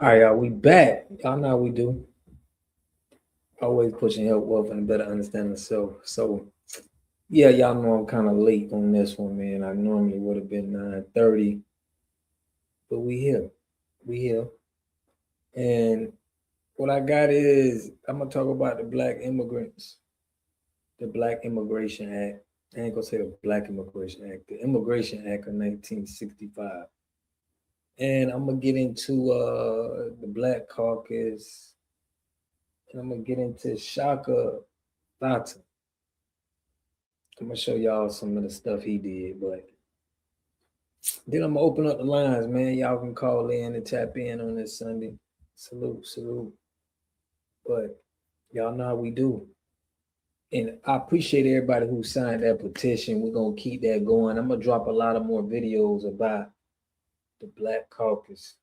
All right, y'all, we back. Y'all know how we do. Always pushing help, wealth, and a better understanding of self. So, yeah, y'all know I'm kind of late on this one, man. I normally would have been 9:30, but we here. We here. And what I got is I'm gonna talk about the black immigrants, the Black Immigration Act. I ain't gonna say the Black Immigration Act, the Immigration Act of 1965. And I'm gonna get into the Black Caucus, and I'm gonna get into Shaka Thata. I'm gonna show y'all some of the stuff he did, but then I'm gonna open up the lines, man. Y'all can call in and tap in on this Sunday. Salute, salute. But y'all know how we do. And I appreciate everybody who signed that petition. We're gonna keep that going. I'm gonna drop a lot of more videos about the Black Caucus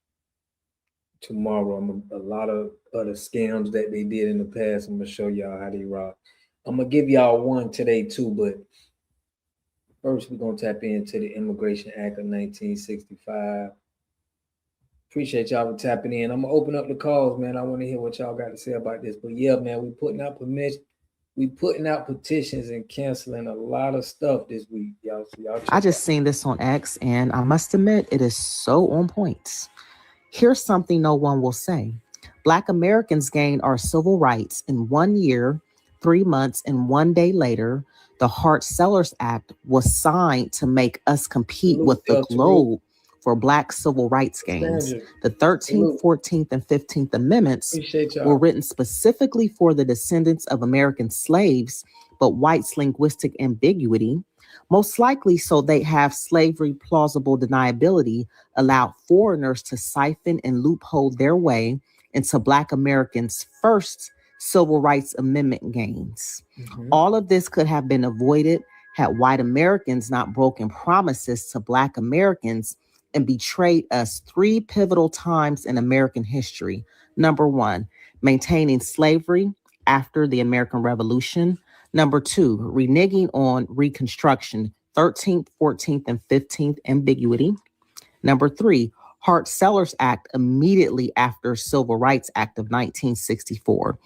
tomorrow. A lot of other scams that they did in the past. I'm gonna show y'all how they rock. I'm gonna give y'all one today too, but first we're gonna tap into the Immigration Act of 1965. Appreciate y'all for tapping in. I'm gonna open up the calls, man. I want to hear what y'all got to say about this. But yeah, man, we putting out petitions and canceling a lot of stuff this week, y'all. So y'all I just seen this on X, and I must admit, it is so on point. Here's something no one will say. Black Americans gained our civil rights in 1 year, 3 months, and 1 day later. The Hart-Sellers Act was signed to make us compete with the globe for Black civil rights gains. The 13th, 14th, and 15th Amendments were written specifically for the descendants of American slaves, but whites' linguistic ambiguity, most likely so they have slavery plausible deniability, allowed foreigners to siphon and loophole their way into Black Americans' first civil rights amendment gains. All of this could have been avoided had white Americans not broken promises to Black Americans and betrayed us 3 pivotal times in American history. Number 1, maintaining slavery after the American Revolution. Number 2, reneging on Reconstruction, 13th, 14th, and 15th ambiguity. Number 3, Hart-Sellers Act immediately after Civil Rights Act of 1964.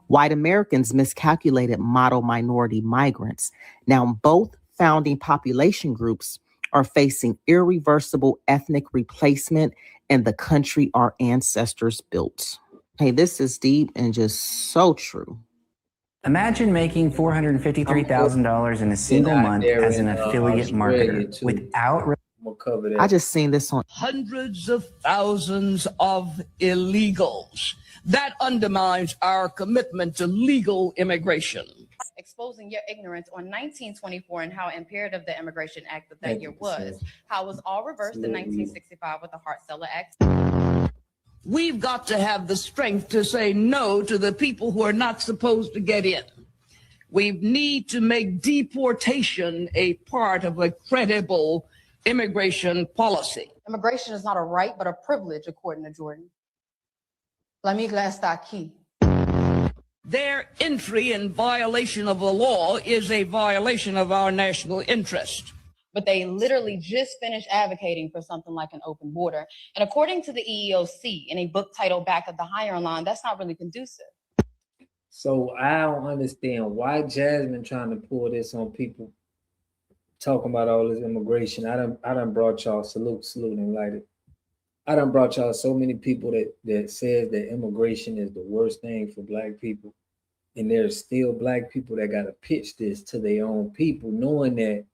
White Americans miscalculated model minority migrants. Now, both founding population groups are facing irreversible ethnic replacement in the country our ancestors built. Hey, this is deep and just so true. Imagine making $453,000 in a single month as an affiliate marketer without... I just seen this on hundreds of thousands of illegals. That undermines our commitment to legal immigration. Exposing your ignorance on 1924 and how imperative the Immigration Act of that year was, how it was all reversed in 1965 with the Hart-Sellers Act. We've got to have the strength to say no to the people who are not supposed to get in. We need to make deportation a part of a credible immigration policy. Immigration is not a right, but a privilege, according to Jordan. La migra está aquí. Their entry in violation of the law is a violation of our national interest. But they literally just finished advocating for something like an open border. And according to the EEOC, in a book titled Back of the Hiring Line, that's not really conducive. So I don't understand why Jasmine trying to pull this on people talking about all this immigration. I done brought y'all salute and light it. I done brought y'all so many people that says that immigration is the worst thing for Black people. And there's still Black people that got to pitch this to their own people, knowing that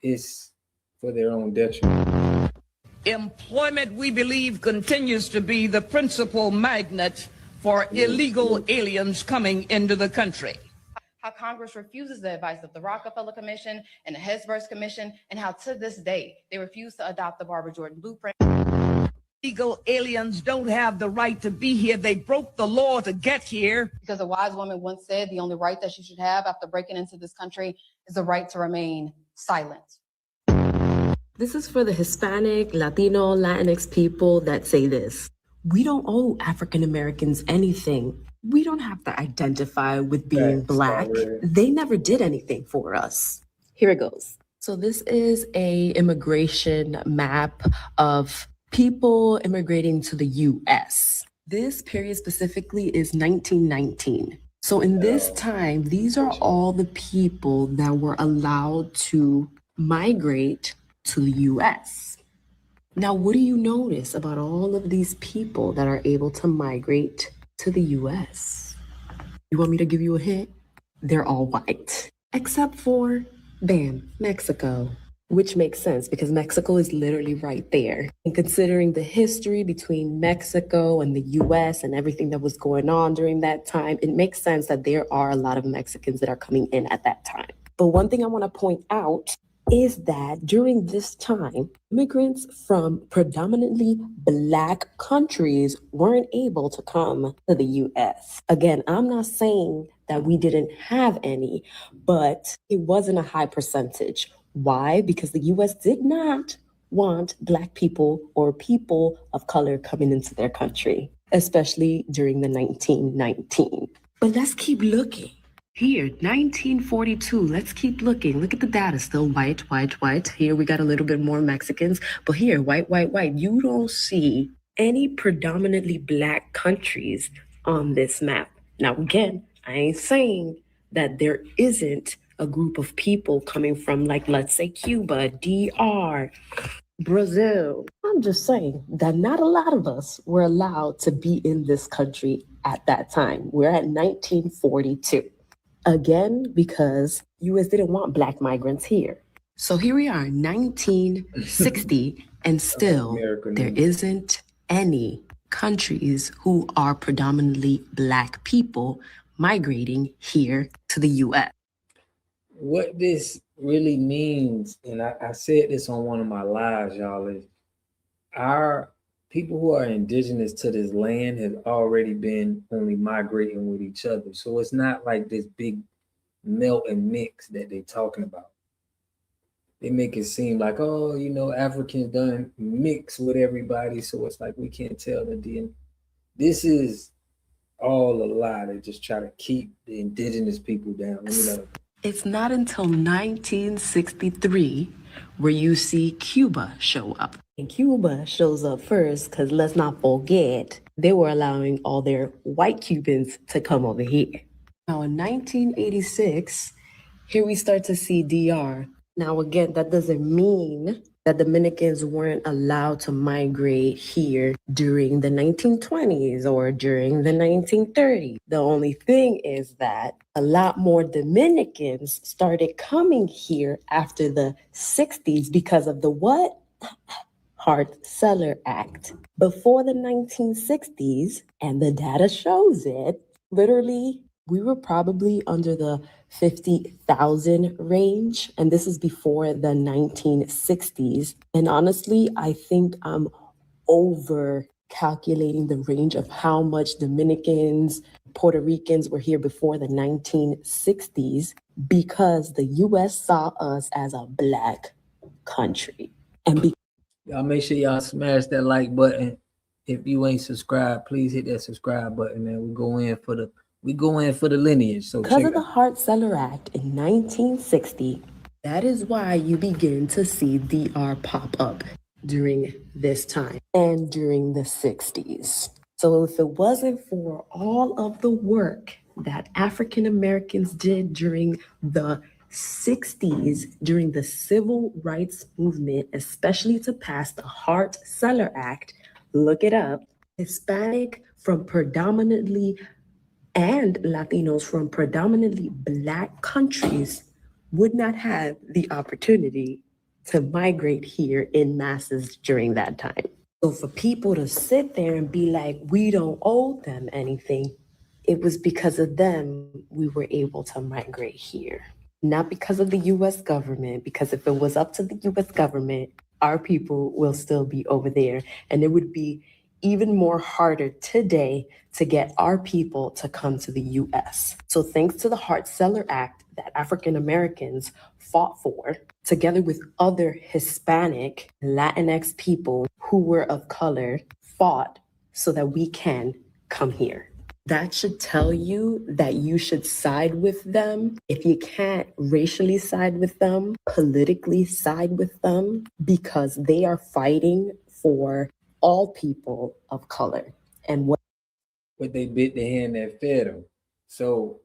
it's for their own detriment. Employment, we believe, continues to be the principal magnet for illegal aliens coming into the country. How Congress refuses the advice of the Rockefeller Commission and the Hesburgh Commission, and how to this day they refuse to adopt the Barbara Jordan Blueprint. Illegal aliens don't have the right to be here. They broke the law to get here. Because a wise woman once said the only right that she should have after breaking into this country is the right to remain silent. This is for the Hispanic, Latino, Latinx people that say this. We don't owe African Americans anything. We don't have to identify with being Black. They never did anything for us. Here it goes. So this is a immigration map of people immigrating to the U.S. This period specifically is 1919. So in this time, these are all the people that were allowed to migrate to the US. Now, what do you notice about all of these people that are able to migrate to the US? You want me to give you a hint? They're all white, except for, bam, Mexico. Which makes sense because Mexico is literally right there. And considering the history between Mexico and the US and everything that was going on during that time, it makes sense that there are a lot of Mexicans that are coming in at that time. But one thing I want to point out is that during this time, immigrants from predominantly Black countries weren't able to come to the US. Again, I'm not saying that we didn't have any, but it wasn't a high percentage. Why? Because the US did not want Black people or people of color coming into their country, especially during the 1919. But let's keep looking. Here, 1942, let's keep looking. Look at the data, still white, white, white. Here we got a little bit more Mexicans, but here, white, white, white. You don't see any predominantly Black countries on this map. Now, again, I ain't saying that there isn't a group of people coming from, like, let's say Cuba, DR, Brazil. I'm just saying that not a lot of us were allowed to be in this country at that time. We're at 1942. Again, because US didn't want Black migrants here. So here we are, 1960, and still there isn't any countries who are predominantly Black people migrating here to the US. What this really means, and I said this on one of my lives, y'all, is our people who are indigenous to this land have already been only migrating with each other. So it's not like this big melt and mix that they're talking about. They make it seem like, oh, you know, Africans done mix with everybody. So it's like we can't tell the DNA. This is all a lie. They just try to keep the indigenous people down. It's not until 1963 where you see Cuba show up. And Cuba shows up first because let's not forget, they were allowing all their white Cubans to come over here. Now in 1986, here we start to see DR. Now again, that doesn't mean that Dominicans weren't allowed to migrate here during the 1920s or during the 1930s. The only thing is that a lot more Dominicans started coming here after the 60s because of the what? Hart-Celler Act. Before the 1960s, and the data shows it, literally, we were probably under the 50,000 range, and this is before the 1960s. And honestly, I think I'm over calculating the range of how much Dominicans, Puerto Ricans were here before the 1960s because the US saw us as a Black country. And y'all make sure y'all smash that like button. If you ain't subscribed, please hit that subscribe button, man. We go in for the lineage. So because of the Hart-Celler Act in 1960, that is why you begin to see DR pop up during this time and during the 60s. So if it wasn't for all of the work that African Americans did during the 60s, during the civil rights movement, especially to pass the Hart-Celler Act, look it up, Hispanic from predominantly and Latinos from predominantly Black countries would not have the opportunity to migrate here in masses during that time. So for people to sit there and be like, we don't owe them anything, it was because of them we were able to migrate here. Not because of the US government, because if it was up to the US government, our people will still be over there. And it would be even more harder today to get our people to come to the US. So thanks to the Hart-Celler Act that African Americans fought for, together with other Hispanic, Latinx people who were of color, fought so that we can come here. That should tell you that you should side with them. If you can't racially side with them, politically side with them, because they are fighting for all people of color. And what but they bit the hand that fed them. So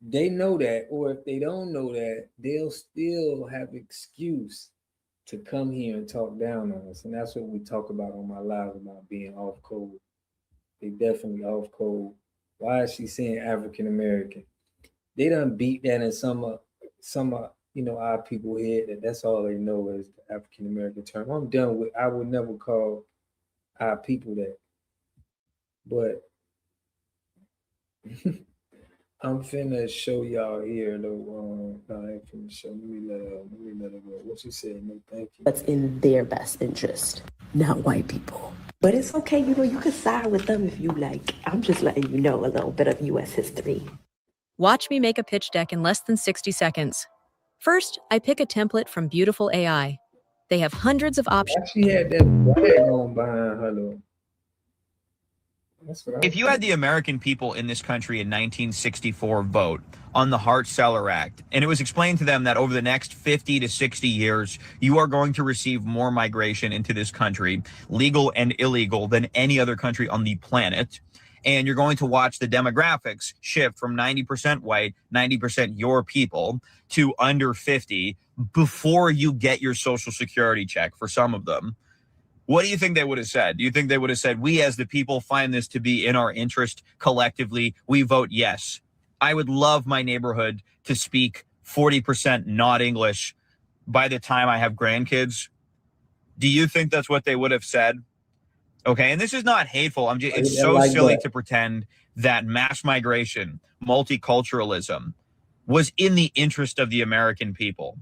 they know that, or if they don't know that, they'll still have excuse to come here and talk down on us. And that's what we talk about on my live about being off code. They definitely off code. Why is she saying African American? They done beat that in some our people head that's all they know is the African American term. I'm done with. I would never call our people that, but I'm finna show y'all here though. I ain't finna show. Let me let her go. What you said? No, thank you. What's in their best interest, not white people. But it's okay, you can side with them if you like. I'm just letting you know a little bit of U.S. history. Watch me make a pitch deck in less than 60 seconds. First, I pick a template from Beautiful AI. They have hundreds of options. She had that flag on behind her though. If you had the American people in this country in 1964 vote on the Hart-Celler Act, and it was explained to them that over the next 50 to 60 years, you are going to receive more migration into this country, legal and illegal, than any other country on the planet, and you're going to watch the demographics shift from 90% white, 90% your people, to under 50 before you get your Social Security check for some of them. What do you think they would have said? Do you think they would have said, we as the people find this to be in our interest collectively, we vote yes? I would love my neighborhood to speak 40% not English by the time I have grandkids. Do you think that's what they would have said? Okay, and this is not hateful. It's so silly to pretend that mass migration, multiculturalism was in the interest of the American people.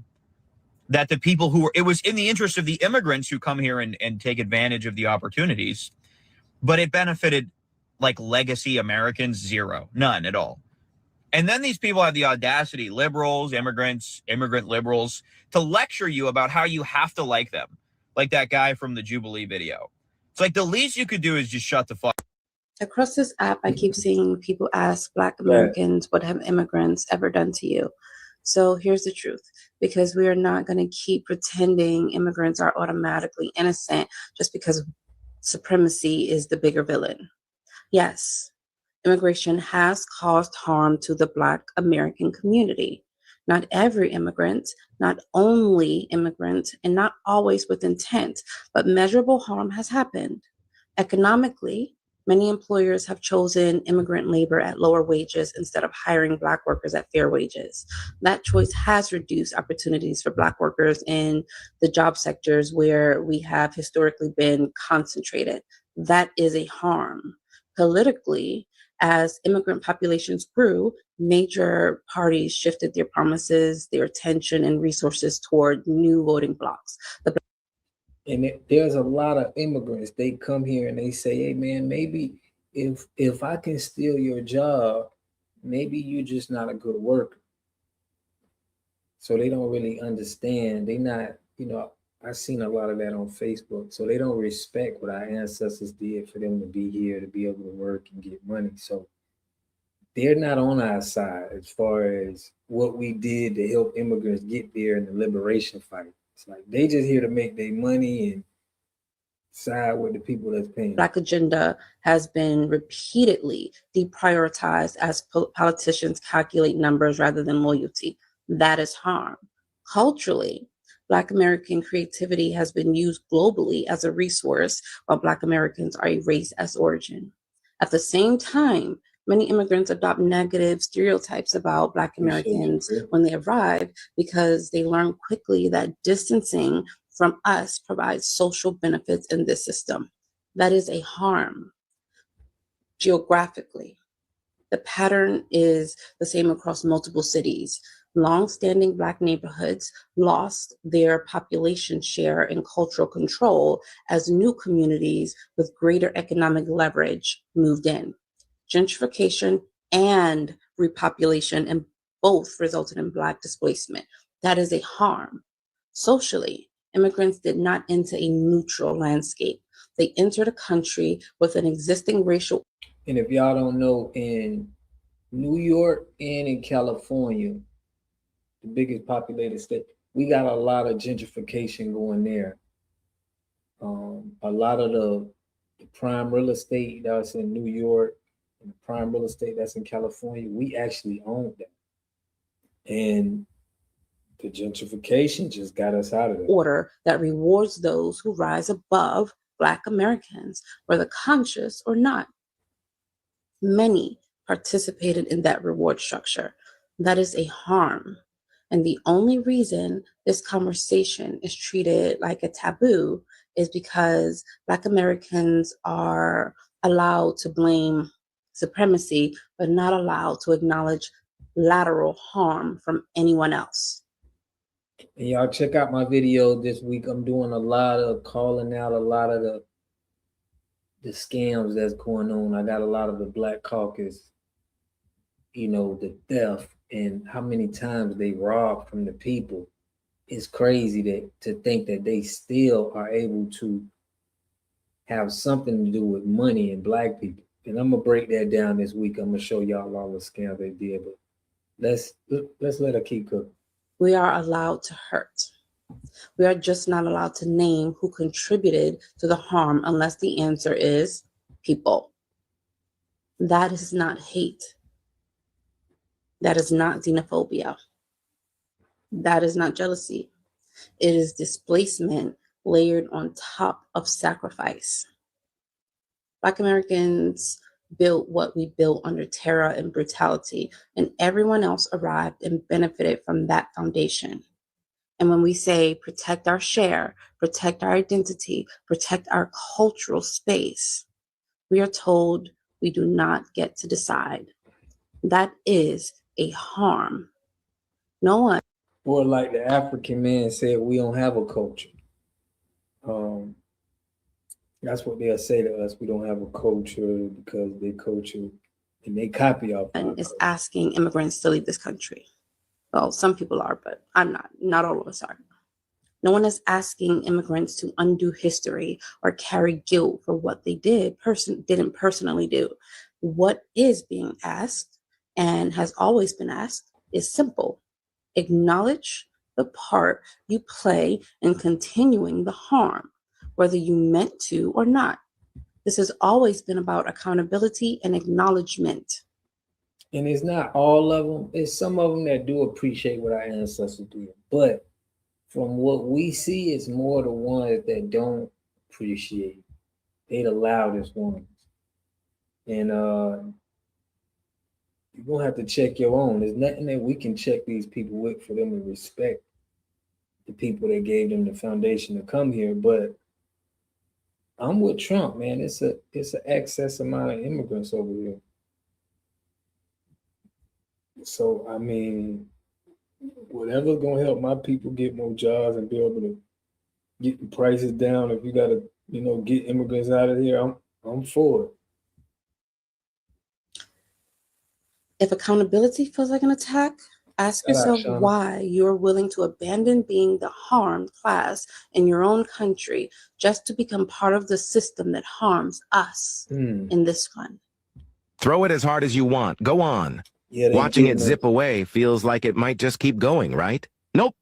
That the people it was in the interest of the immigrants who come here and take advantage of the opportunities, but it benefited like legacy Americans, zero, none at all. And then these people have the audacity, liberals, immigrant liberals, to lecture you about how you have to like them. Like that guy from the Jubilee video. It's like the least you could do is just shut the fuck up. Across this app, I keep seeing people ask Black Americans, what have immigrants ever done to you? So here's the truth, because we are not going to keep pretending immigrants are automatically innocent just because supremacy is the bigger villain. Yes, immigration has caused harm to the Black American community. Not every immigrant, not only immigrants, and not always with intent, but measurable harm has happened. Economically, many employers have chosen immigrant labor at lower wages instead of hiring Black workers at fair wages. That choice has reduced opportunities for Black workers in the job sectors where we have historically been concentrated. That is a harm. Politically, as immigrant populations grew, major parties shifted their promises, their attention, and resources toward new voting blocs. There's a lot of immigrants. They come here and they say, hey man, maybe if I can steal your job, maybe you're just not a good worker. So they don't really understand. They not, I've seen a lot of that on Facebook. So they don't respect what our ancestors did for them to be here, to be able to work and get money. So they're not on our side as far as what we did to help immigrants get there in the liberation fight. It's like they just here to make their money and side with the people that's paying. Black agenda has been repeatedly deprioritized as politicians calculate numbers rather than loyalty. That is harm. Culturally, Black American creativity has been used globally as a resource, while Black Americans are erased as origin. At the same time, many immigrants adopt negative stereotypes about Black Americans when they arrive because they learn quickly that distancing from us provides social benefits in this system. That is a harm. Geographically, the pattern is the same across multiple cities. Long-standing Black neighborhoods lost their population share and cultural control as new communities with greater economic leverage moved in. Gentrification and repopulation, and both resulted in Black displacement. That is a harm. Socially, immigrants did not enter a neutral landscape. They entered a country with an existing racial. And if y'all don't know, in New York and in California, the biggest populated state, we got a lot of gentrification going there. A lot of the prime real estate that's in New York and the prime real estate that's in California, we actually owned that. And the gentrification just got us out of there. Order that rewards those who rise above Black Americans, whether conscious or not. Many participated in that reward structure. That is a harm. And the only reason this conversation is treated like a taboo is because Black Americans are allowed to blame supremacy, but not allowed to acknowledge lateral harm from anyone else. And y'all check out my video this week. I'm doing a lot of calling out a lot of the scams that's going on. I got a lot of the Black Caucus, you know, the theft and how many times they rob from the people. It's crazy to think that they still are able to have something to do with money and Black people. And I'm gonna break that down this week. I'm gonna show y'all all the scams they did, but let's let her keep cooking. We are allowed to hurt. We are just not allowed to name who contributed to the harm unless the answer is people. That is not hate. That is not xenophobia. That is not jealousy. It is displacement layered on top of sacrifice. Black Americans built what we built under terror and brutality, and everyone else arrived and benefited from that foundation. And when we say protect our share, protect our identity, protect our cultural space, we are told we do not get to decide. That is a harm. No one. Or like the African man said, we don't have a culture. That's what they'll say to us. We don't have a culture because they culture and they copy our and is asking immigrants to leave this country. Well, some people are, but I'm not. Not all of us are. No one is asking immigrants to undo history or carry guilt for what they didn't personally do. What is being asked and has always been asked is simple. Acknowledge the part you play in continuing the harm, whether you meant to or not. This has always been about accountability and acknowledgement. And it's not all of them. It's some of them that do appreciate what our ancestors did. But from what we see, it's more the ones that don't appreciate. They the loudest ones. And you're going to have to check your own. There's nothing that we can check these people with for them to respect the people that gave them the foundation to come here. But I'm with Trump, man. It's an excess amount of immigrants over here. So, I mean, whatever's going to help my people get more jobs and be able to get the prices down, if you got to, get immigrants out of here, I'm for it. If accountability feels like an attack, ask yourself why you're willing to abandon being the harmed class in your own country just to become part of the system that harms us in this one. Throw it as hard as you want. Go on. Yeah, watching it zip away feels like it might just keep going, right? Nope.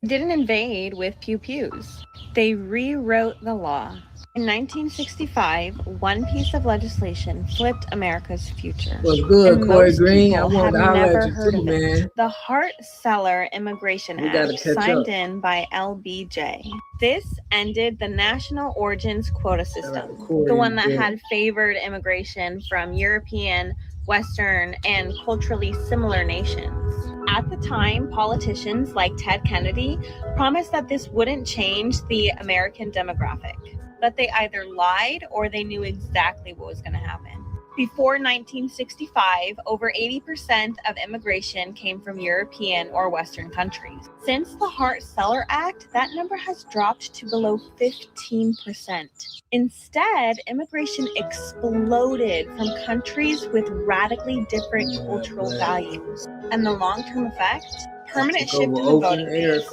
Didn't invade with pew-pews. They rewrote the law. In 1965, one piece of legislation flipped America's future. Well, good, And Corey most Green. I people want to have highlight never you heard too, of it. man. The Hart-Celler Immigration We gotta Act, catch signed up. in by LBJ. This ended the National Origins Quota System, Corey, the one that yeah. had favored immigration from European, Western, and culturally similar nations. At the time, politicians like Ted Kennedy promised that this wouldn't change the American demographic, but they either lied or they knew exactly what was going to happen. Before 1965, over 80% of immigration came from European or Western countries. Since the Hart-Celler Act, that number has dropped to below 15%. Instead, immigration exploded from countries with radically different cultural values. And the long-term effect? Permanent shift in the voting base,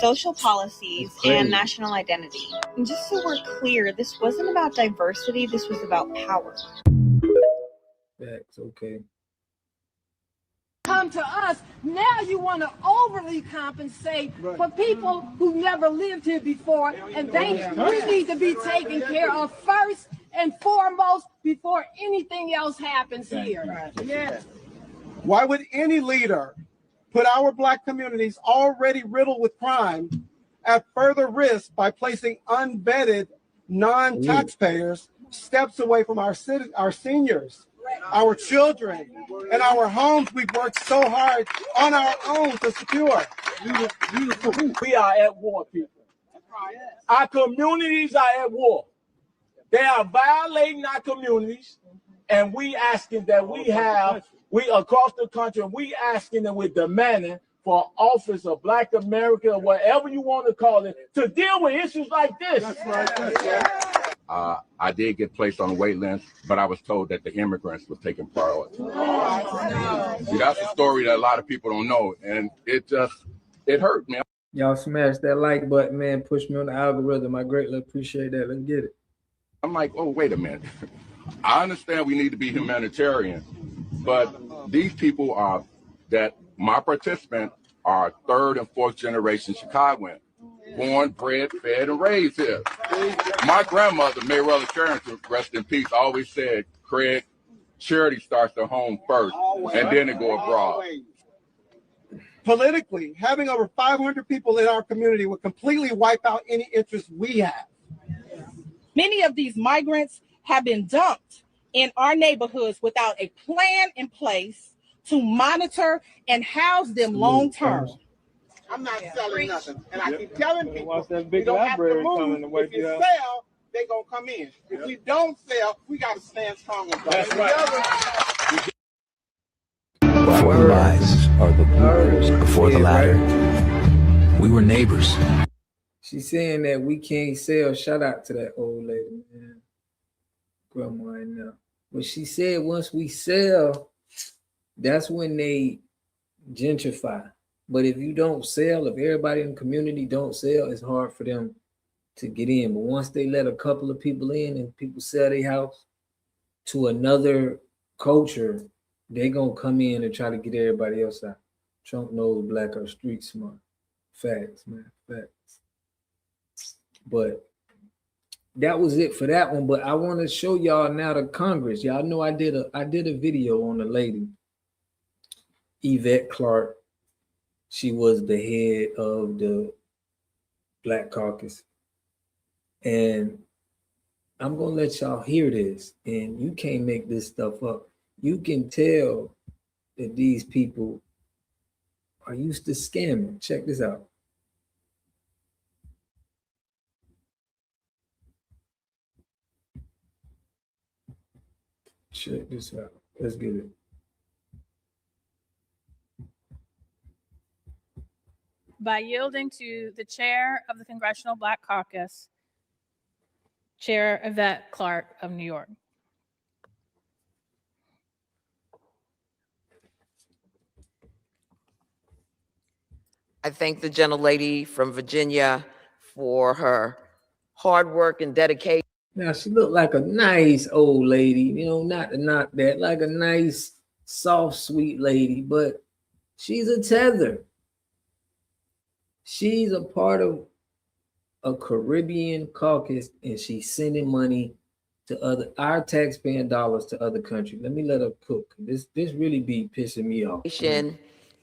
social policies, and national identity. And just so we're clear, this wasn't about diversity, this was about power. Facts, okay. Come to us, now you want to overly compensate for people who never lived here before, and we need to be taken care of first and foremost before anything else happens here. Yes. Why would any leader put our Black communities already riddled with crime at further risk by placing unvetted non-taxpayers steps away from our seniors, our children, and our homes we've worked so hard on our own to secure? We are at war, people. Our communities are at war. They are violating our communities, and we asking that we across the country, we asking and we're demanding for office of Black America, or whatever you want to call it, to deal with issues like this. That's right. That's right. I did get placed on a wait list, but I was told that the immigrants were taking priority. See, that's a story that a lot of people don't know, and it hurt me. Y'all smash that like button, man. Push me on the algorithm. I greatly appreciate that. Let's get it. I'm like, oh, wait a minute. I understand we need to be humanitarian, but these people my participants are third and fourth generation Chicagoans, born, bred, fed, and raised here. My grandmother, Mayweather Carrington, rest in peace, always said, Craig, charity starts at home first, and then it go abroad. Politically, having over 500 people in our community would completely wipe out any interest we have. Many of these migrants have been dumped in our neighborhoods without a plan in place to monitor and house them long term. I'm not selling nothing. And I keep telling people, we don't have to move. If you sell, they're going to come in. If we don't sell, we got to stand strong. That's right. Before the lies are the blueprints, before the ladder, we were neighbors. She's saying that we can't sell. Shout out to that old lady, man. Grandma, I know. But she said once we sell, that's when they gentrify. But if you don't sell, if everybody in the community don't sell, it's hard for them to get in. But once they let a couple of people in and people sell their house to another culture, they gonna come in and try to get everybody else out. Trump knows Black are street smart. Facts, man, facts. But that was it for that one. But I want to show y'all now the Congress. Y'all know I did a video on the lady, Yvette Clarke. She was the head of the Black Caucus. And I'm gonna let y'all hear this. And you can't make this stuff up. You can tell that these people are used to scamming. Check this out. Check this out. Let's get it. By yielding to the chair of the Congressional Black Caucus, Chair Yvette Clarke of New York. I thank the gentlelady from Virginia for her hard work and dedication. Now she looked like a nice old lady, you know, not that, like a nice, soft, sweet lady, but she's a tether. She's a part of a Caribbean caucus, and she's sending money to our taxpaying dollars to other countries. Let me let her cook. This really be pissing me off.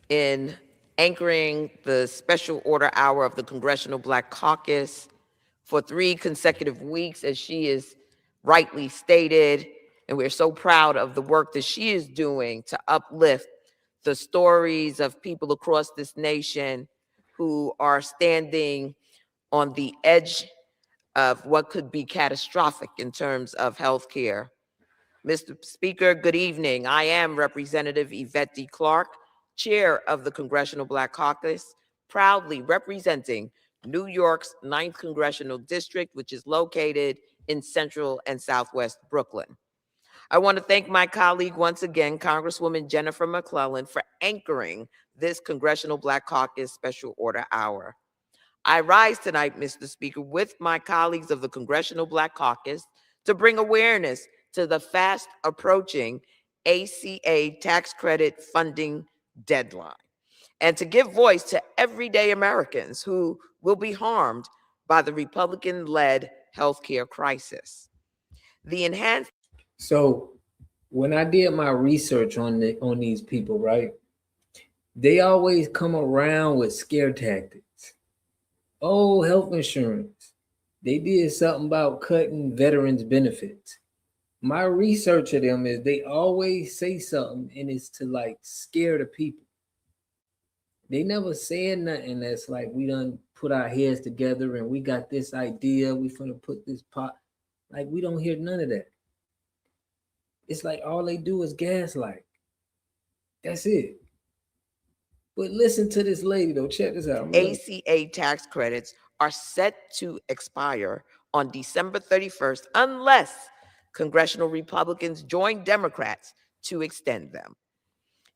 In anchoring the special order hour of the Congressional Black Caucus for 3 consecutive weeks, as she is rightly stated, and we're so proud of the work that she is doing to uplift the stories of people across this nation who are standing on the edge of what could be catastrophic in terms of healthcare. Mr. Speaker, good evening. I am Representative Yvette D. Clarke, Chair of the Congressional Black Caucus, proudly representing New York's 9th Congressional District, which is located in Central and Southwest Brooklyn. I want to thank my colleague once again, Congresswoman Jennifer McClellan, for anchoring this Congressional Black Caucus Special Order Hour. I rise tonight, Mr. Speaker, with my colleagues of the Congressional Black Caucus to bring awareness to the fast approaching ACA tax credit funding deadline, and to give voice to everyday Americans who will be harmed by the Republican-led healthcare crisis. The enhanced. So when I did my research on these people, right, they always come around with scare tactics. Oh, health insurance. They did something about cutting veterans benefits. My research of them is they always say something and it's to like scare the people. They never said nothing that's like we done put our heads together and we got this idea, we finna put this pot. Like we don't hear none of that. It's like all they do is gaslight. That's it. But listen to this lady though. Check this out. ACA tax credits are set to expire on December 31st unless congressional Republicans join Democrats to extend them.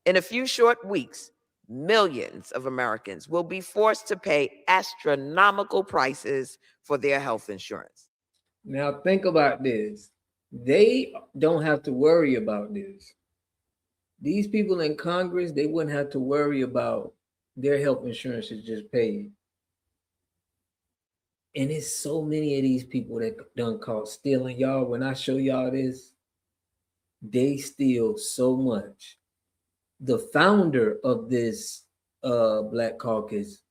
In a few short weeks, millions of Americans will be forced to pay astronomical prices for their health insurance. Now think about this. They don't have to worry about this. These people in Congress, they wouldn't have to worry about their health insurance is just paid. And it's so many of these people that done caught stealing. Y'all, when I show y'all this, they steal so much. The founder of this Black Caucus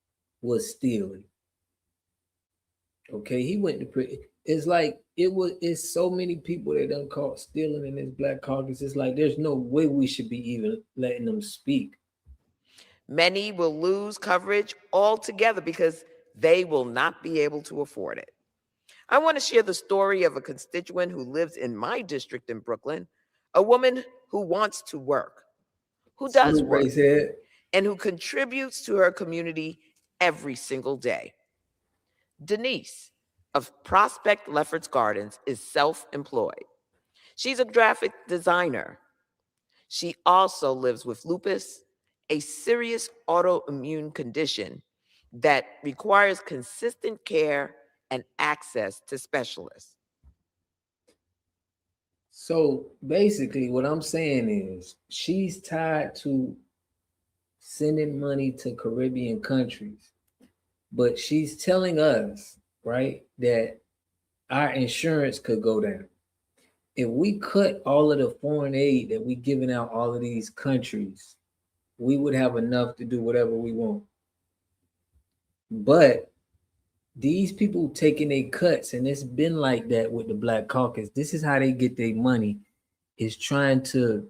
was stealing. Okay, he went to prison. It's like it's so many people that done caught stealing in this Black Caucus. It's like there's no way we should be even letting them speak. Many will lose coverage altogether because they will not be able to afford it. I want to share the story of a constituent who lives in my district in Brooklyn, a woman who wants to work, who does work, and who contributes to her community every single day. Denise of Prospect Lefferts Gardens is self-employed. She's a graphic designer. She also lives with lupus, a serious autoimmune condition that requires consistent care and access to specialists. So basically what I'm saying is she's tied to sending money to Caribbean countries, but she's telling us, right, that our insurance could go down. If we cut all of the foreign aid that we giving out all of these countries, we would have enough to do whatever we want. But these people taking their cuts, and it's been like that with the Black Caucus. This is how they get their money, is trying to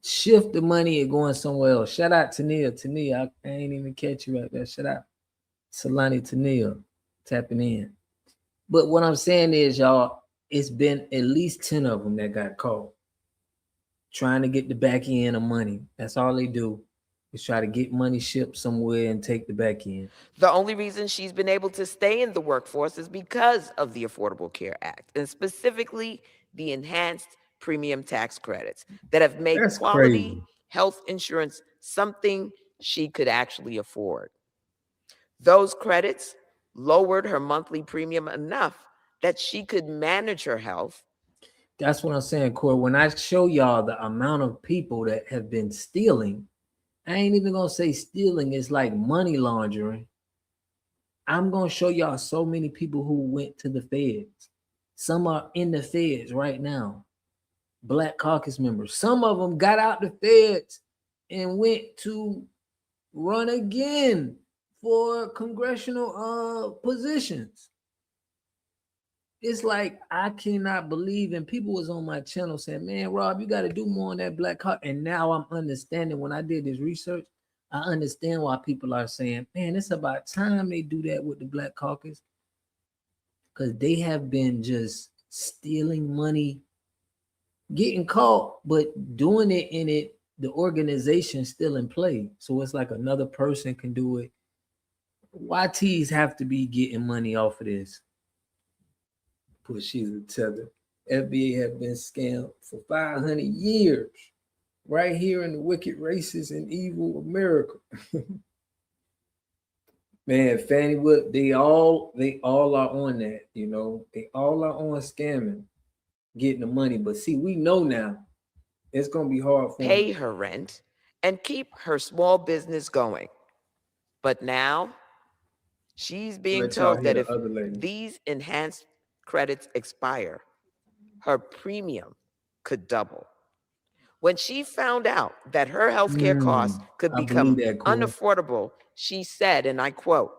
shift the money and going somewhere else. Shout out to Tania. Tania, I ain't even catch you right there. Shout out Solani Tania tapping in. But what I'm saying is, y'all, it's been at least 10 of them that got caught trying to get the back end of money. That's all they do. Is try to get money shipped somewhere and take the back end. The only reason she's been able to stay in the workforce is because of the Affordable Care Act, and specifically the enhanced premium tax credits that have made quality health insurance something she could actually afford. Those credits lowered her monthly premium enough that she could manage her health. That's what I'm saying, Corey. When I show y'all the amount of people that have been stealing, I ain't even gonna say stealing, it's like money laundering. I'm gonna show y'all so many people who went to the feds. Some are in the feds right now, Black Caucus members. Some of them got out the feds and went to run again for congressional positions. It's like, I cannot believe, and people was on my channel saying, man, Rob, you got to do more on that Black Caucus. And now I'm understanding, when I did this research, I understand why people are saying, man, it's about time they do that with the Black Caucus, because they have been just stealing money, getting caught, but doing it in it, the organization still in play. So it's like another person can do it. YTs have to be getting money off of this. Put she's a tether. FBA have been scammed for 500 years, right here in the wicked, racist, and evil America. Man, Fannie Wood, they all are on that, you know. They all are on scamming, getting the money. But see, we know now it's gonna be hard for pay her rent and keep her small business going. But now she's being told that if these enhanced credits expire, her premium could double. When she found out that her healthcare costs could I become believe that, Corey. unaffordable, she said, and I quote,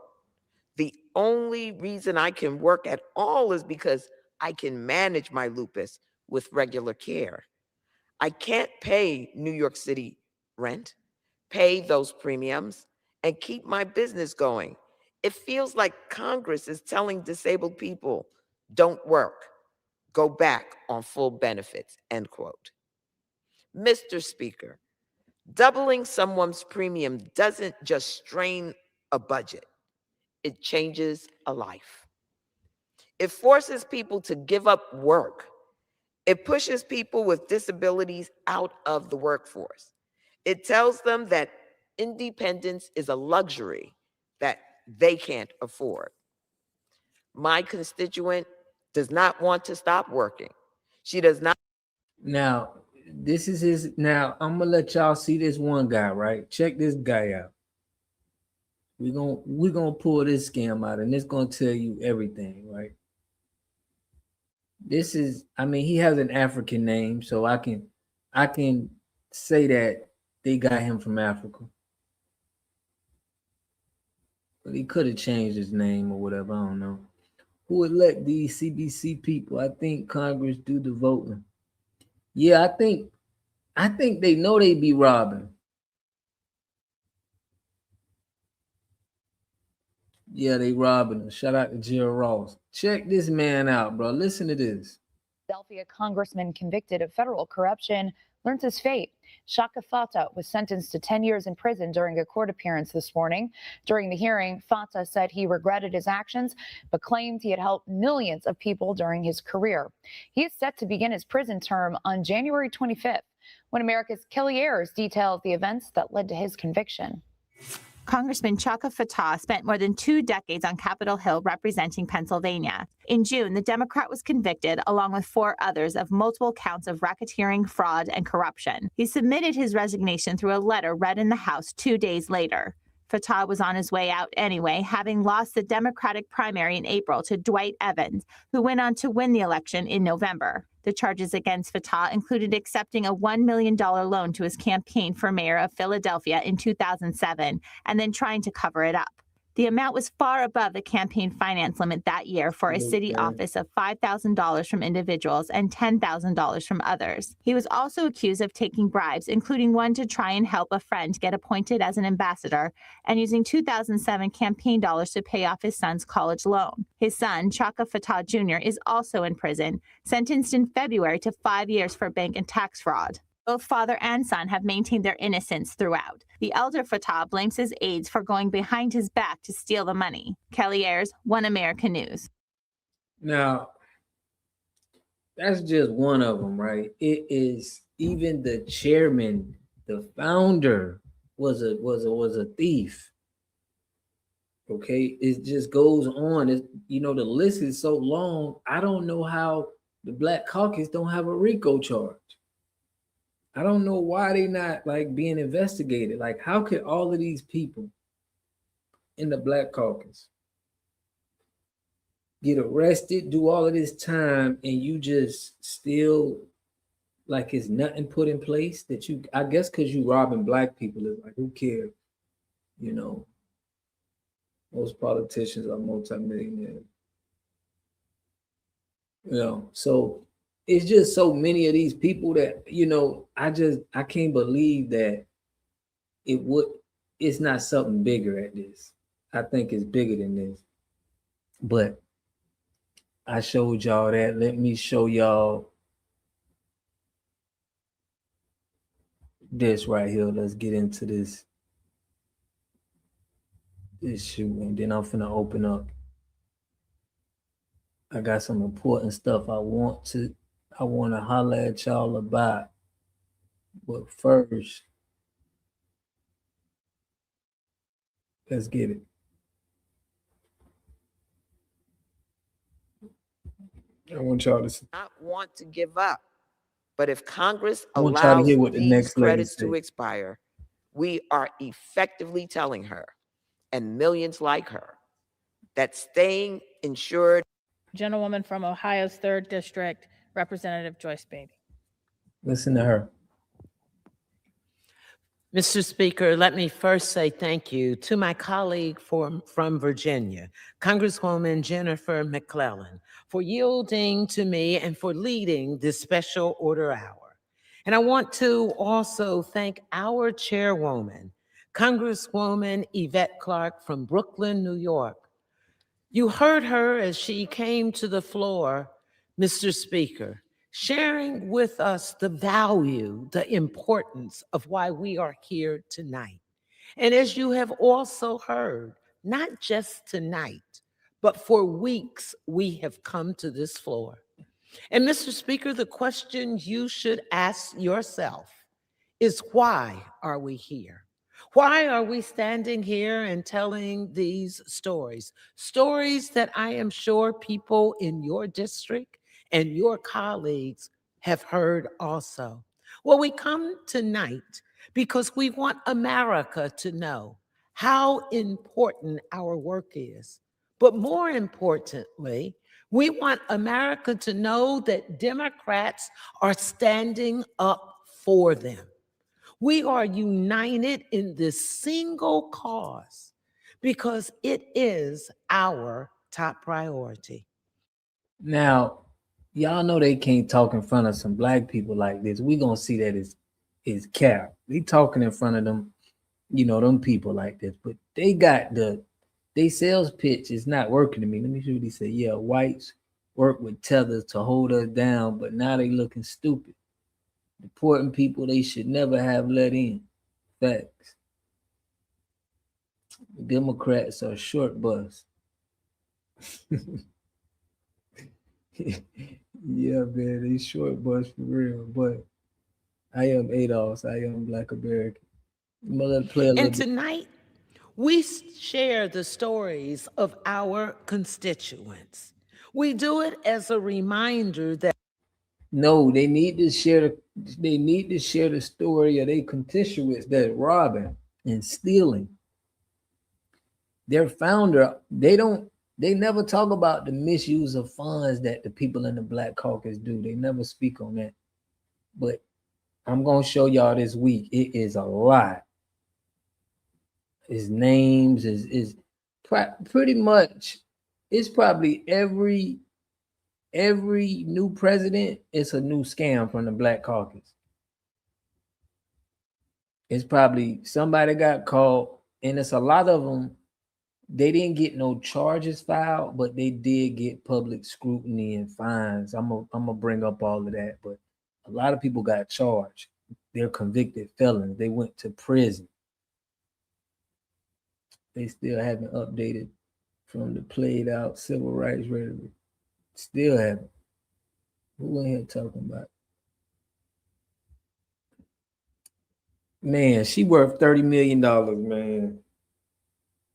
"The only reason I can work at all is because I can manage my lupus with regular care. I can't pay New York City rent, pay those premiums, and keep my business going. It feels like Congress is telling disabled people, don't work, go back on full benefits," end quote. Mr. Speaker, doubling someone's premium doesn't just strain a budget, it changes a life. It forces people to give up work. It pushes people with disabilities out of the workforce. It tells them that independence is a luxury that they can't afford. My constituent does not want to stop working. She does not. Now, this is his. Now, I'm gonna let y'all see this one guy, right? Check this guy out. We're gonna pull this scam out, and it's gonna tell you everything, right? This is, I mean, he has an African name, so I can say that they got him from Africa. But he could have changed his name or whatever, I don't know. Who elect these CBC people? I think Congress do the voting. Yeah, I think they know they be robbing. Yeah, they robbing them. Shout out to Jill Ross. Check this man out, bro. Listen to this. Philadelphia congressman convicted of federal corruption learns his fate. Shaka Fatah was sentenced to 10 years in prison during a court appearance this morning. During the hearing, Fatah said he regretted his actions, but claimed he had helped millions of people during his career. He is set to begin his prison term on January 25th, when America's Kelly Ayers details the events that led to his conviction. Congressman Chaka Fatah spent more than 2 decades on Capitol Hill representing Pennsylvania. In June, the Democrat was convicted, along with 4 others, of multiple counts of racketeering, fraud, and corruption. He submitted his resignation through a letter read in the House 2 days later. Fatah was on his way out anyway, having lost the Democratic primary in April to Dwight Evans, who went on to win the election in November. The charges against Fatah included accepting a $1 million loan to his campaign for mayor of Philadelphia in 2007 and then trying to cover it up. The amount was far above the campaign finance limit that year for a city office of $5,000 from individuals and $10,000 from others. He was also accused of taking bribes, including one to try and help a friend get appointed as an ambassador and using 2007 campaign dollars to pay off his son's college loan. His son, Chaka Fatah Jr., is also in prison, sentenced in February to 5 years for bank and tax fraud. Both father and son have maintained their innocence throughout. The elder Fatah blames his aides for going behind his back to steal the money. Kelly Ayers, One America News. Now, that's just one of them, right? It is even the chairman, the founder was a thief. Okay, it just goes on. The list is so long. I don't know how the Black Caucus don't have a RICO charge. I don't know why they're not being investigated. How could all of these people in the Black Caucus get arrested, do all of this time, and you just still it's nothing put in place that I guess because you robbing Black people, it's who cares? Most politicians are multimillionaires. So it's just so many of these people that, I can't believe that it's not something bigger at this. I think it's bigger than this. But I showed y'all that. Let me show y'all this right here. Let's get into this shoot, and then I'm finna open up. I got some important stuff I want to holler at y'all about. But first, let's get it. I want y'all to not want to give up. But if Congress allows these credits to expire, we are effectively telling her and millions like her that staying insured. Gentlewoman from Ohio's 3rd District, Representative Joyce Beatty. Listen to her. Mr. Speaker, let me first say thank you to my colleague from Virginia, Congresswoman Jennifer McClellan, for yielding to me and for leading this special order hour. And I want to also thank our chairwoman, Congresswoman Yvette Clarke from Brooklyn, New York. You heard her as she came to the floor, Mr. Speaker, sharing with us the value, the importance of why we are here tonight. And as you have also heard, not just tonight, but for weeks, we have come to this floor. And Mr. Speaker, the question you should ask yourself is, why are we here? Why are we standing here and telling these stories? Stories that I am sure people in your district and your colleagues have heard also. Well, we come tonight because we want America to know how important our work is. But more importantly, we want America to know that Democrats are standing up for them. We are united in this single cause because it is our top priority. Now, y'all know they can't talk in front of some black people like this. We gonna see that is cap. They talking in front of them, them people like this, but they got they sales pitch is not working to me. Let me see what he said. Yeah, whites work with tethers to hold us down, but now they looking stupid. Important people they should never have let in. Facts. Democrats are short bus. Yeah, man, they short bus for real. But I am ADOS. I am Black American. And tonight, we share the stories of our constituents. We do it as a reminder that no, they need to share the story of their constituents that robbing and stealing. Their founder, they never talk about the misuse of funds that the people in the Black Caucus do. They never speak on that. But I'm gonna show y'all this week. It is a lot. His names is pretty much. It's probably every new president. It's a new scam from the Black Caucus. It's probably somebody got caught, and it's a lot of them. They didn't get no charges filed, but they did get public scrutiny and fines. I'm gonna bring up all of that, but a lot of people got charged. They're convicted felons. They went to prison. They still haven't updated from the played out civil rights rhetoric. Still haven't. Who in here talking about? Man, she worth $30 million, man.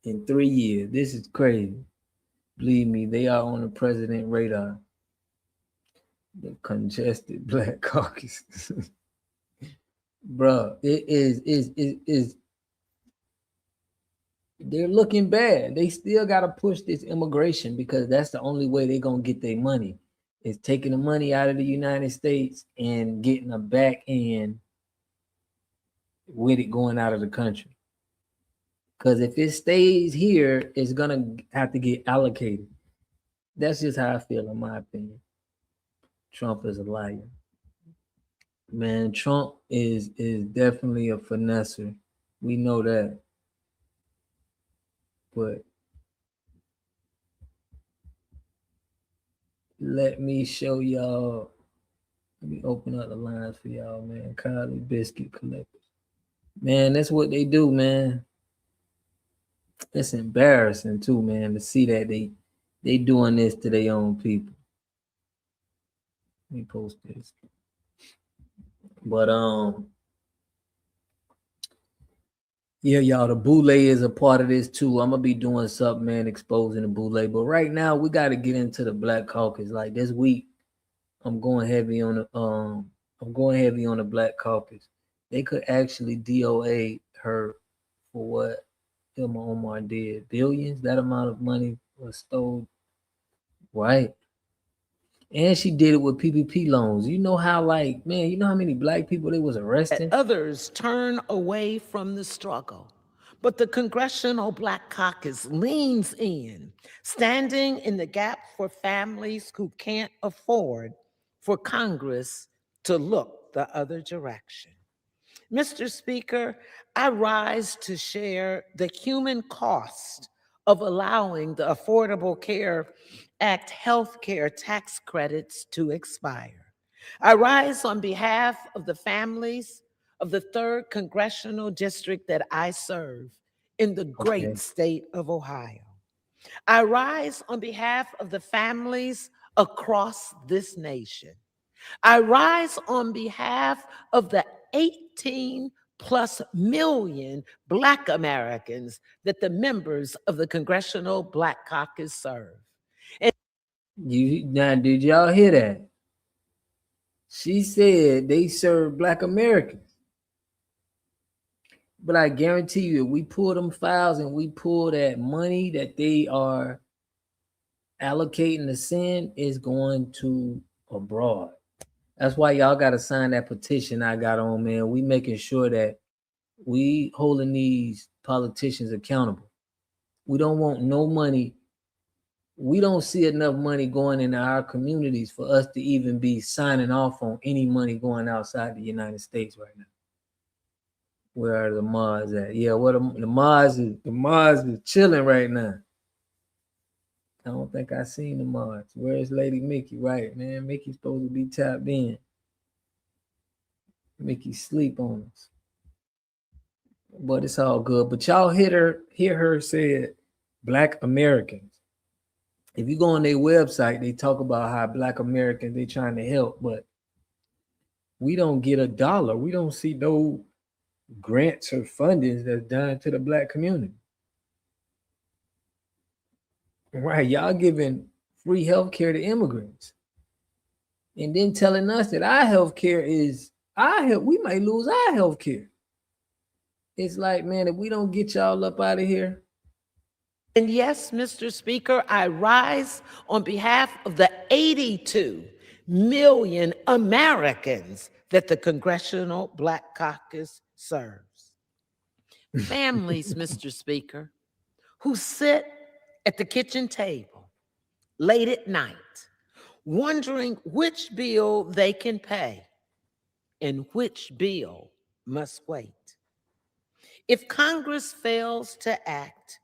In 3 years. This is crazy. Believe me, they are on the president radar. The congested Black Caucus. Bruh, it is they're looking bad. They still got to push this immigration because that's the only way they're going to get their money. Is taking the money out of the United States and getting them back in with it going out of the country. Because if it stays here, it's gonna have to get allocated. That's just how I feel, in my opinion. Trump is a liar. Man, Trump is definitely a finesser. We know that. But let me show y'all. Let me open up the lines for y'all, man. Kylie Biscuit Collectors. Man, that's what they do, man. It's embarrassing too, man, to see that they doing this to their own people. Let me post this. But yeah, y'all, the Boule is a part of this too. I'm gonna be doing something, man, exposing the Boule. But right now, we got to get into the Black Caucus. Like this week, I'm going heavy on the Black Caucus. They could actually DOA her for what Ilma Omar did. Billions, that amount of money was stolen, right? And she did it with PPP loans. You know how, like, man, you know how many black people they was arresting? Others turn away from the struggle. But the Congressional Black Caucus leans in, standing in the gap for families who can't afford for Congress to look the other direction. Mr. Speaker, I rise to share the human cost of allowing the Affordable Care Act health care tax credits to expire. I rise on behalf of the families of the 3rd Congressional District that I serve in the great state of Ohio. I rise on behalf of the families across this nation. I rise on behalf of the 18+ million Black Americans that the members of the Congressional Black Caucus serve. Now, did y'all hear that? She said they serve Black Americans. But I guarantee you, if we pull them files and we pull that money that they are allocating to send, is going to abroad. That's why y'all got to sign that petition I got on, man. We making sure that we holding these politicians accountable. We don't want no money. We don't see enough money going into our communities for us to even be signing off on any money going outside the United States right now. Where are the Mars at? Yeah, what the Mars is chilling right now. I don't think I seen the Mars. Where's Lady Mickey? Right, man. Mickey's supposed to be tapped in. Mickey sleep on us. But it's all good. But y'all hear her said Black Americans. If you go on their website, they talk about how Black Americans, they trying to help, but we don't get $1. We don't see no grants or fundings that's done to the Black community. Right, y'all giving free health care to immigrants. And then telling us that our health care is we might lose our health care. It's like, man, if we don't get y'all up out of here. And yes, Mr. Speaker, I rise on behalf of the 82 million Americans that the Congressional Black Caucus serves. Families, Mr. Speaker, who sit at the kitchen table late at night, wondering which bill they can pay and which bill must wait. If Congress fails to act,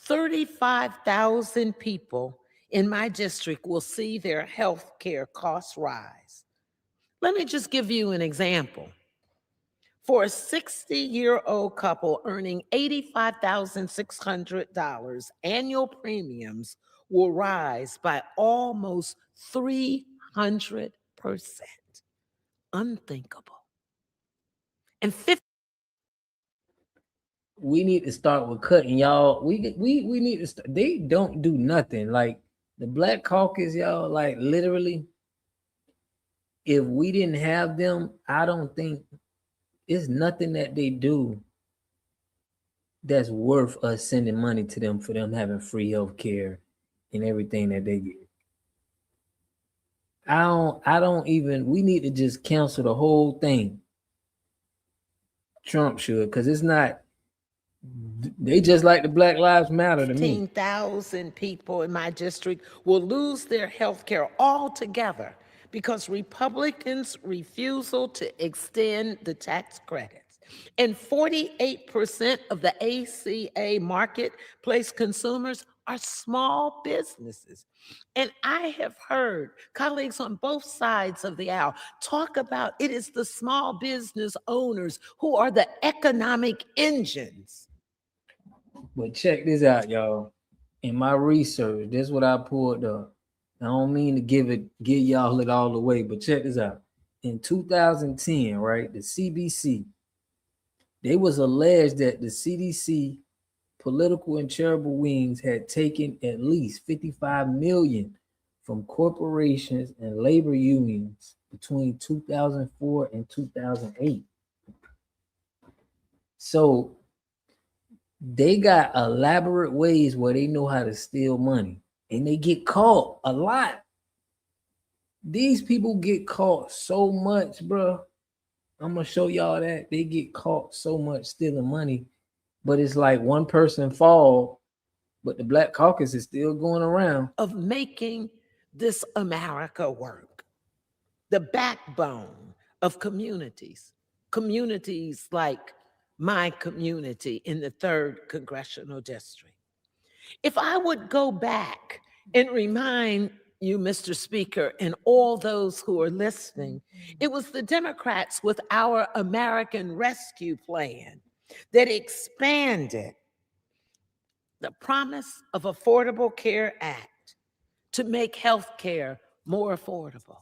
35,000 people in my district will see their health care costs rise. Let me just give you an example. For a 60-year-old couple earning $85,600, annual premiums will rise by almost 300%. Unthinkable. And we need to start with cutting, y'all. We need to start. They don't do nothing. Like the Black Caucus, y'all, like literally, if we didn't have them, I don't think it's nothing that they do that's worth us sending money to them for them having free health care and everything that they get. I don't even, we need to just cancel the whole thing. Trump should, because it's not, they just like the Black Lives Matter to me. 15,000 people in my district will lose their health care altogether because Republicans' refusal to extend the tax credits. And 48% of the ACA marketplace consumers are small businesses. And I have heard colleagues on both sides of the aisle talk about it is the small business owners who are the economic engines. But check this out, y'all. In my research, this is what I pulled up. I don't mean to give y'all it all away, but check this out. In 2010, right, the CBC, they was alleged that the CDC political and charitable wings had taken at least 55 million from corporations and labor unions between 2004 and 2008. So they got elaborate ways where they know how to steal money, and they get caught a lot. These people get caught so much, bro. I'm gonna show y'all that they get caught so much stealing money, but it's like one person fall, but the Black Caucus is still going around. Of making this America work, the backbone of communities like my community in the 3rd Congressional District. If I would go back and remind you, Mr. Speaker, and all those who are listening, it was the Democrats with our American Rescue Plan that expanded the promise of Affordable Care Act to make health care more affordable.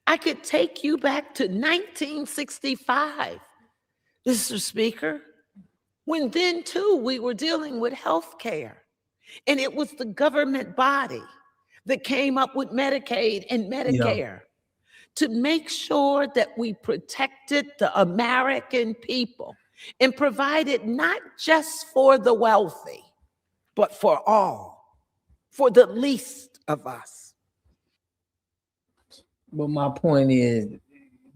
I could take you back to 1965, Mr. Speaker, when then too we were dealing with health care. And it was the government body that came up with Medicaid and Medicare to make sure that we protected the American people and provided not just for the wealthy, but for all, for the least of us. But my point is,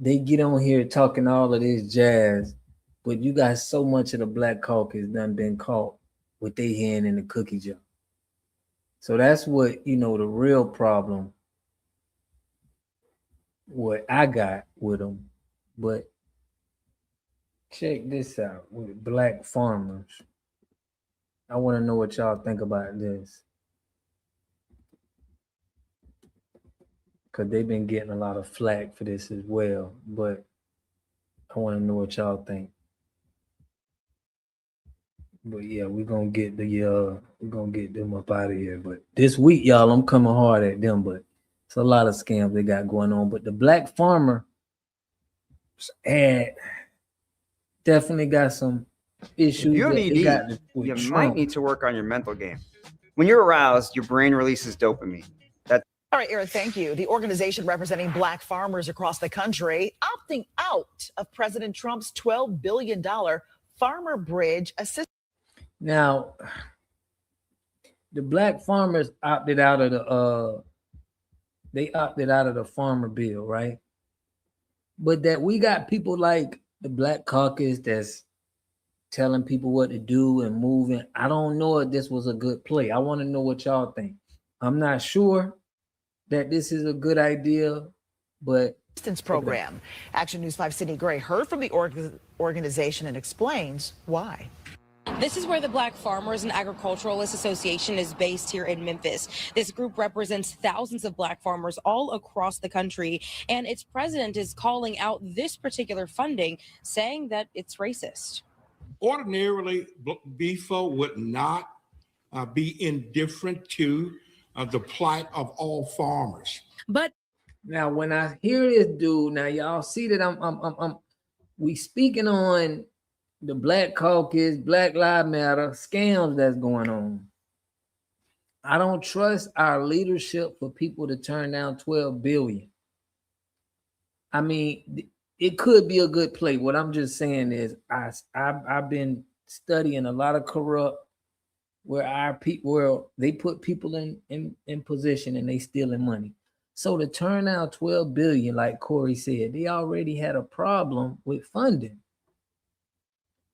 they get on here talking all of this jazz, but you got so much of the Black Caucus done been caught with their hand in the cookie jar. So that's what, the real problem, what I got with them. But check this out with Black farmers. I want to know what y'all think about this. Because they've been getting a lot of flack for this as well. But I want to know what y'all think. But yeah, we're gonna get them up out of here. But this week, y'all, I'm coming hard at them, but it's a lot of scams they got going on. But the Black farmer ad definitely got some issues. You're an ED. You might need to work on your mental game. When you're aroused, your brain releases dopamine. All right, Eric, thank you. The organization representing Black farmers across the country opting out of President Trump's $12 billion Farmer Bridge assistance. Now, the Black farmers opted out of the farmer bill, right? But that we got people like the Black Caucus that's telling people what to do and moving. I don't know if this was a good play. I want to know what y'all think. I'm not sure that this is a good idea, but assistance program. Action News 5 Sydney Gray heard from the organization and explains why. This is where the Black Farmers and Agriculturalists Association is based here in Memphis. This group represents thousands of Black farmers all across the country, and its president is calling out this particular funding, saying that it's racist. Ordinarily, BFO would not be indifferent to the plight of all farmers. But now, when I hear this dude, now y'all see that we speaking on the Black Caucus, Black Lives Matter scams that's going on. I don't trust our leadership for people to turn down $12 billion. I mean, it could be a good play. What I'm just saying is, I've been studying a lot of corrupt where our people, where they put people in position and they stealing money. So to turn down $12 billion, like Corey said, they already had a problem with funding.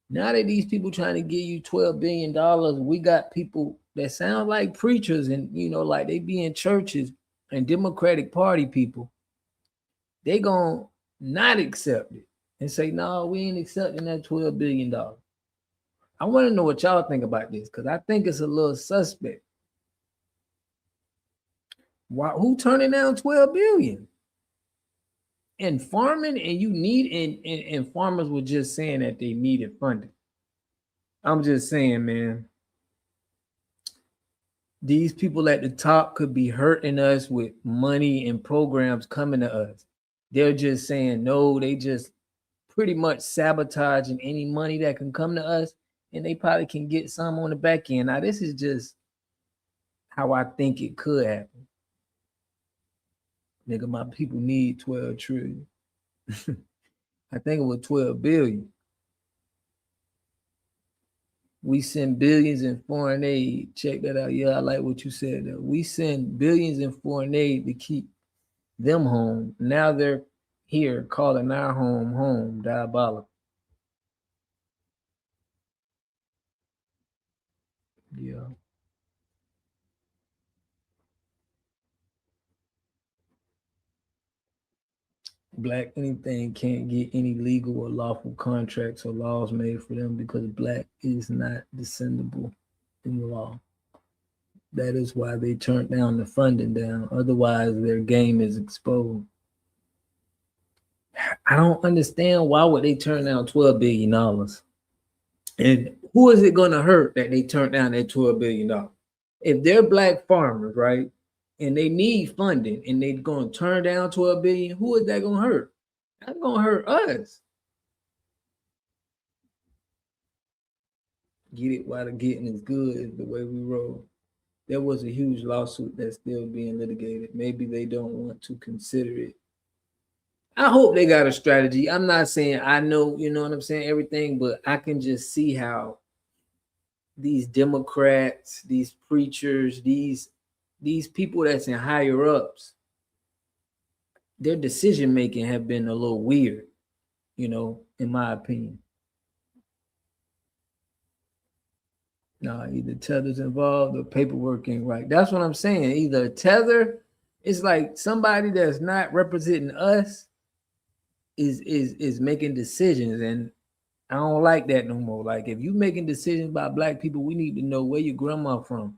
Now that these people trying to give you $12 billion, we got people that sound like preachers and, like they be in churches and Democratic Party people. They gonna not accept it and say, no, we ain't accepting that $12 billion. I want to know what y'all think about this, because I think it's a little suspect. Who turning down $12 billion? And farming, and you need, and farmers were just saying that they needed funding. I'm just saying, man, these people at the top could be hurting us with money and programs coming to us. They're just saying no, they just pretty much sabotaging any money that can come to us, and they probably can get some on the back end. Now, this is just how I think it could happen. Nigga, my people need 12 trillion. I think it was 12 billion. We send billions in foreign aid. Check that out. Yeah, I like what you said. We send billions in foreign aid to keep them home. Now they're here calling our home home. Diabolical. Yeah. Black anything can't get any legal or lawful contracts or laws made for them because black is not descendable in law. That is why they turned down the funding down. Otherwise, their game is exposed. I don't understand why would they turn down $12 billion? And who is it going to hurt that they turned down that $12 billion? If they're black farmers, right, and they need funding and they're going to turn down $12 billion, who is that going to hurt? That's going to hurt us. Get it while the getting is good is the way we roll. There was a huge lawsuit that's still being litigated. Maybe they don't want to consider it. I hope they got a strategy. I'm not saying I know, you know what I'm saying, everything, but I can just see how these Democrats, these preachers, these people that's in higher ups, their decision making have been a little weird, you know, in my opinion. No, either Tether's involved or paperwork ain't right. That's what I'm saying. Either Tether is like somebody that's not representing us is making decisions, and I don't like that no more. Like, if you making decisions about black people, we need to know where your grandma from.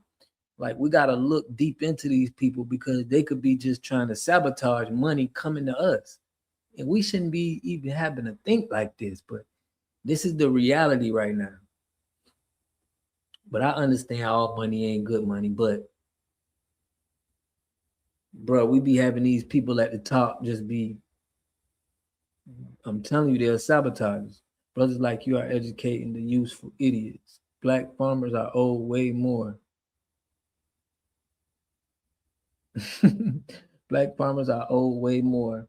Like, we got to look deep into these people because they could be just trying to sabotage money coming to us, and we shouldn't be even having to think like this. But this is the reality right now. But I understand all money ain't good money, but bro, we be having these people at the top just be, I'm telling you, they're sabotagers. Brothers like you are educating the useful idiots. Black farmers are owed way more. Black farmers are owed way more,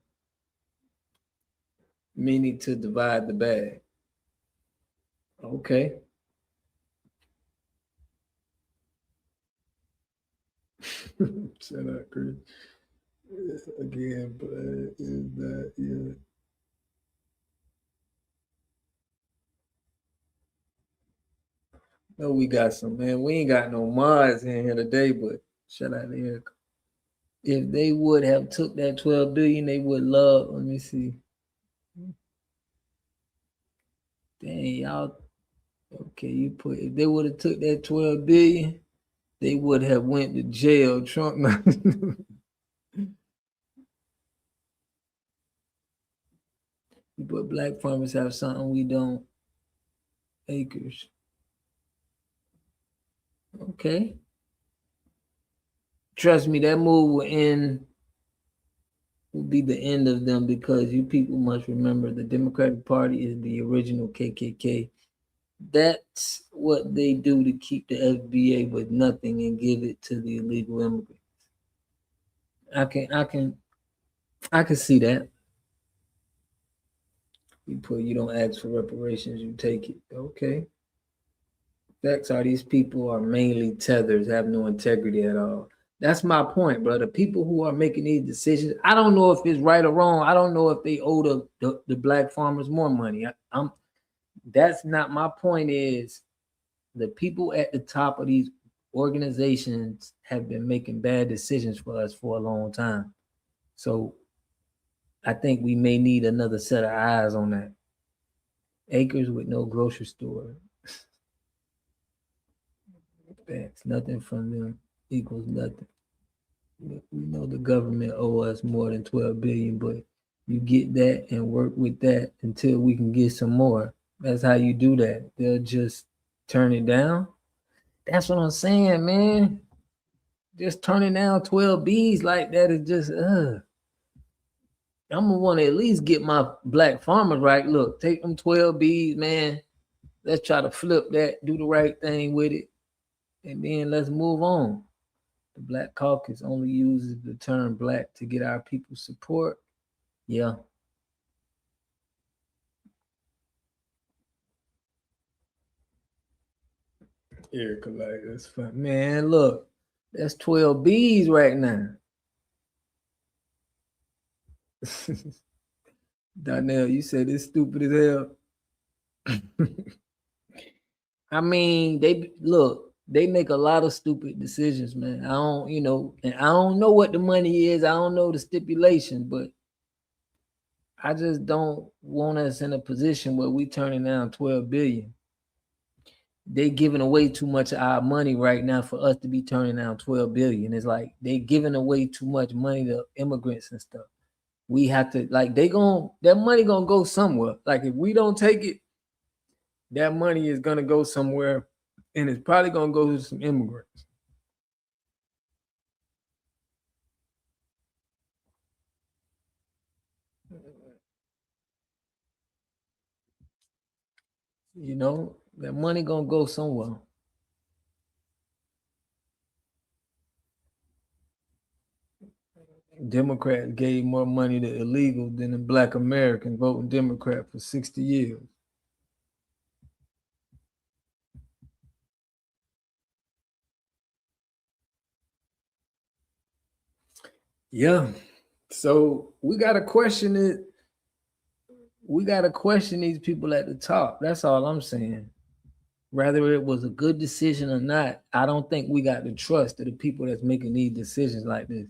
meaning to divide the bag. Okay. Shut up, Chris. Again, but is that, yeah. No, we got some, man. We ain't got no mods in here today, but shout out to Eric. If they would have took that 12 billion, they would love, let me see. Dang, y'all. Okay, you put, if they would have took that 12 billion, they would have went to jail. Trump. But black farmers have something we don't. Acres. Okay. Trust me, that move will be the end of them, because you people must remember the Democratic Party is the original KKK. That's what they do to keep the FBA with nothing and give it to the illegal immigrants. I can see that. You don't ask for reparations, you take it. Okay. Facts are these people are mainly tethers, have no integrity at all. That's my point, bro. The people who are making these decisions, I don't know if it's right or wrong. I don't know if they owe the black farmers more money. That's not my point. Is the people at the top of these organizations have been making bad decisions for us for a long time. So I think we may need another set of eyes on that. Acres with no grocery store. Facts. Nothing from them equals nothing. We know the government owe us more than 12 billion, but you get that and work with that until we can get some more. That's how you do that. They'll just turn it down. That's what I'm saying, man. Just turning down 12 Bs like that is just, I'm gonna want to at least get my black farmers right. Look, take them 12 Bs, man. Let's try to flip that, do the right thing with it, and then let's move on. The Black Caucus only uses the term black to get our people's support. Yeah. Erica, like, that's fun. Man, look, that's 12 Bs right now. Donnell, you said it's stupid as hell. I mean, they make a lot of stupid decisions, man. I don't, and I don't know what the money is. I don't know the stipulations, but I just don't want us in a position where we turning down 12 billion. They giving away too much of our money right now for us to be turning down 12 billion. It's like they giving away too much money to immigrants and stuff. We have to, like, that money gonna go somewhere. Like, if we don't take it, that money is gonna go somewhere, and it's probably gonna go to some immigrants. That money gonna go somewhere. Democrats gave more money to illegals than the Black Americans voting Democrat for 60 years. Yeah. So we gotta question it. We gotta question these people at the top. That's all I'm saying. Whether it was a good decision or not, I don't think we got the trust of the people that's making these decisions like this.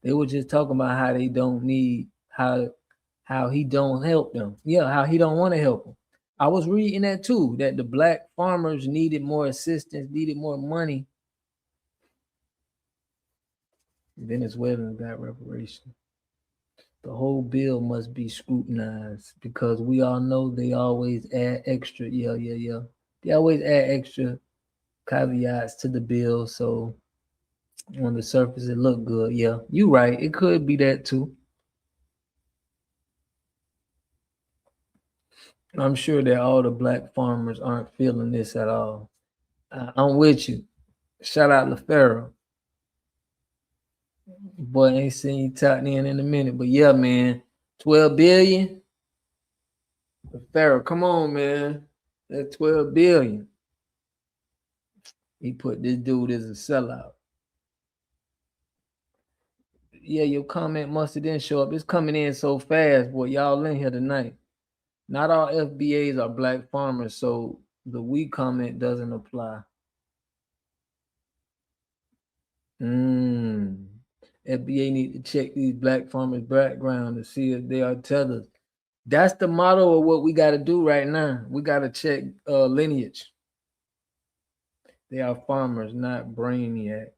They were just talking about how they don't need, how he don't help them. Yeah, how he don't want to help them. I was reading that too, that the Black farmers needed more assistance, needed more money. Venezuelans got reparations. The whole bill must be scrutinized because we all know they always add extra. Yeah. They always add extra caveats to the bill. So on the surface, it look good. Yeah, you're right. It could be that too. I'm sure that all the Black farmers aren't feeling this at all. I'm with you. Shout out LaFaro. Boy, ain't seen you tapped in a minute, but yeah, man, 12 billion. LaFaro, come on, man. That's 12 billion. He put this dude as a sellout. Yeah, your comment must have didn't show up. It's coming in so fast, boy. Y'all in here tonight. Not all FBAs are Black farmers, so the we comment doesn't apply. FBA need to check these Black farmers' background to see if they are tethers. That's the motto of what we got to do right now. We got to check lineage. They are farmers, not brainiacs.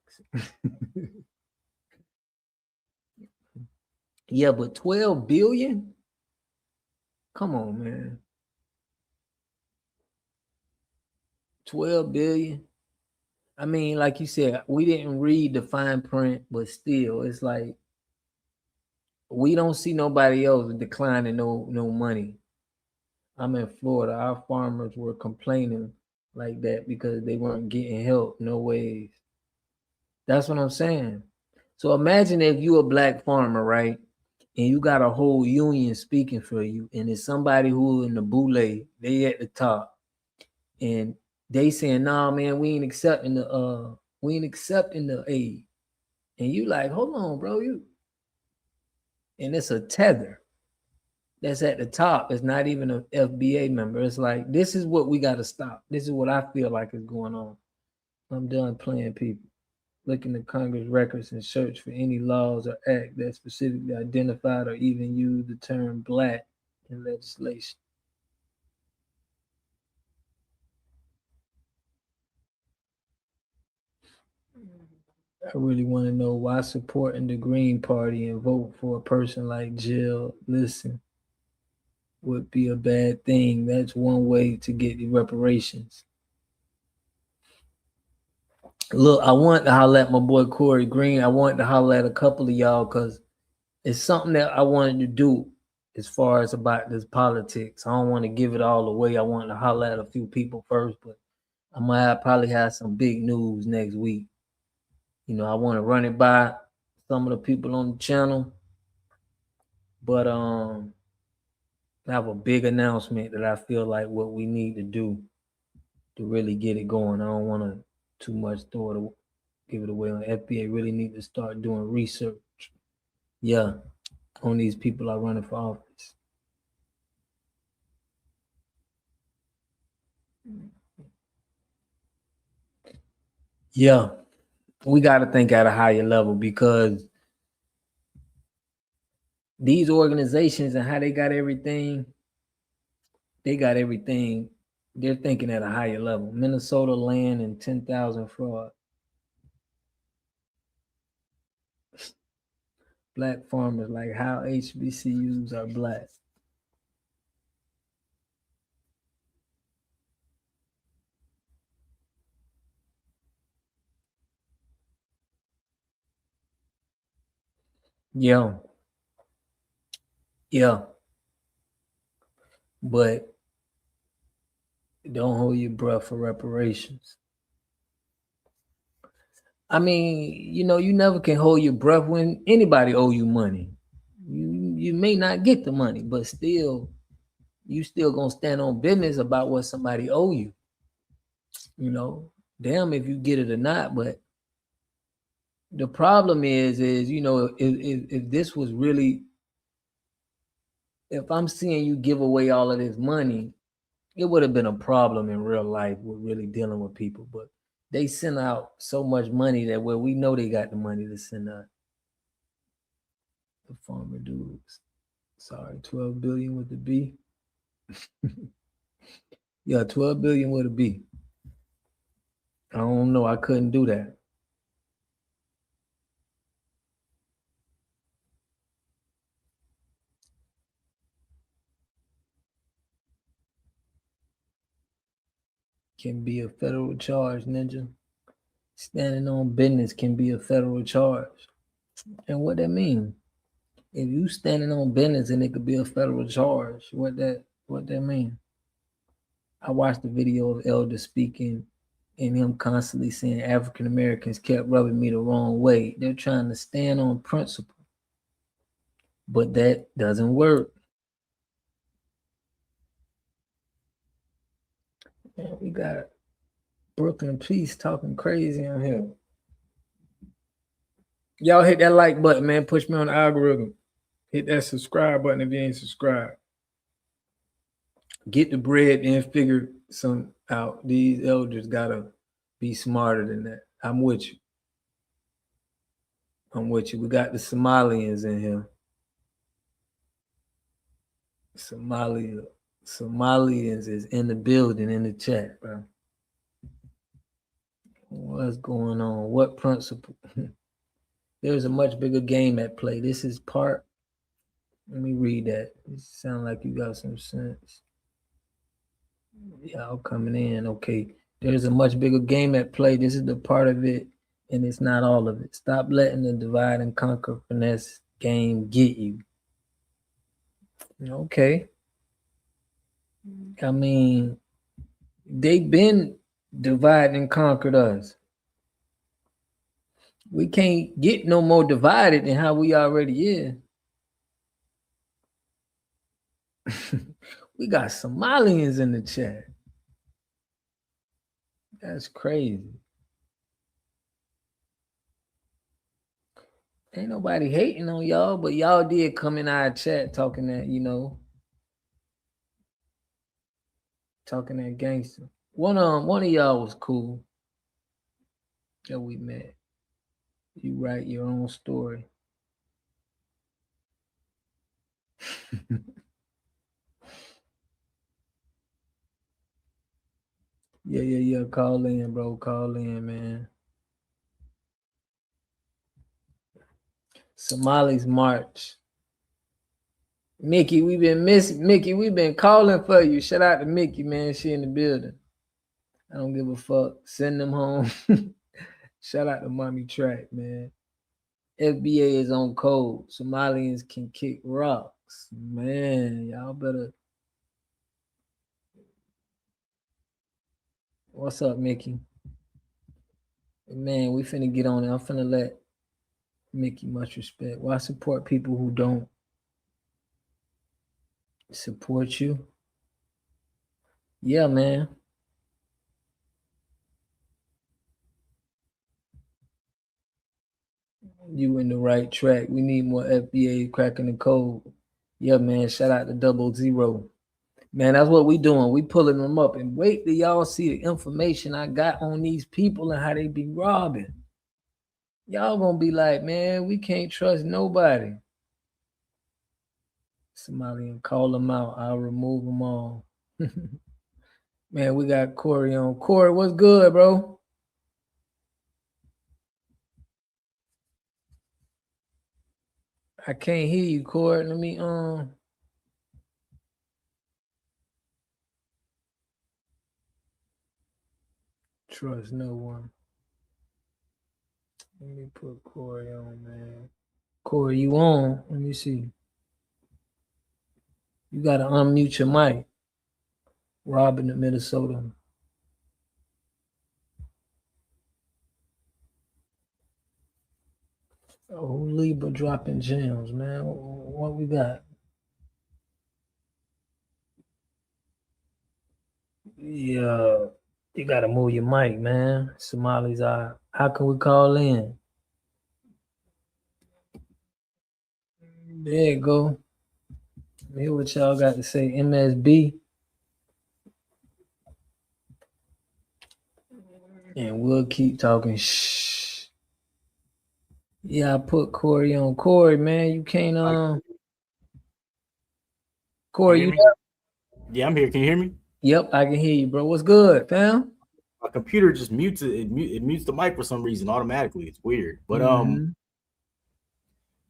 Yeah, but 12 billion? Come on, man. 12 billion? I mean, like you said, we didn't read the fine print, but still, it's like we don't see nobody else declining no money. I'm in Florida. Our farmers were complaining like that because they weren't getting help, no ways. That's what I'm saying. So imagine if you a Black farmer, right? And you got a whole union speaking for you, and it's somebody who in the boule, they at the top, and they saying, "Nah, man, we ain't accepting the aid," and you like, "Hold on, bro, and it's a tether that's at the top. It's not even an FBA member. It's like, this is what we got to stop. This is what I feel like is going on. I'm done playing people. Look into Congress records and search for any laws or act that specifically identified or even used the term Black in legislation." I really want to know why supporting the Green Party and vote for a person like Jill Listen would be a bad thing. That's one way to get the reparations. Look, I want to holler at my boy Corey Green. I want to holler at a couple of y'all because it's something that I wanted to do as far as about this politics. I don't want to give it all away. I want to holler at a few people first, but I might probably have some big news next week. I want to run it by some of the people on the channel, but I have a big announcement that I feel like what we need to do to really get it going. I don't want to too much give it away on FBA. Really need to start doing research. Yeah, on these people are running for office. Yeah, we got to think at a higher level because these organizations and how they got everything, they're thinking at a higher level. Minnesota land and 10,000 fraud. Black farmers, like how HBCUs are black. Yeah. Yeah. But don't hold your breath for reparations. I mean, you know, you never can hold your breath when anybody owe you money. You may not get the money, but still, you still gonna stand on business about what somebody owe you. You know, damn if you get it or not. But the problem is you know, if this was really, if I'm seeing you give away all of this money, it would have been a problem in real life with really dealing with people. But they send out so much money that where we know they got the money to send out. The farmer dudes. Sorry, 12 billion with the B. Yeah, 12 billion with a B. I don't know. I couldn't do that. Can be a federal charge, Ninja. Standing on business can be a federal charge. And what that mean? If you standing on business and it could be a federal charge, what that mean? I watched the video of Elder speaking and him constantly saying African Americans kept rubbing me the wrong way. They're trying to stand on principle, but that doesn't work. Man, we got Brooklyn Peace talking crazy on here. Y'all hit that like button, man. Push me on the algorithm. Hit that subscribe button if you ain't subscribed. Get the bread and figure some out. These elders gotta be smarter than that. I'm with you. I'm with you. We got the Somalians in here. Somalians is in the building in the chat, bro. What's going on? What principle? There's a much bigger game at play. This is part. Let me read that. It sounds like you got some sense. Y'all coming in. Okay. There's a much bigger game at play. This is the part of it, and it's not all of it. Stop letting the divide and conquer finesse game get you. Okay. I mean, they've been divided and conquered us. We can't get no more divided than how we already is. We got Somalians in the chat. That's crazy. Ain't nobody hating on y'all, but y'all did come in our chat talking that, you know, talking that gangster. One of y'all was cool that we met. You write your own story. Yeah. Call in, bro. Call in, man. Somalis march. Mickey, we've been calling for you. Shout out to Mickey, man. She in the building. I don't give a fuck. Send them home. Shout out to Mommy Track, man. FBA is on code. Somalians can kick rocks. Man, y'all better. What's up, Mickey? Man, we finna get on it. I'm finna let Mickey much respect. Why support people who don't support you? Yeah, man. You in the right track. We need more FBA cracking the code. Yeah, man. Shout out to 00. Man, that's what we doing. We pulling them up and wait till y'all see the information I got on these people and how they be robbing. Y'all gonna be like, man, we can't trust nobody. Somebody and call them out. I'll remove them all. Man, we got Corey on. Corey, what's good, bro? I can't hear you, Corey. Let me trust no one. Let me put Corey on, man. Corey, you on? Let me see. You gotta unmute your mic. Robin in Minnesota. Oh, Libra dropping gems, man. What we got? Yeah, you gotta move your mic, man. Somalis are. How can we call in? There you go. Hear what y'all got to say. MSB. And we'll keep talking. Shh. Yeah, I put Corey on. Corey, man, you can't Corey, you there? Yeah, I'm here. Can you hear me? Yep, I can hear you, bro. What's good, fam? My computer just mutes it. It mutes the mic for some reason automatically. It's weird. But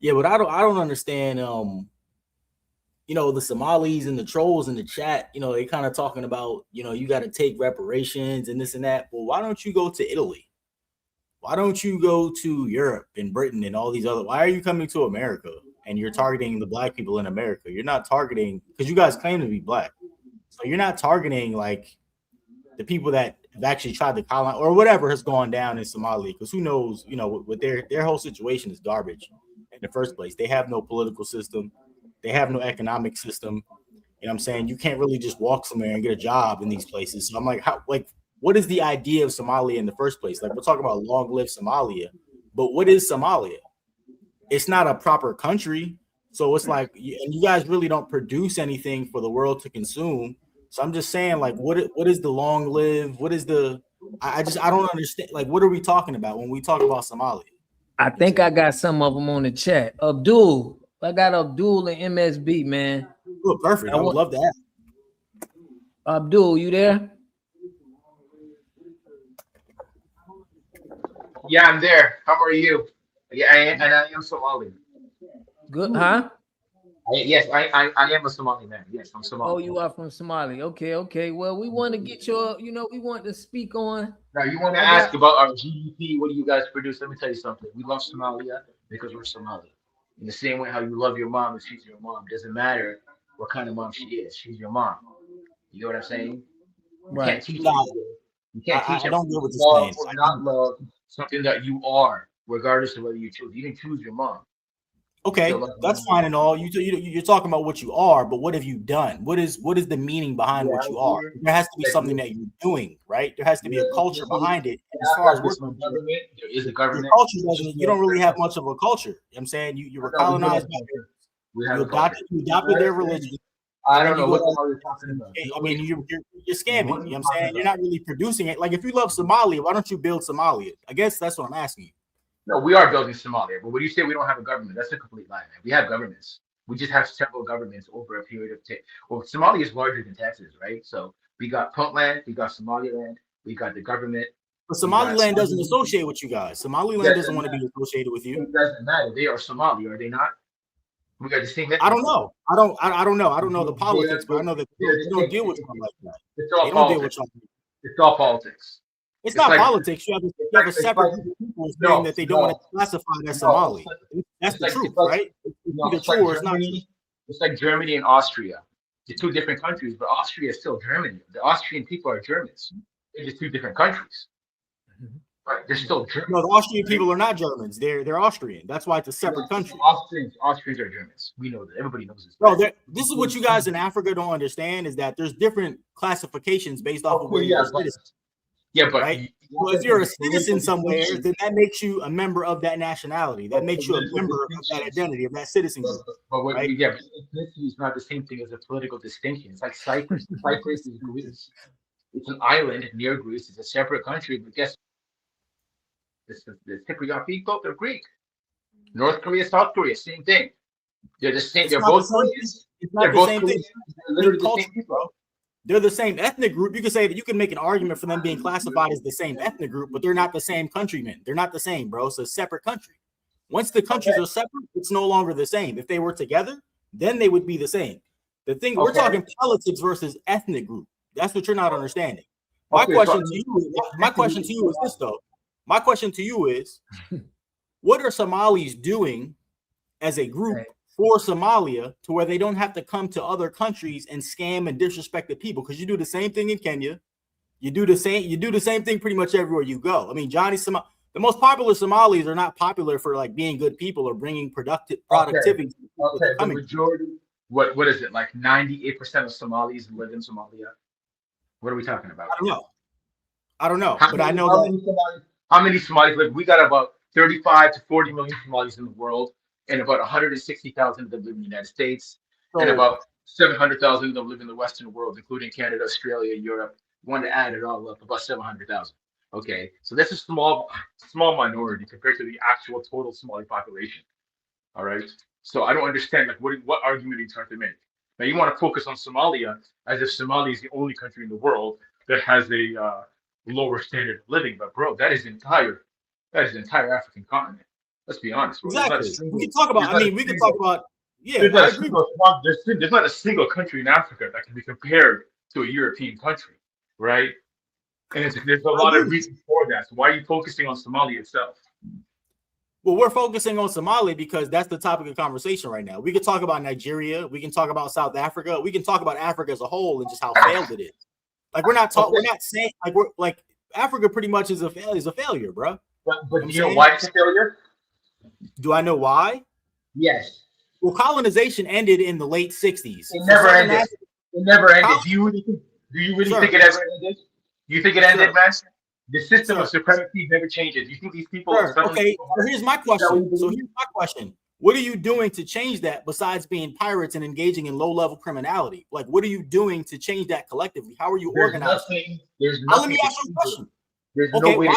yeah, but I don't understand you know, the Somalis and the trolls in the chat, you know, they kind of talking about, you know, you got to take reparations and this and that. Well, why don't you go to Italy? Why don't you go to Europe and Britain and all these other? Why are you coming to America and you're targeting the black people in America? You're not targeting, because you guys claim to be black. So you're not targeting like the people that have actually tried to colonize or whatever has gone down in Somalia. Because who knows, you know, with their whole situation is garbage in the first place. They have no political system. They have no economic system. You know what I'm saying? You can't really just walk somewhere and get a job in these places. So I'm like, what is the idea of Somalia in the first place? Like, we're talking about long live Somalia, but what is Somalia? It's not a proper country. So it's like, and you guys really don't produce anything for the world to consume. So I'm just saying, like, what is the long live? What is the, I don't understand. Like, what are we talking about when we talk about Somalia? I think I got some of them on the chat. Abdul. I got Abdul and MSB, man. Oh, perfect. I would love that. Abdul, you there? Yeah, I'm there. How are you? Yeah, I am Somali. Good, huh? Yes, I am a Somali man. Yes, I'm Somali. Oh, you are from Somalia. Okay. Well, we want to get your, we want to speak on. Now, you want to ask about our GDP. What do you guys produce? Let me tell you something. We love Somalia because we're Somali. In the same way how you love your mom if she's your mom. Doesn't matter what kind of mom she is. She's your mom. You know what I'm saying? Right. You can't teach them love or not love something that you are, regardless of whether you choose. You didn't choose your mom. Okay, that's fine and all. You're talking about what you are, but what have you done? What is the meaning behind what you are? There has to be something that you're doing, right? There has to be a culture behind it. As far as government, there is a government. Your culture doesn't. You don't really have much of a culture. You know what I'm saying you were colonized. You adopted their religion. I don't know what the hell you're talking about. I mean, you're scamming. You know what I'm saying? You're not really producing it. Like, if you love Somalia, why don't you build Somalia? I guess that's what I'm asking you. No, we are building Somalia, but when you say we don't have a government, that's a complete lie, man. We have governments. We just have several governments over a period of time. Well, Somalia is larger than Texas, right? So we got Puntland, we got Somaliland, we got the government. But Somaliland doesn't associate with you guys. Somaliland doesn't want to be associated with you. It doesn't matter. They are Somali, are they not? We got the same. I don't know. I don't know. I don't know the politics, but I know that they don't deal with something like that. It's all politics. It's all politics. It's not like politics. You have a separate group of people saying that they don't want to classify as Somali. That's the truth, right? It's like Germany and Austria. They're two different countries, but Austria is still Germany. The Austrian people are Germans. They're just two different countries. Right? They're still Germans. No, the Austrian people are not Germans. They're Austrian. That's why it's a separate country. Austrians are Germans. We know that. Everybody knows this. Bro, this is what you guys in Africa don't understand, is that there's different classifications based off of where you're citizens. Yeah, but right? Well, if you're a citizen somewhere, then that makes you a member of that nationality. That makes you a member of that identity, of that citizen group. But what, right? yeah, but ethnicity is not the same thing as a political distinction. It's like Cyprus. Cyprus is Greece. It's an island near Greece. It's a separate country, but guess the Cypriot people, they're Greek. North Korea, South Korea, same thing. They're the same. They're both Koreans. It's not the same thing. They're literally the same people. They're the same ethnic group. You can say that you can make an argument for them being classified as the same ethnic group, but they're not the same countrymen. They're not the same, bro. It's a separate country. Once the countries are separate, it's no longer the same. If they were together, then they would be the same. The thing we're talking politics versus ethnic group. That's what you're not understanding. My question to you is this though. My question to you is, what are Somalis doing as a group for Somalia to where they don't have to come to other countries and scam and disrespect the people? Because you do the same thing in Kenya. You do the same thing pretty much everywhere you go. I mean, the most popular Somalis are not popular for like being good people or bringing productivity. Okay, the majority, what is it? Like 98% of Somalis live in Somalia. What are we talking about? I don't know, but I know how many Somalis live. We got about 35 to 40 million Somalis in the world, and about 160,000 of them live in the United States, and about 700,000 of them live in the Western world, including Canada, Australia, Europe. You want to add it all up, about 700,000. Okay, so that's a small minority compared to the actual total Somali population. All right, so I don't understand like what argument are you trying to make? Now you want to focus on Somalia as if Somalia is the only country in the world that has a lower standard of living, but bro, that is the entire African continent. Let's be honest, bro. Exactly. We can talk about. Yeah, there's not a single country in Africa that can be compared to a European country, right? And there's a lot of reasons for that. So why are you focusing on Somalia itself? Well, we're focusing on Somalia because that's the topic of conversation right now. We can talk about Nigeria. We can talk about South Africa. We can talk about Africa as a whole and just how failed it is. Like we're not saying like we're like Africa pretty much is a failure, bro. But do you know why it's a failure? Do I know why? Yes. Well, colonization ended in the late 60s. It never ended. It never ended. Do you really think it ever ended? You think it ended, man? The system of supremacy never changes. You think these people are okay? So here's my question. What are you doing to change that besides being pirates and engaging in low-level criminality? Like, what are you doing to change that collectively? How are you organizing? Let me ask you a question. Okay, why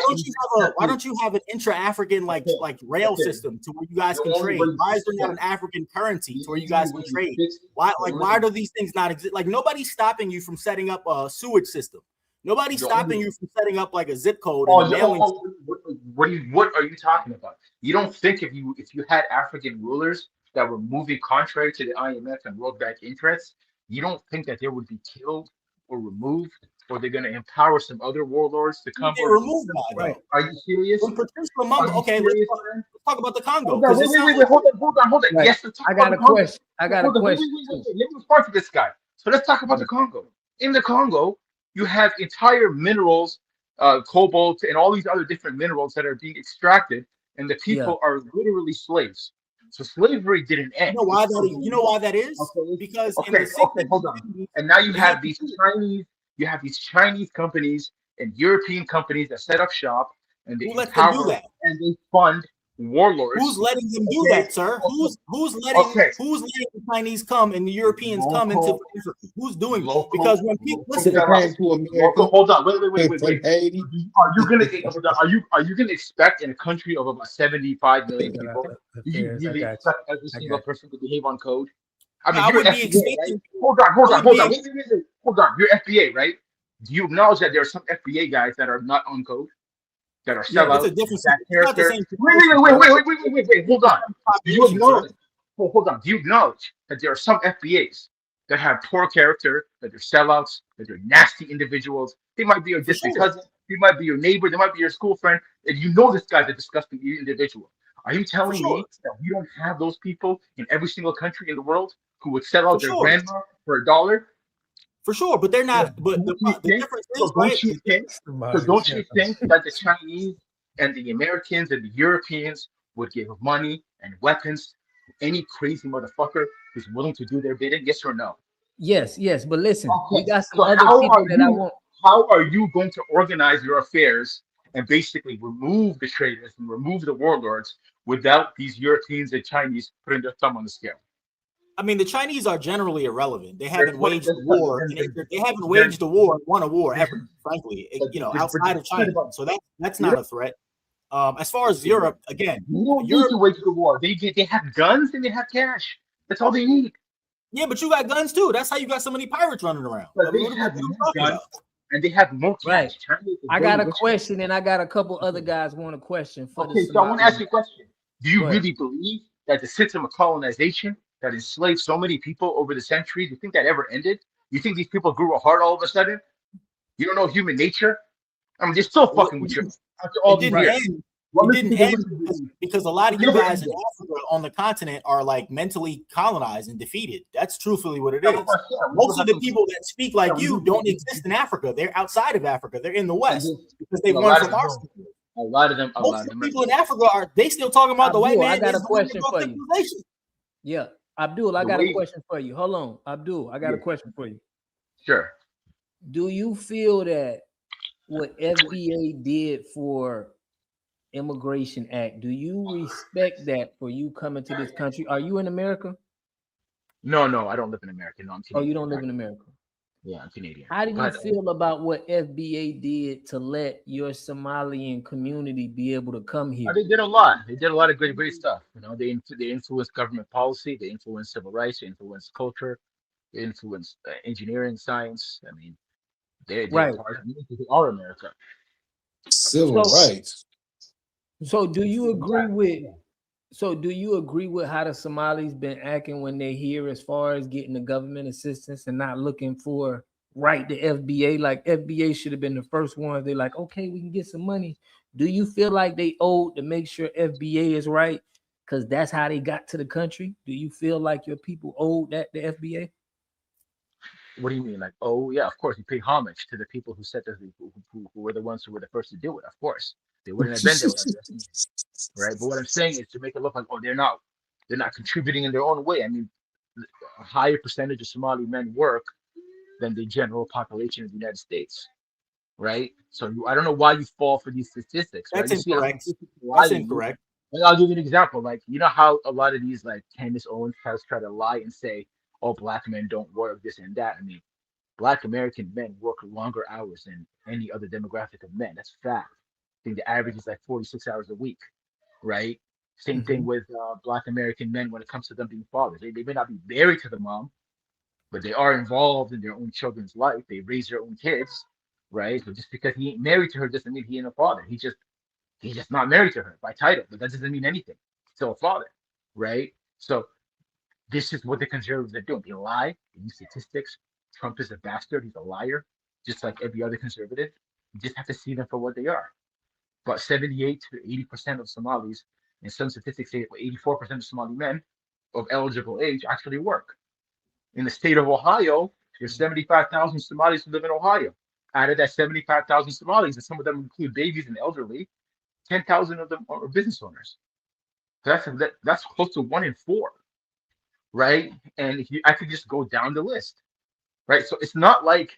don't you have an intra-African like rail system to where you guys can trade? Why is there not an African currency to where you guys can trade? Why do these things not exist? Like nobody's stopping you from setting up a sewage system. Nobody's stopping you from setting up like a zip code. What are you talking about? You don't think if you had African rulers that were moving contrary to the IMF and World Bank interests, you don't think that they would be killed or removed? Or they're going to empower some other warlords to come. They removed that, right? Are you serious? Okay, let's talk about the Congo. Wait, hold on. Right. Yes, I got a question. Wait, let me respond to this guy. So let's talk about the Congo. In the Congo, you have entire minerals, cobalt, and all these other different minerals that are being extracted, and the people are literally slaves. So slavery didn't end. You know why that is? Okay. Because hold on. And now you have these Chinese companies and European companies that set up shop and they empower and they fund warlords. Who's letting them do that, sir? Who's letting the Chinese come and the Europeans come into who's doing it? Because when people listen, hold on, wait. Are you gonna expect in a country of about 75 million people, you really expect every single person to behave on code? I mean, you're FBA, right? Hold on. You're FBA, right? Do you acknowledge that there are some FBA guys that are not on code, that are sellouts? Wait. Hold on. Do you acknowledge? Hold on. Do you acknowledge that there are some FBAs that have poor character, that they're sellouts, that they're nasty individuals? They might be your distant cousin. They might be your neighbor. They might be your school friend, and you know this guy's a disgusting individual. Are you telling me that we don't have those people in every single country in the world who would sell out their grandma for $1? For sure, but they're not. But the difference is, don't you think that the Chinese and the Americans and the Europeans would give money and weapons to any crazy motherfucker who's willing to do their bidding? Yes or no? Yes, but listen, we got some other people that I want. how are you going to organize your affairs and basically remove the traitors and remove the warlords without these Europeans and Chinese putting their thumb on the scale? I mean, the Chinese are generally irrelevant. They haven't waged a war. They haven't waged a war and won a war ever, frankly. Outside of China. So that's not a threat. As far as Europe, again, you don't need to wage a war. They have guns and they have cash. That's all they need. Yeah, but you got guns too. That's how you got so many pirates running around. But they have guns and they have more cash. Right. I got a question, and I got a couple other guys want a question for okay, so I want to ask you a question. Do you really believe that the system of colonization that enslaved so many people over the centuries, you think that ever ended? You think these people grew a heart all of a sudden? You don't know human nature? I mean, they're still fucking with you. After all these years. It didn't end because a lot of you guys in Africa on the continent are like mentally colonized and defeated. That's truthfully what it is. Most of the people that speak like you don't exist in Africa. They're outside of Africa. They're in the West because they won from our. A lot of them. Most of the people in Africa are they still talking about the white man? I got a question for you. Yeah, Abdul, I got a question for you. Hold on, Abdul, I got a question for you. Sure. Do you feel that what FBA did for Immigration Act, do you respect that for you coming to this country? Are you in America? No, I don't live in America. No, I'm Canadian. Oh, you don't live in America? Yeah, I'm Canadian. How do you feel about what FBA did to let your Somalian community be able to come here? They did a lot. They did a lot of great stuff. You know, they influenced government policy. They influenced civil rights. They influenced culture. They influenced engineering, science. I mean, they're part of our America. Civil rights. So do you agree with how the Somalis been acting when they're here as far as getting the government assistance and not looking for the FBA? Like FBA should have been the first ones. They're like, okay, we can get some money. Do you feel like they owed to make sure FBA is right? Because that's how they got to the country. Do you feel like your people owed that to FBA? What do you mean? Like, oh yeah, of course, you pay homage to the people who said who were the ones who were the first to do it. Of course. They wouldn't have been there, right? But what I'm saying is to make it look like, oh, they're not contributing in their own way. I mean, a higher percentage of Somali men work than the general population of the United States, right? So I don't know why you fall for these statistics. That's right? Incorrect. That's incorrect. I'll give you an example. Like, you know how a lot of these, like Candace Owens has tried to lie and say, oh, black men don't work, this and that. I mean, black American men work longer hours than any other demographic of men. That's fact. I think the average is like 46 hours a week, right? Same thing with black American men when it comes to them being fathers. They may not be married to the mom, but they are involved in their own children's life. They raise their own kids, right? So just because he ain't married to her doesn't mean he ain't a father. He's just not married to her by title, but that doesn't mean anything. He's still a father, right? So this is what the conservatives are doing. They lie, they use statistics. Trump is a bastard. He's a liar, just like every other conservative. You just have to see them for what they are. But 78 to 80% of Somalis, and some statistics say 84% of Somali men of eligible age actually work. In the state of Ohio, there's 75,000 Somalis who live in Ohio. Out of that 75,000 Somalis, and some of them include babies and elderly, 10,000 of them are business owners. So that's close to 1 in 4, right? And I could just go down the list, right? So it's not like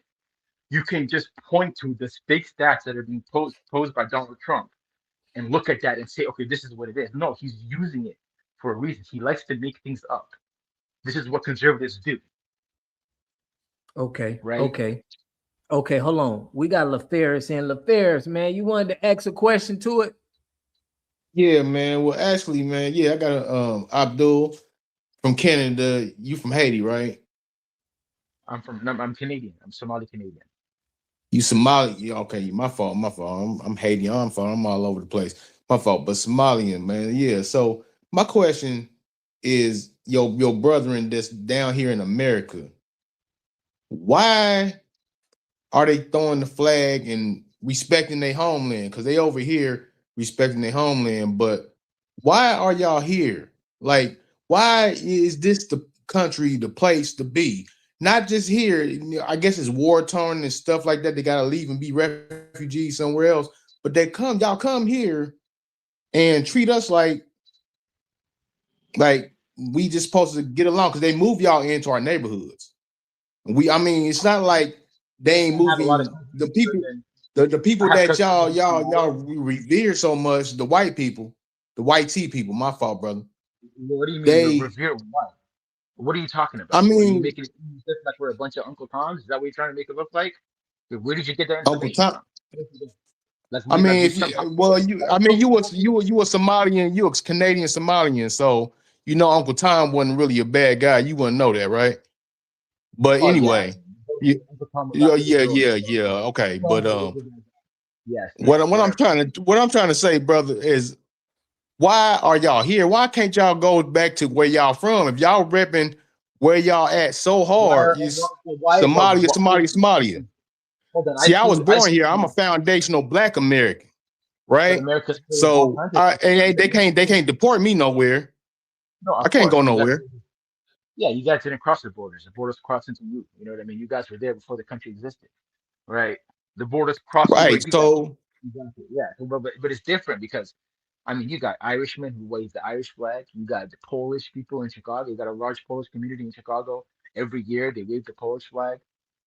you can just point to the fake stats that are being posed by Donald Trump and look at that and say, okay, this is what it is. No, he's using it for a reason. He likes to make things up. This is what conservatives do. Okay. Right. Okay. Hold on. We got LaFerris in. LaFerris, man, you wanted to ask a question to it? Yeah, man. Well, actually, man, I got a Abdul from Canada. You from Haiti, right? I'm Canadian. I'm Somali Canadian. You Somali? Okay, my fault. I'm Haitian. I'm all over the place. My fault. But Somalian, man. Yeah. So my question is, your brethren that's down here in America, why are they throwing the flag and respecting their homeland? Because they over here respecting their homeland, but why are y'all here? Like, why is this the country, the place to be? Not just here. I guess it's war-torn and stuff like that. They gotta leave and be refugees somewhere else. But y'all come here and treat us like we just supposed to get along, because they move y'all into our neighborhoods. It's not like they ain't I have a lot of moving the people. The people I have that cousins- y'all revere so much, the white people, the white tea people. My fault, brother. What do you mean They, revere what? What are you talking about? I Are you mean, making it look like we're a bunch of Uncle Toms? Is that what you're trying to make it look like? Where did you get that Uncle information Tom. from? Like I we mean, like if you, well, you a Somalian, you a Canadian Somalian, so you know Uncle Tom wasn't really a bad guy. You wouldn't know that, right? But Oh yeah, anyway, Uncle Tom was out there for real. yeah. Okay, Tom but was a good guy. Yes. what I'm trying to say, brother, is why are y'all here? Why can't y'all go back to where y'all from? If y'all repping where y'all at so hard, Somalia. Hold on, See, I was born here. I'm a foundational Black American, right? America's So and they can't deport me nowhere. No, I can't go nowhere. Yeah, you guys didn't cross the borders. The borders crossed into you. You know what I mean? You guys were there before the country existed, right? The borders crossed. Right. So yeah, but it's different because, I mean, you got Irishmen who wave the Irish flag. You got the Polish people in Chicago. You got a large Polish community in Chicago. Every year they wave the Polish flag.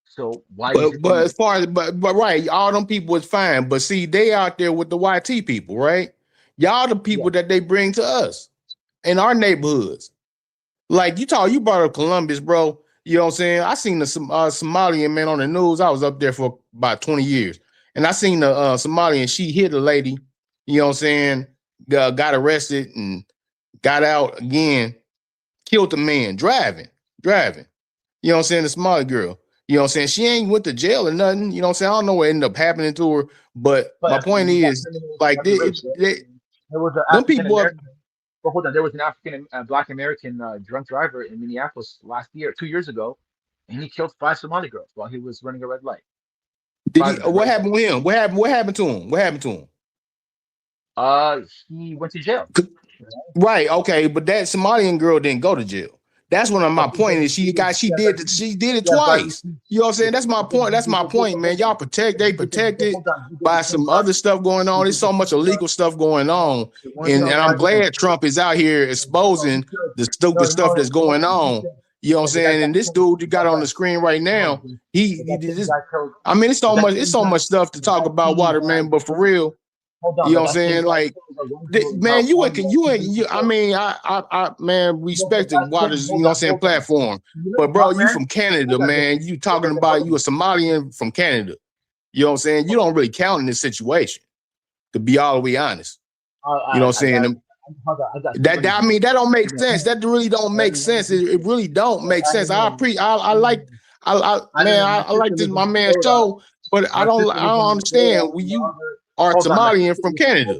So why is it? But as far as but right, all them people is fine. But see, they out there with the YT people, right? Y'all the people that they bring to us in our neighborhoods. Like you brought up Columbus, bro. You know what I'm saying? I seen the Somalian man on the news. I was up there for about 20 years. And I seen the Somalian, she hit a lady, you know what I'm saying? Got arrested and got out again, killed the man driving. You know what I'm saying? The Somali girl. You know what I'm saying? She ain't went to jail or nothing. You know what I'm saying? I don't know what ended up happening to her. But my point is, like, them people are, but hold on, there was an African Black American drunk driver in Minneapolis 2 years ago, and he killed 5 Somali girls while he was running a red light. What happened with him? What happened to him? He went to jail. Right. Okay, but that Somalian girl didn't go to jail. That's one of my point is she did it twice. You know what I'm saying? That's my point. That's my point, man. Y'all they protected by some other stuff going on. There's so much illegal stuff going on. And I'm glad Trump is out here exposing the stupid stuff that's going on. You know what I'm saying? And this dude you got on the screen right now, he just, I mean, it's so much stuff to talk about, Waterman, but for real, you know what I'm saying? Like, man, you I mean, I man, respected Waters, you know what I'm saying, platform. But bro, you from Canada, man. You talking about you a Somalian from Canada. You know what I'm saying? You don't really count in this situation, to be all the way honest. You know what I'm saying? That I mean, that don't make sense. That really don't make sense. It really don't make sense. I like this my man's show, but I don't understand when you are Somalian from Canada.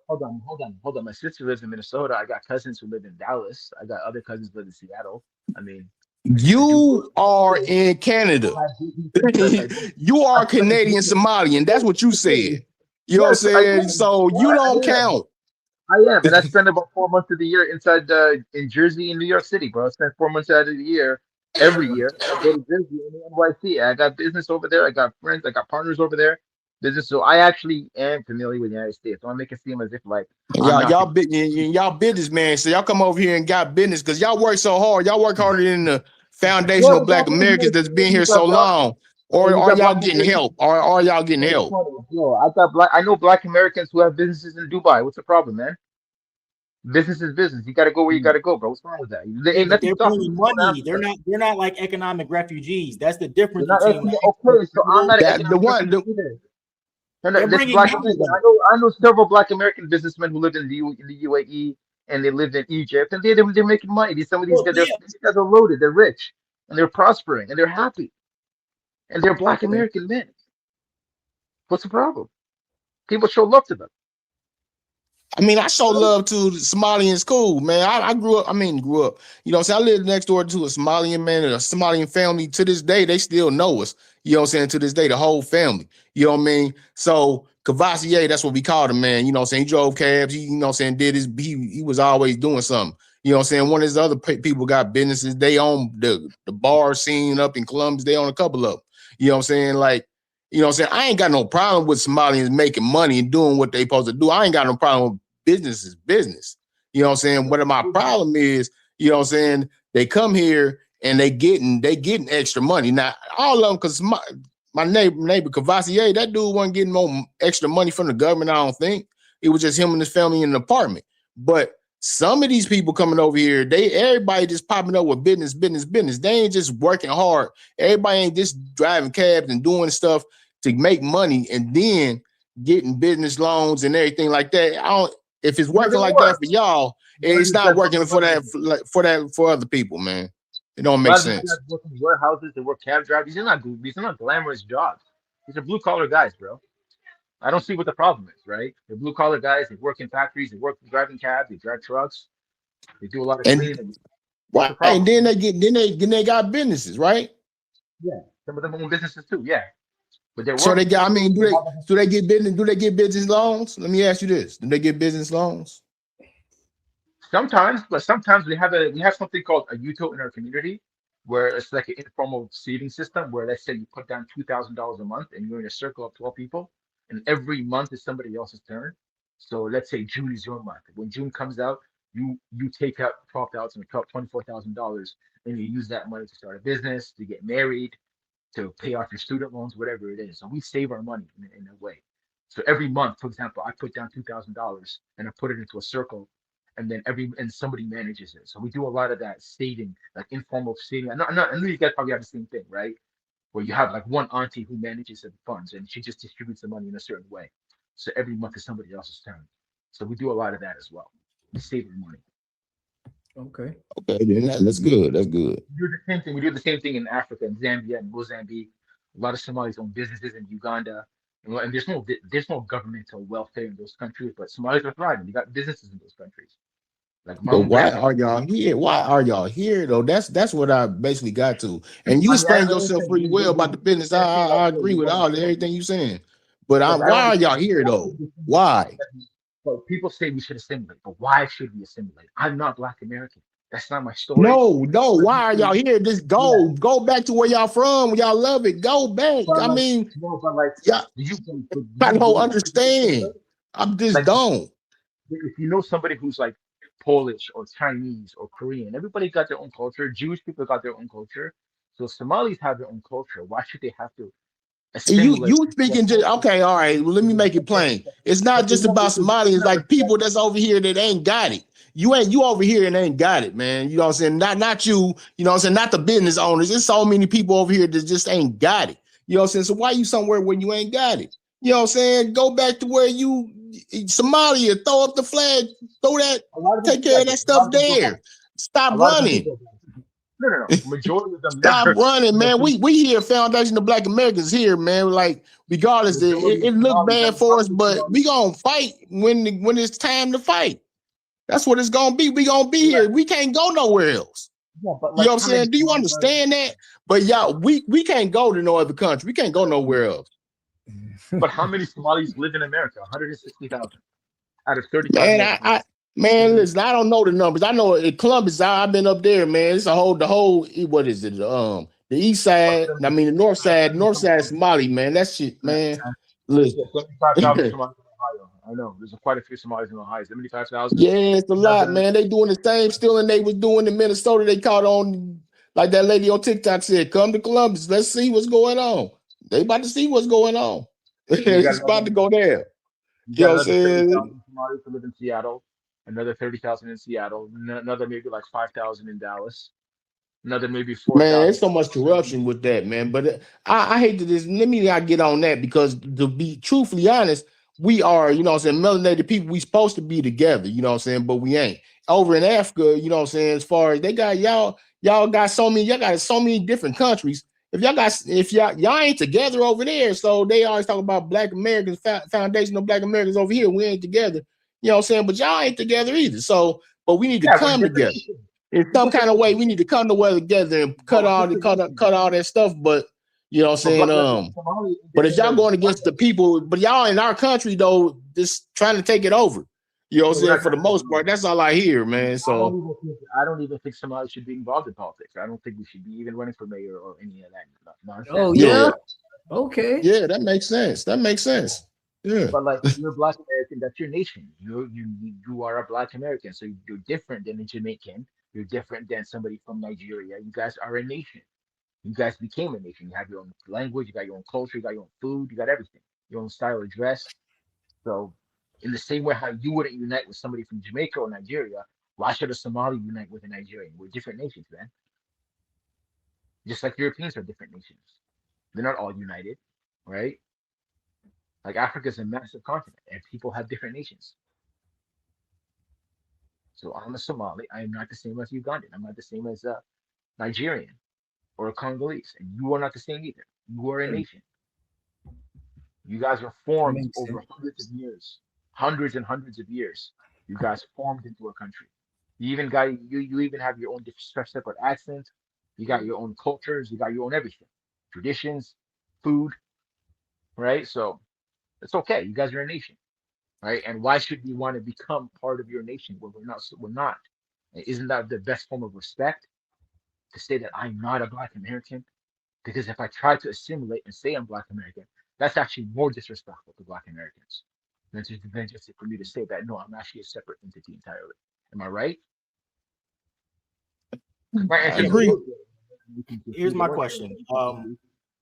Hold on. My sister lives in Minnesota. I got cousins who live in Dallas. I got other cousins who live in Seattle. I mean, you are in Canada. You are Canadian Somalian. That's what you said. You know what I'm saying? So you don't count. I am, and I spend about 4 months of the year inside in Jersey and New York City, bro. I spend 4 months out of the year every year. I go to Jersey and NYC. I got business over there. I got friends. I got partners over there. So I actually am familiar with the United States. Don't make it seem as if like y'all business, man. So y'all come over here and got business because y'all work so hard. Y'all work harder than the foundational Black Americans that's been here so long. Or are y'all getting help? Or are y'all getting help? I know Black Americans who have businesses in Dubai. What's the problem, man? Business is business. You got to go where you got to go, bro. What's wrong with that? They're bringing money. They're not like economic refugees. That's the difference between. Okay, so I'm not I know several Black American businessmen who lived in the UAE and they lived in Egypt, and they're making money. Some of these guys are loaded. They're rich and they're prospering and they're happy, and they're Black American men. What's the problem? People show love to them. I mean, I show love to the Somalians, cool, man. I grew up. You know what I'm saying? I lived next door to a Somalian man and a Somalian family. To this day, they still know us. You know what I'm saying? To this day, the whole family. You know what I mean? So Cavassier, that's what we called him, man. You know what I'm saying? He drove cabs. He, you know what I'm saying, he was always doing something. You know what I'm saying? One of his other people got businesses. They own the bar scene up in Columbus. They own a couple of them. You know what I'm saying? Like, you know what I'm saying? I ain't got no problem with Somalians making money and doing what they supposed to do. I ain't got no problem with business is business. You know what I'm saying? What my problem is, you know what I'm saying? They come here and they getting extra money. Now, all of them, because my neighbor Cavassier, that dude wasn't getting no extra money from the government. I don't think it was just him and his family in an apartment. But some of these people coming over here, everybody just popping up with business. They ain't just working hard. Everybody ain't just driving cabs and doing stuff to make money and then getting business loans and everything like that. If it's working like that for y'all, it's not working for other people, man. It don't make sense. Guys work in warehouses, they work cab drivers. These are not glamorous jobs. These are blue collar guys, bro. I don't see what the problem is, right? They're blue collar guys. They work in factories. They work driving cabs. They drive trucks. They do a lot of cleaning. Right, and then they got businesses, right? Yeah, some of them own businesses too. Yeah, but they're so they got. I mean, do they get business? Do they get business loans? Let me ask you this: do they get business loans? Sometimes, but sometimes we have something called a UTO in our community, where it's like an informal saving system. Where let's say you put down $2,000 a month, and you're in a circle of 12 people, and every month is somebody else's turn. So let's say June is your month. When June comes out, you take out $24,000, and you use that money to start a business, to get married, to pay off your student loans, whatever it is. So we save our money in a way. So every month, for example, I put down $2,000 and I put it into a circle, and then somebody manages it. So we do a lot of that saving, like informal saving. I know you guys probably have the same thing, right? Where you have like one auntie who manages the funds and she just distributes the money in a certain way. So every month is somebody else's turn. So we do a lot of that as well. We save our money. Okay, then that's good. That's good. We do the same thing. We do the same thing in Africa, in Zambia, and Mozambique. A lot of Somalis own businesses in Uganda, and there's no governmental welfare in those countries. But Somalis are thriving. They got businesses in those countries. Like, but why are y'all here? Why are y'all here though? That's what I basically got to. And you explained yourself pretty well about the business. I agree with everything you're saying. But why are y'all here though? Why? Well, people say we should assimilate, but why should we assimilate? I'm not Black American. That's not my story. No. Why are y'all here? Just go back to where y'all from. Where y'all love it. Go back. But I mean, yeah, I don't understand. I'm just don't. If you know somebody who's like Polish or Chinese or Korean, everybody got their own culture. Jewish people got their own culture. So Somalis have their own culture. Why should they have to? You speaking just okay, all right. Well, let me make it plain. It's not just about Somalis, like people that's over here that ain't got it. You over here and ain't got it, man. You know what I'm saying? Not you, you know what I'm saying, not the business owners. There's so many people over here that just ain't got it. You know what I'm saying? So why you somewhere where you ain't got it? You know what I'm saying? Go back to where you Somalia, throw up the flag, take care of that stuff there. Stop running. No. Majority of them stop running, man. We here, Foundation of Black Americans here, man. Like, regardless, it look bad for us, but we gonna fight when it's time to fight. That's what it's gonna be. We gonna be here. We can't go nowhere else. Yeah, but you know what I'm saying? Do you understand that? But y'all, we can't go to no other country. We can't go nowhere else. But how many Somalis live in America? 160,000 out of 30,000. Man, listen, I don't know the numbers. I know in Columbus, I've been up there, man. It's the whole, what is it? The east side, I mean the north side is Somali, man. That shit, man. Listen. 75,000 Somalis in Ohio. I know. There's quite a few Somalis in Ohio. 75,000. Yeah, it's a lot, man. They doing the same stealing they was doing in Minnesota. They caught on, like that lady on TikTok said, come to Columbus. Let's see what's going on. They about to see what's going on. It's about to go there. You know what I'm saying? Somalis who live in Seattle. Another 30,000 in Seattle, another maybe like 5,000 in Dallas, another maybe 4,000. Man, there's so much corruption with that, man. But I hate to this. Let me not get on that because to be truthfully honest, we are, you know what I'm saying, melanated people. We supposed to be together, you know what I'm saying, but we ain't. Over in Africa, you know what I'm saying, as far as they got y'all got so many different countries. If y'all ain't together over there, so they always talk about Black Americans, Foundation of Black Americans over here. We ain't together. You know what I'm saying? But y'all ain't together either. So, but we need to come together. In some kind of way, we need to come together and cut all that stuff. But you know what I'm saying? But if y'all going against the people, but y'all in our country though, just trying to take it over. You know what I'm saying? For the most part, that's all I hear, man. So I don't even think somebody should be involved in politics. I don't think we should be even running for mayor or any of that nonsense. Oh yeah. Okay. Yeah, that makes sense. Yeah. But like you're a Black American, that's your nation. You are a Black American, so you're different than a Jamaican. You're different than somebody from Nigeria. You guys are a nation. You guys became a nation. You have your own language, you got your own culture, you got your own food, you got everything, your own style of dress. So, in the same way how you wouldn't unite with somebody from Jamaica or Nigeria, why should a Somali unite with a Nigerian? We're different nations, man. Just like Europeans are different nations. They're not all united, right? Like Africa is a massive continent and people have different nations. So I'm a Somali. I am not the same as Ugandan. I'm not the same as a Nigerian or a Congolese. And you are not the same either. You are a nation. You guys were formed over hundreds of years, hundreds and hundreds of years. You guys formed into a country. You even got you even have your own separate accent. You got your own cultures. You got your own everything, traditions, food, right? So it's okay. You guys are a nation, right? And why should we want to become part of your nation when we're not? We're not. Isn't that the best form of respect to say that I'm not a Black American? Because if I try to assimilate and say I'm Black American, that's actually more disrespectful to Black Americans than just for me to say that no, I'm actually a separate entity entirely. Am I right? I agree. Here's my question.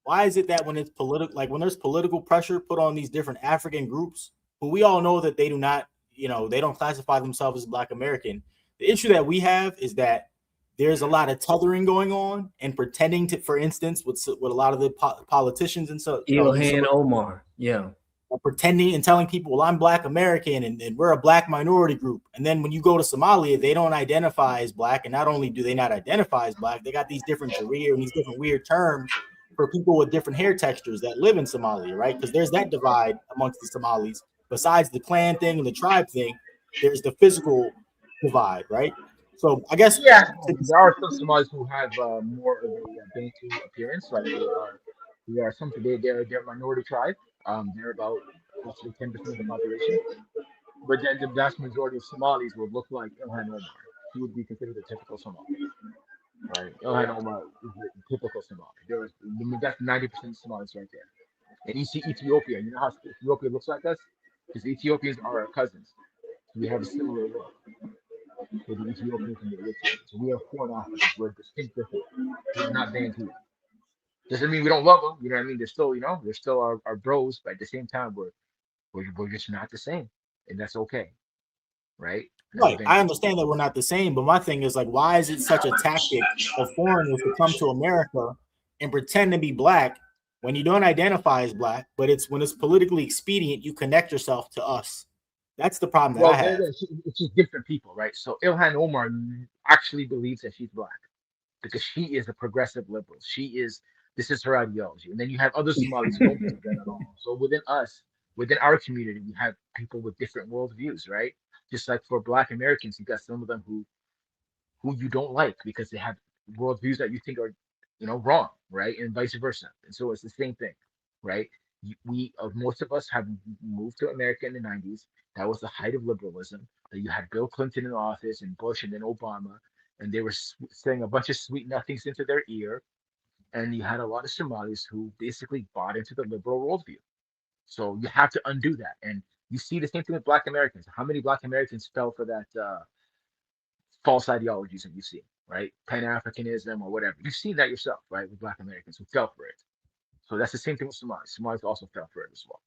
Why is it that when it's political, like when there's political pressure put on these different African groups, who we all know that they do not, they don't classify themselves as Black American. The issue that we have is that there's a lot of tethering going on and pretending to, for instance, with a lot of the politicians and so. Ilhan Omar, yeah. Pretending and telling people, well, I'm Black American and we're a Black minority group. And then when you go to Somalia, they don't identify as Black. And not only do they not identify as Black, they got these different career and these different weird terms for people with different hair textures that live in Somalia, right? Because there's that divide amongst the Somalis. Besides the clan thing and the tribe thing, there's the physical divide, right? So I guess there are some Somalis who have more of a Bantu appearance, like there are some they're a minority tribe. They're about roughly 10% of the population, but then the vast majority of Somalis would look like Ilhan Omar. He would be considered a typical Somali, right? Ilhan Omar is the typical Somali. That's 90% of Somalis right there. And you see Ethiopia. You know how Ethiopia looks like us? Because Ethiopians are our cousins. We have a similar look to the Ethiopians and the Eritreans. So we are foreign Africans. We're distinct different. We're not Bantu. Doesn't mean we don't love them. You know what I mean? They're still, they're still our bros, but at the same time, we're just not the same, and that's okay, right? Right. I understand that we're not the same, but my thing is like, why is it such a tactic of foreigners to come to America and pretend to be Black when you don't identify as Black, but when it's politically expedient, you connect yourself to us. That's the problem that I have. It's just different people, right? So Ilhan Omar actually believes that she's Black because she is a progressive liberal. This is her ideology. And then you have other Somalis who don't believe that at all. So within us, within our community, we have people with different worldviews, right? Just like for Black Americans, you got some of them who you don't like because they have worldviews that you think are, wrong, right? And vice versa. And so it's the same thing, right? Most of us have moved to America in the 90s. That was the height of liberalism. You had Bill Clinton in office and Bush and then Obama, and they were saying a bunch of sweet nothings into their ear. And you had a lot of Somalis who basically bought into the liberal worldview. So you have to undo that. And you see the same thing with Black Americans. How many Black Americans fell for that false ideologies that you see, right? Pan-Africanism or whatever. You've seen that yourself, right? With Black Americans who fell for it. So that's the same thing with Somalis. Somalis also fell for it as well.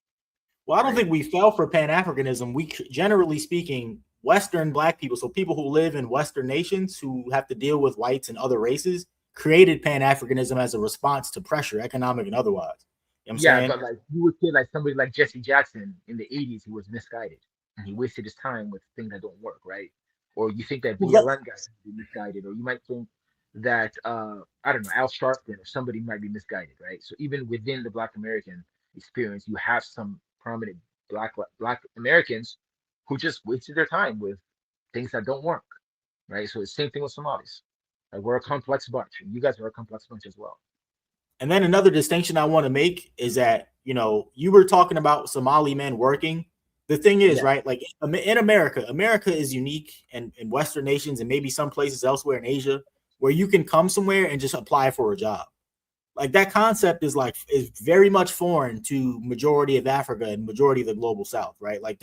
Well, I don't think we fell for Pan-Africanism. We, generally speaking, Western Black people, so people who live in Western nations who have to deal with whites and other races, created Pan-Africanism as a response to pressure, economic and otherwise. You know what I'm saying? But like you would say like somebody like Jesse Jackson in the 80s who was misguided and he wasted his time with things that don't work, right? Or you think that BLM guys would be misguided, or you might think that I don't know, Al Sharpton or somebody might be misguided, right? So even within the Black American experience, you have some prominent Black Americans who just wasted their time with things that don't work, right? So it's the same thing with Somalis. Like we're a complex bunch. You guys are a complex bunch as well. And then another distinction I want to make is that, you were talking about Somali men working. The thing is, right, like in America is unique, and in Western nations and maybe some places elsewhere in Asia where you can come somewhere and just apply for a job. Like that concept is very much foreign to majority of Africa and majority of the global South, right? Like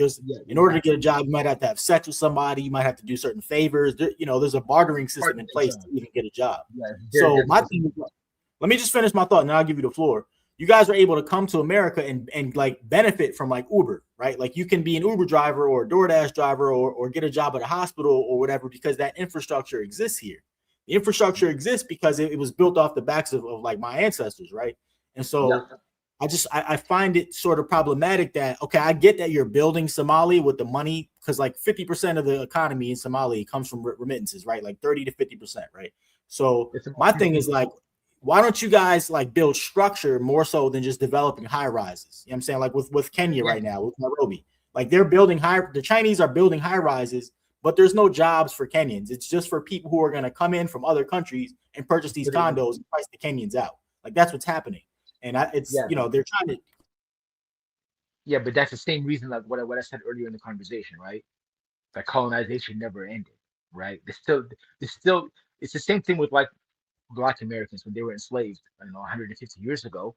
in order to get a job, you might have to have sex with somebody. You might have to do certain favors. There's a bartering system in place to even get a job. So my thing is let me just finish my thought and then I'll give you the floor. You guys are able to come to America and like benefit from like Uber, right? Like you can be an Uber driver or a DoorDash driver or get a job at a hospital or whatever, because that infrastructure exists here. The infrastructure exists because it was built off the backs of like my ancestors, right? And so I find it sort of problematic that, okay, I get that you're building Somalia with the money, because like 50% of the economy in Somalia comes from remittances, right? Like 30 to 50%, right? So my thing is like, why don't you guys like build structure more so than just developing high rises? You know what I'm saying? Like with Kenya right now, with Nairobi, like they're building the Chinese are building high rises, but there's no jobs for Kenyans. It's just for people who are going to come in from other countries and purchase these condos and price the Kenyans out. Like that's what's happening. And you know, they're trying to. Yeah, but that's the same reason, like what I said earlier in the conversation, right? That colonization never ended, right? It's the same thing with like Black Americans when they were enslaved, 150 years ago.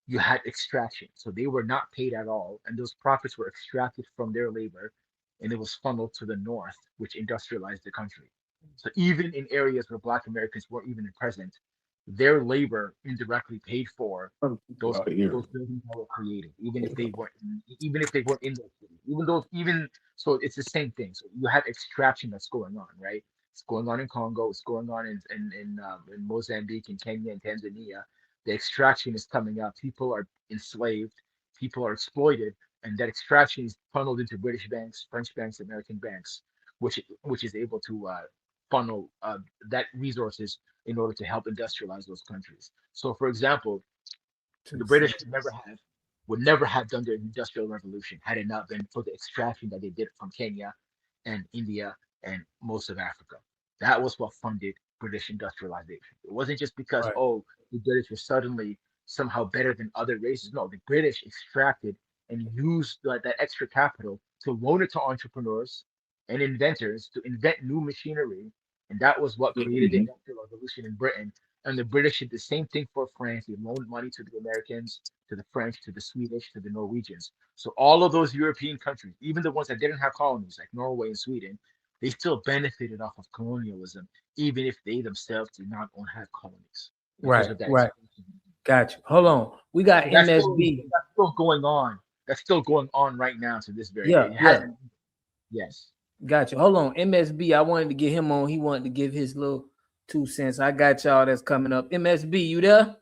You had extraction, so they were not paid at all, and those profits were extracted from their labor, and it was funneled to the North, which industrialized the country. So even in areas where Black Americans weren't even present, their labor indirectly paid for those buildings that were created, even if they weren't in those cities. So it's the same thing. So you have extraction that's going on, right? It's going on in Congo. It's going on in Mozambique, in Kenya, and Tanzania. The extraction is coming out. People are enslaved. People are exploited, and that extraction is funneled into British banks, French banks, American banks, which is able to funnel that resources in order to help industrialize those countries. So, for example, the British would never have done their industrial revolution had it not been for the extraction that they did from Kenya and India and most of Africa. That was what funded British industrialization. It wasn't just because, the British were suddenly somehow better than other races. No, the British extracted and used that extra capital to loan it to entrepreneurs and inventors to invent new machinery. And that was what created the industrial revolution in Britain. And the British did the same thing for France. They loaned money to the Americans, to the French, to the Swedish, to the Norwegians. So all of those European countries, even the ones that didn't have colonies like Norway and Sweden, they still benefited off of colonialism, even if they themselves did not have colonies. Right. Gotcha. Hold on. We got MSB. That's still going on. That's still going on right now to this very day. Yes. Gotcha. Hold on. MSB, I wanted to get him on. He wanted to give his little 2 cents. I got y'all that's coming up. MSB, you there?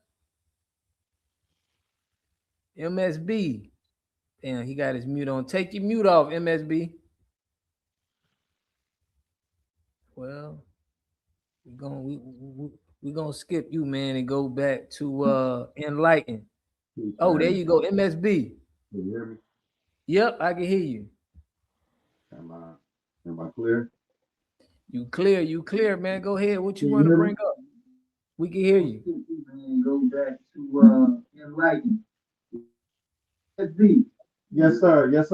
MSB. Damn, he got his mute on. Take your mute off, MSB. Well, we're gonna skip you, man, and go back to Enlighten. Oh, there you go, MSB. Can you hear me? Yep, I can hear you. Am I clear? You clear, man. Go ahead. What you want to bring up? We can hear you. Go back to Enlighten. MSB. Yes, sir. Yep,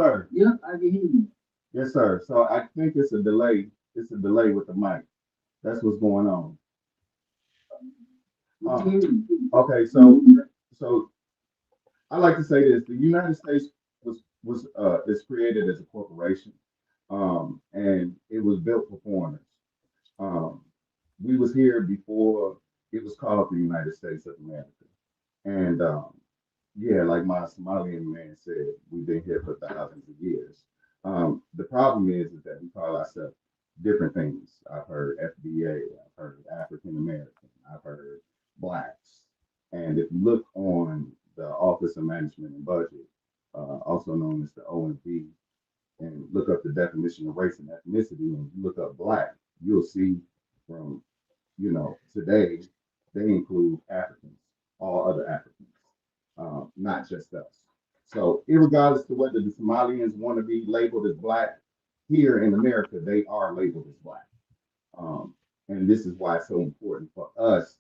I can hear you. Yes, sir. So I think it's a delay. It's a delay with the mic. That's what's going on. Okay, so I like to say this: the United States is created as a corporation, and it was built for foreigners. We was here before it was called the United States of America, and like my Somalian man said, we've been here for thousands of years. The problem is that we call ourselves different things. I've heard FBA, I've heard African American, I've heard Blacks. And if you look on the Office of Management and Budget, also known as the OMB, and look up the definition of race and ethnicity, and you look up Black, you'll see from, today, they include Africans, all other Africans, not just us. So irregardless to whether the Somalians want to be labeled as Black, here in America, they are labeled as Black. And this is why it's so important for us,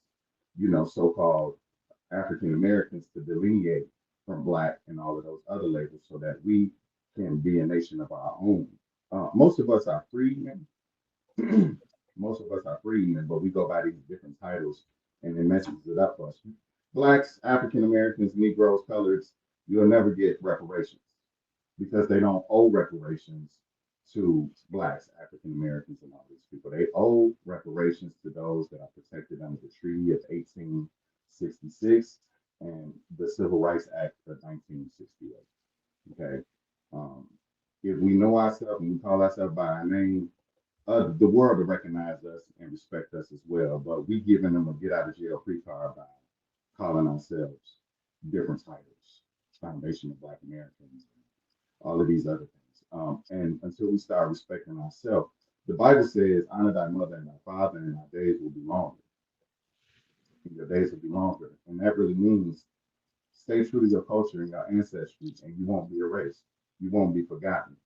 so-called African Americans, to delineate from Black and all of those other labels so that we can be a nation of our own. Most of us are freedmen. Most of us are freedmen, but we go by these different titles and it messes it up for us. Blacks, African Americans, Negroes, coloreds, you'll never get reparations because they don't owe reparations to Blacks, African Americans, and all these people. They owe reparations to those that are protected under the Treaty of 1966 and the Civil Rights Act of 1968. Okay. If we know ourselves and we call ourselves by our name, the world will recognize us and respect us as well. But we giving them a get out of jail free card by calling ourselves different titles, Foundation of Black Americans, all of these other things. And until we start respecting ourselves, the Bible says, honor thy mother and thy father, and thy days will be longer. And your days will be longer. And that really means stay true to your culture and your ancestry, and you won't be erased. You won't be forgotten.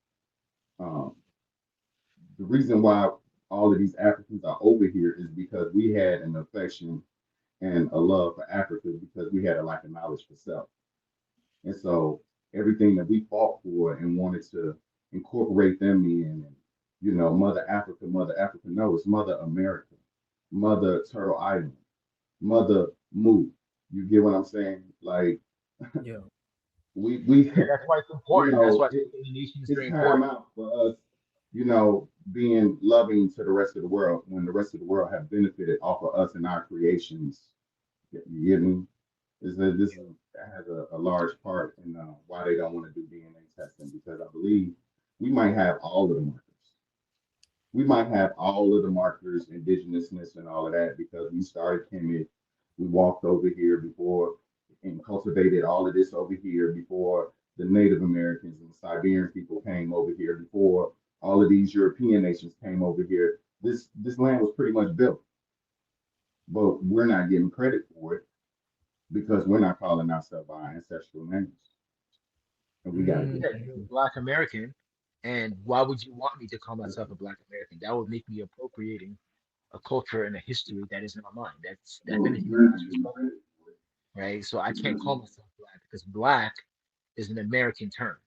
The reason why all of these Africans are over here is because we had an affection and a love for Africa because we had a lack of knowledge for self. And so everything that we fought for and wanted to incorporate them in, and, you know, Mother Africa, no, it's Mother America, Mother Turtle Island, Mother Moo. You get what I'm saying? Like, yeah, we that's why it's important. That's why it's time out for us, you know, being loving to the rest of the world when the rest of the world have benefited off of us and our creations. You get me? This has a large part in why they don't want to do DNA testing, because I believe we might have all of the markers. We might have all of the markers, indigenousness and all of that, because we started Kemet. We walked over here before and cultivated all of this over here before the Native Americans and Siberian people came over here, before all of these European nations came over here. This land was pretty much built, but we're not getting credit for it because we're not calling ourselves by our ancestral names. And we got to get Black American. And why would you want me to call myself a Black American? That would make me appropriating a culture and a history that is not mine. That's definitely disrespectful, right? So I can't call myself Black because Black is an American term.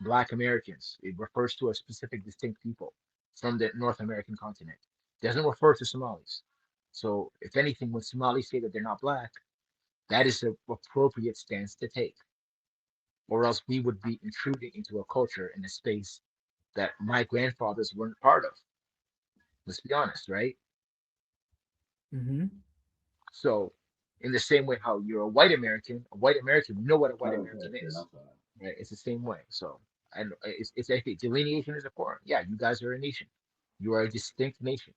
Black Americans, it refers to a specific distinct people from the North American continent. It doesn't refer to Somalis. So if anything, when Somalis say that they're not Black, that is the appropriate stance to take. Or else we would be intruding into a culture in a space that my grandfathers weren't part of. Let's be honest, right? Mm-hmm. So, in the same way how you're a white American, we know what a white American is, right? It's the same way. So, and it's I think delineation is important. Yeah, you guys are a nation. You are a distinct nation.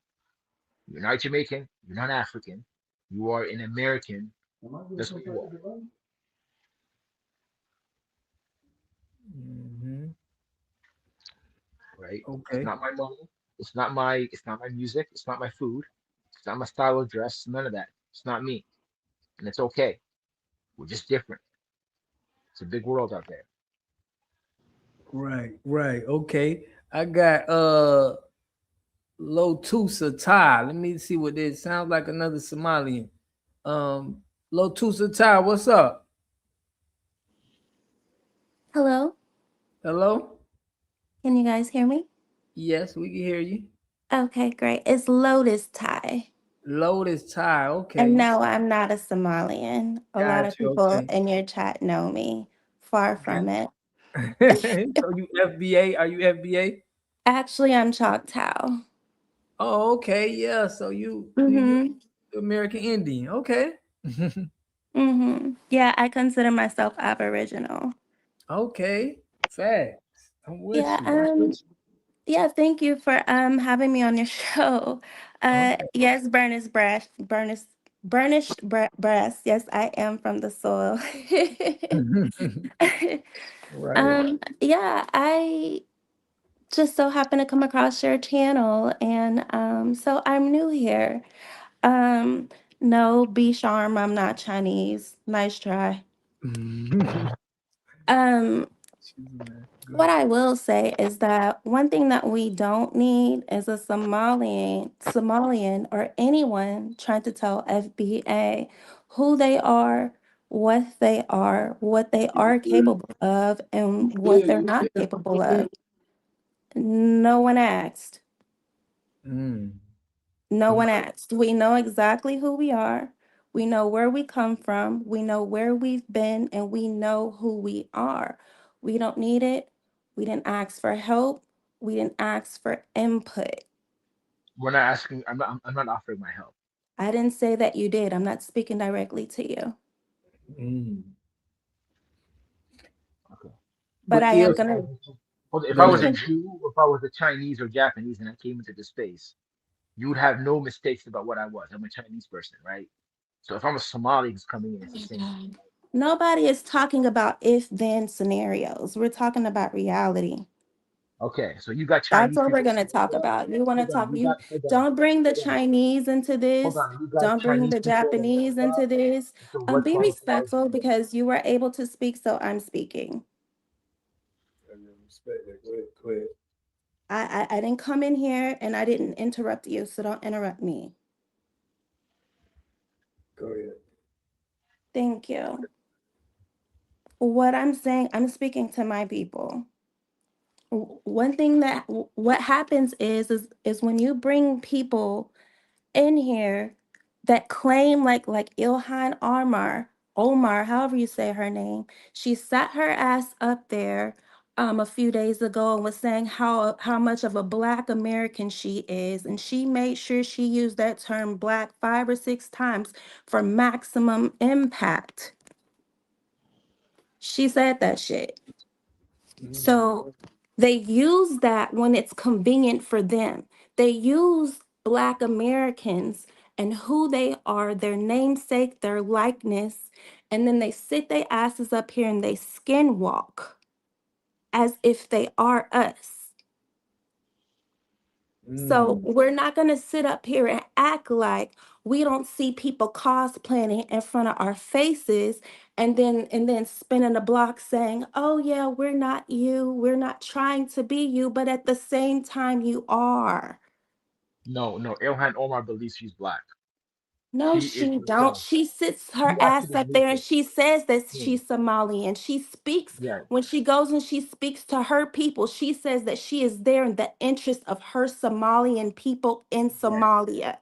You're not Jamaican. You're not African. You are an American. That's what you are. Mm-hmm. Right? Okay. It's not my money. It's not my music. It's not my food. It's not my style of dress. None of that. It's not me. And it's okay. We're just different. It's a big world out there. Right. Okay. I got Lotusa Tai. Let me see what this sounds like. Another Somalian. Lotusa Tai, what's up? Hello, Hello? can you guys hear me? Yes, we can hear you. Okay, great. It's Lotus Thai. Lotus Tai, okay. And no, I'm not a Somalian. A lot of Gotcha, people okay. in your chat know me. Far from it. So you FBA? Are you FBA? Actually, I'm Choctaw. Oh, okay. Yeah. So you American Indian. Okay. Yeah, I consider myself Aboriginal. Okay. Facts. I'm with Yeah, you. I'm with you. yeah, thank you for having me on your show. Yes, burnished breast. Yes, I am from the soil. Right. Yeah, I just so happened to come across your channel, and so I'm new here. No, B Sharm, I'm not Chinese. Nice try. What I will say is that one thing that we don't need is a Somalian or anyone trying to tell FBA who they are, what they are capable of, and what they're not capable of. No one asked. No one asked. We know exactly who we are. We know where we come from. We know where we've been, and we know who we are. We don't need it. We didn't ask for help. We didn't ask for input. We're not asking. I'm not offering my help. I didn't say that you did. I'm not speaking directly to you. But I am gonna. If Go I was a ahead. Jew, or if I was a Chinese or Japanese and I came into the space, you would have no mistakes about what I was. I'm a Chinese person, right? So if I'm a Somali who's coming in, it's the same thing. Nobody is talking about if-then scenarios. We're talking about reality. Okay, so you got That's Chinese what we're people. gonna talk about. You want to Hold on, talk? You don't bring the Chinese into this. You got Don't bring Chinese the people that Japanese into this. So what's Be wrong with Somali respectful people? because you were able to speak, so I'm speaking. Go ahead. I didn't come in here and I didn't interrupt you, so don't interrupt me. Go ahead. Thank you. What I'm saying, I'm speaking to my people. One thing that what happens is when you bring people in here that claim like Ilhan Omar, however you say her name, she sat her ass up there a few days ago and was saying how much of a Black American she is, and she made sure she used that term Black 5 or 6 times for maximum impact. She said that shit. So they use that when it's convenient for them. They use Black Americans and who they are, their namesake, their likeness, and then they sit their asses up here and they skinwalk as if they are us. So we're not going to sit up here and act like we don't see people cosplaying in front of our faces and then spinning the block saying, "Oh yeah, we're not you. We're not trying to be you," but at the same time you are. No, Ilhan Omar believes she's Black. No, She is she don't. herself. She sits her You ass actually up believe there and it. she says that Yeah. she's Somali and she speaks Yeah. when she goes and she speaks to her people. She says that she is there in the interest of her Somalian people in Somalia.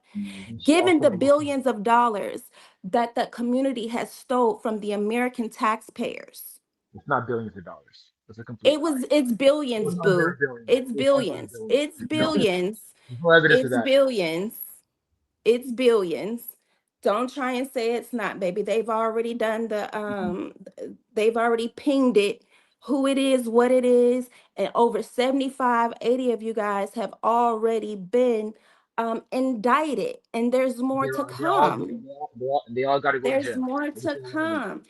She Given also the believes billions of dollars that the community has stole from the American taxpayers. it's not billions of dollars. It's a complete lie. It's billions, It's under boo. a billion. It's It's under a billions. billion. It's billions. There's no evidence of It's that. billions. It's billions. Don't try and say it's not, baby. They've already done they've already pinged it, who it is, what it is, and over 75, 80 of you guys have already been indicted, and there's more to come. They all got to go to There's jail. more to come.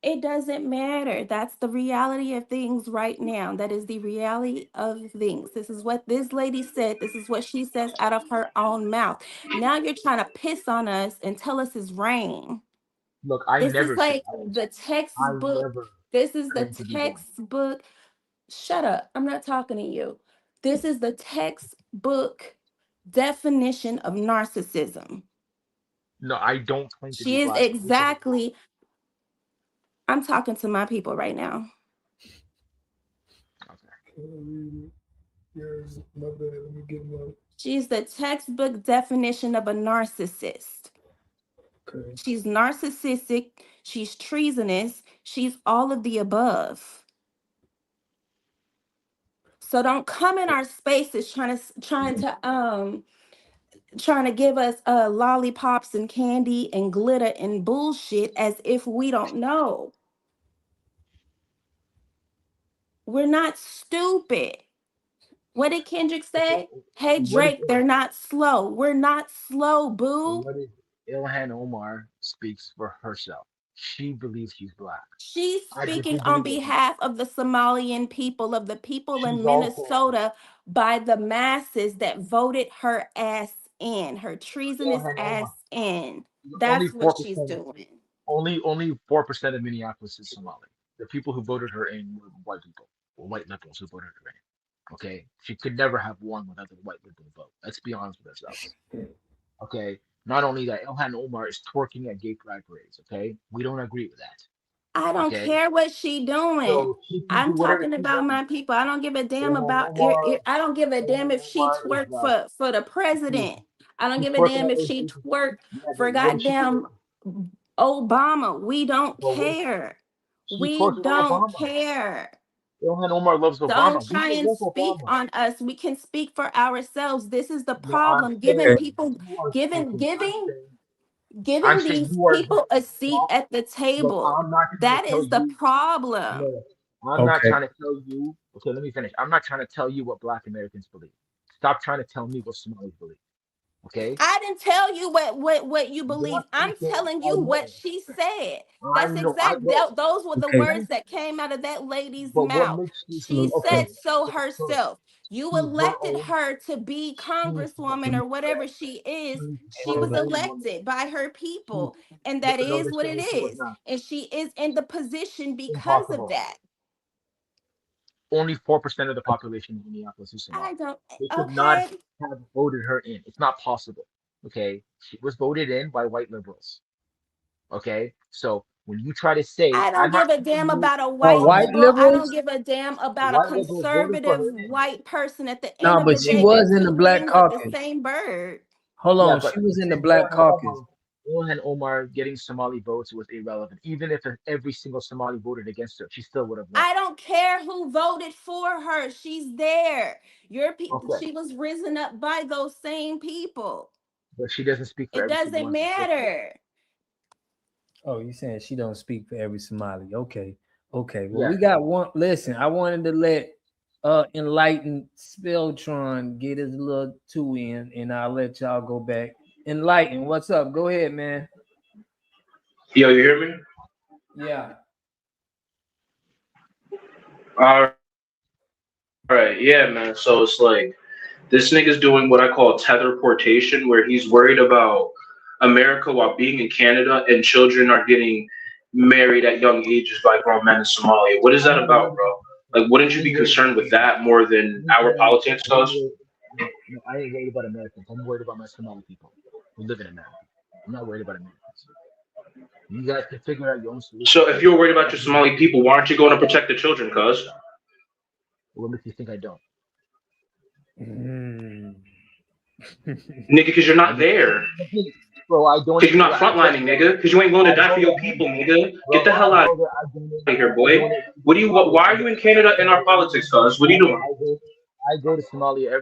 It doesn't matter. That's the reality of things right now. That is the reality of things. This is what this lady said. This is what she says out of her own mouth. Now you're trying to piss on us and tell us it's rain. Look, I This never is said like the textbook. never This is the claimed to be Black. textbook. Shut up. I'm not talking to you. This is the textbook definition of narcissism. No, I don't claim to be She is Black. exactly. I'm talking to my people right now. She's the textbook definition of a narcissist. Okay. She's narcissistic. She's treasonous. She's all of the above. So don't come in our spaces trying to give us lollipops and candy and glitter and bullshit as if we don't know. We're not stupid. What did Kendrick say? Hey Drake, they're not slow. We're not slow, boo. What is Ilhan Omar speaks for herself. She believes she's Black. She's I speaking disagree on with her. behalf of the Somalian people, of the people in She's also Minnesota, by the masses that voted her ass in, her treasonous Ilhan ass Omar. in. Only That's what she's 4%. doing. Only 4% of Minneapolis is Somali. The people who voted her in were white people, or white liberals who voted her in. Okay, she could never have won without the white liberal vote. Let's be honest with ourselves. Okay, not only that, Ilhan Omar is twerking at gay pride parades. Okay, we don't agree with that. I don't Okay? care what she doing. So she can I'm do whatever talking she about wants. my people. I don't give a damn Ilhan about Omar, I don't give a damn if she Omar is twerk for the president. I don't she's give a twerking damn at if gay she people. twerk Yeah, for but what is she goddamn doing? Obama. We don't Well, what is care. she We twerking at don't Obama? care. Ilhan Omar loves Don't Obama. We try don't and love speak Obama. on us. We can speak for ourselves. This is the No, I'm problem. saying Giving people, you are giving, speaking. I'm giving, saying Giving saying these you are people a seat at the look, table. I'm not trying That to tell is the you. problem. No, I'm not Okay. trying to tell you. Okay, let me finish. I'm not trying to tell you what Black Americans believe. Stop trying to tell me what Somalis believe. Okay? I didn't tell you what you believe. You're I'm speaking. telling I you what know. she said. I That's know. I exact. know. Those were the Okay. words that came out of that lady's But what mouth. makes you She okay? said so So herself. You she's her elected own. her to be congresswoman or whatever she is. She's She her was own woman. elected by her She, people, and that no, is the what it same she was is. not. And she is in the position because of Impossible. that. Only 4% of the population in Minneapolis is Somali. I don't. They could not Okay. have voted her in. It's not possible. Okay? She was voted in by white liberals. Okay? So when you try to say, I don't I'm not give a telling damn you about a Oh, white white liberal. I don't liberals? give a damn about a white liberals voted for conservative her in. white person. At the end No, of but the she day, they're was in the two Black wings of the Caucus. same bird. Hold Yeah, on, but she was in the Black Caucus. Ilhan Omar getting Somali votes was irrelevant. Even if every single Somali voted against her, she still would have won. I don't care who voted for her. She's there. Your people. Okay. She was risen up by those same people. But she doesn't speak for It every single doesn't one. matter. Oh, you saying she don't speak for every Somali? Okay, okay. Well, Yeah. we got one. Listen, I wanted to let enlightened Spelltron get his little two in, and I'll let y'all go back. Enlighten, what's up? Go ahead, man. Yo, you hear me? Yeah. All right, yeah, man. So it's like this nigga's doing what I call tetherportation, where he's worried about America while being in Canada, and children are getting married at young ages by grown men in Somalia. What is that about, bro? Like, wouldn't you be concerned with that more than our politics does? No, I ain't worried about Americans. I'm worried about my Somali people who live in America. I'm not worried about Americans. You guys can figure out your own solution. So if you're worried about your Somali people, why aren't you going to protect the children, cuz? What makes you think I don't? Nigga, because you're not there. Bro, I don't. Because you're not frontlining, nigga. Because you ain't going to die for your people, nigga. Get the hell out of here, boy. What do you? Why are you in Canada in our politics, cuz? What are you doing? I go to Somalia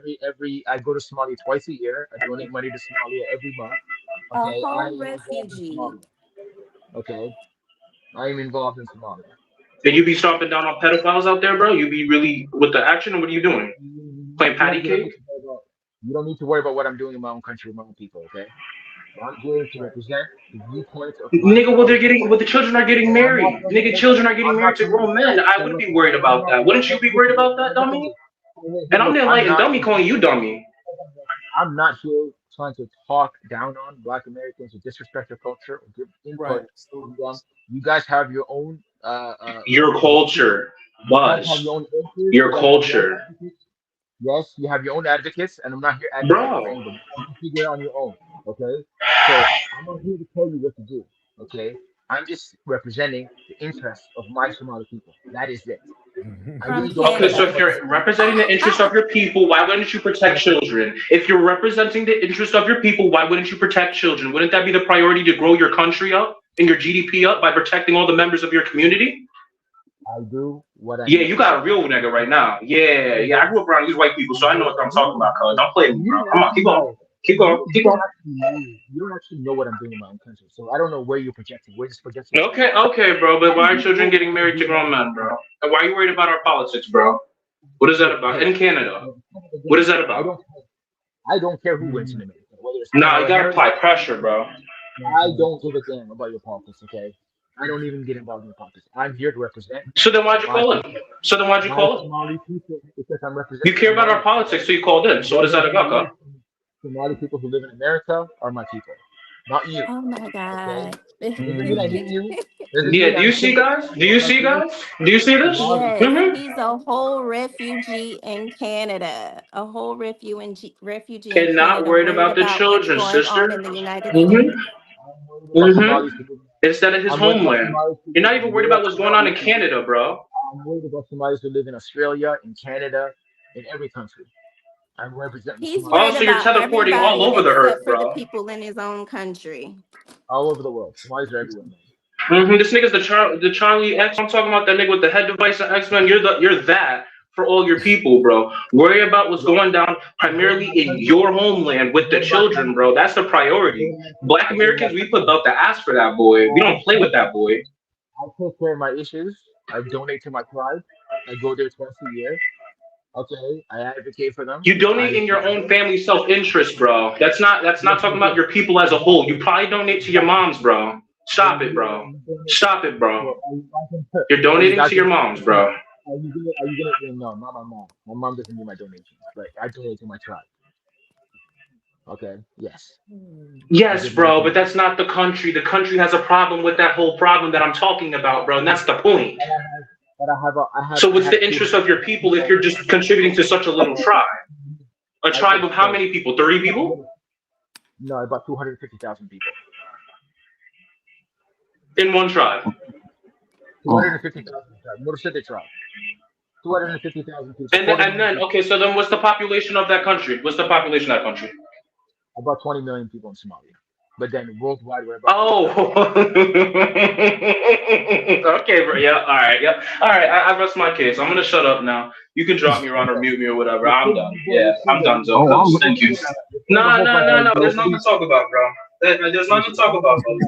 I go to Somalia twice a year. I donate money to Somalia every month. A Okay, I whole am involved in refugee. Somalia. Okay, I am involved in Somalia. And you be stomping down on pedophiles out there, bro? You be really with the action, or what are you doing? Playing patty cake? You don't need to worry about what I'm doing in my own country with my own people. Okay, I'm here to represent the viewpoints of my Nigga, well, the children are getting married. Nigga, children are getting married to grown men. I would be worried about that. Wouldn't you be worried about that, dummy? And I'm the enlightened dummy calling you dummy. I'm not here trying to talk down on Black Americans or disrespect their culture or give input. You guys have your own. Your culture, Buzz. Your culture. Yes, you have your own advocates, and I'm not here advocating Bro. for anybody. You can figure it on your own, okay? So I'm not here to tell you what to do, okay? I'm just representing the interests of my Somali people. That is it. I really don't Okay, so if you're representing the interest of your people, why wouldn't you protect children? If you're representing the interest of your people, why wouldn't you protect children? Wouldn't that be the priority to grow your country up and your GDP up by protecting all the members of your community? I do what I Yeah, you got a real nigga right now. Yeah. I grew up around these white people, so I know what I'm talking about, cuz. Don't play with me, bro. Come on, keep going. Keep going. Keep going. You don't actually know what I'm doing in my own country, so I don't know where you're projecting. We're just projecting. Okay, bro, but why are children getting married to grown men, bro? And why are you worried about our politics, bro? What is that about? In Canada. What is that about? I don't care who wins in America. Whether it's Nah, you gotta apply pressure, bro. I don't give a damn about your politics, okay? I don't even get involved in your politics. I'm here to represent. So then why'd you call in? Somali people, because I'm representing. You care about our politics, so you called in. So what is that about, huh? Somali people who live in America are my people, not you. Oh my God. Yeah, do you see, guys? Do you see, guys? Do you see this? Yes, he's a whole refugee in Canada. A whole refugee in And not Canada, worried about the what's children, going sister. on in the United States. Instead of his homeland. You're not even worried about what's going on in Canada, bro. I'm worried about Somalis who live in Australia, in Canada, in every country. I'm representing. He's Somalis. worried so you're about teleporting all everybody over the except earth, for the bro. people in his own country. All over the world. Somalis are everywhere. This nigga's the Charlie X. I'm talking about that nigga with the head device and X-Men. You're that for all your people, bro. Worry about what's going down primarily in your homeland with the children, bro. That's the priority. Black Americans, we put up the ass for that boy. We don't play with that boy. I take care of my issues. I donate to my tribe. I go there twice a year. Okay, I advocate for them. You donate in your own family self-interest, bro. That's not talking about your people as a whole. You probably donate to your moms, bro. Stop it, bro. Stop it, bro. You're donating to your moms, bro. Are you gonna no, not my mom. My mom doesn't need my donations. Like I donate to my tribe. Okay. Yes. Yes, bro, but that's not the country. The country has a problem with that whole problem that I'm talking about, bro, and that's the point. But I have. So what's the interest of your people if you're just contributing to such a little tribe? A tribe of how many people? 30 people? No, about 250,000 people. In one tribe. 250,000 tribe. What said the tribe? 250,000 people. And then okay, so then what's the population of that country? What's the population of that country? About 20 million people in Somalia. But then worldwide, we're about. Oh, okay, bro. Yeah, all right. Yeah, all right. I rest my case. I'm gonna shut up now. You can drop me around or mute me or whatever. I'm done. Yeah, I'm done, Zoe. Thank you. No. There's nothing to talk about, bro. There's nothing to talk about, bro.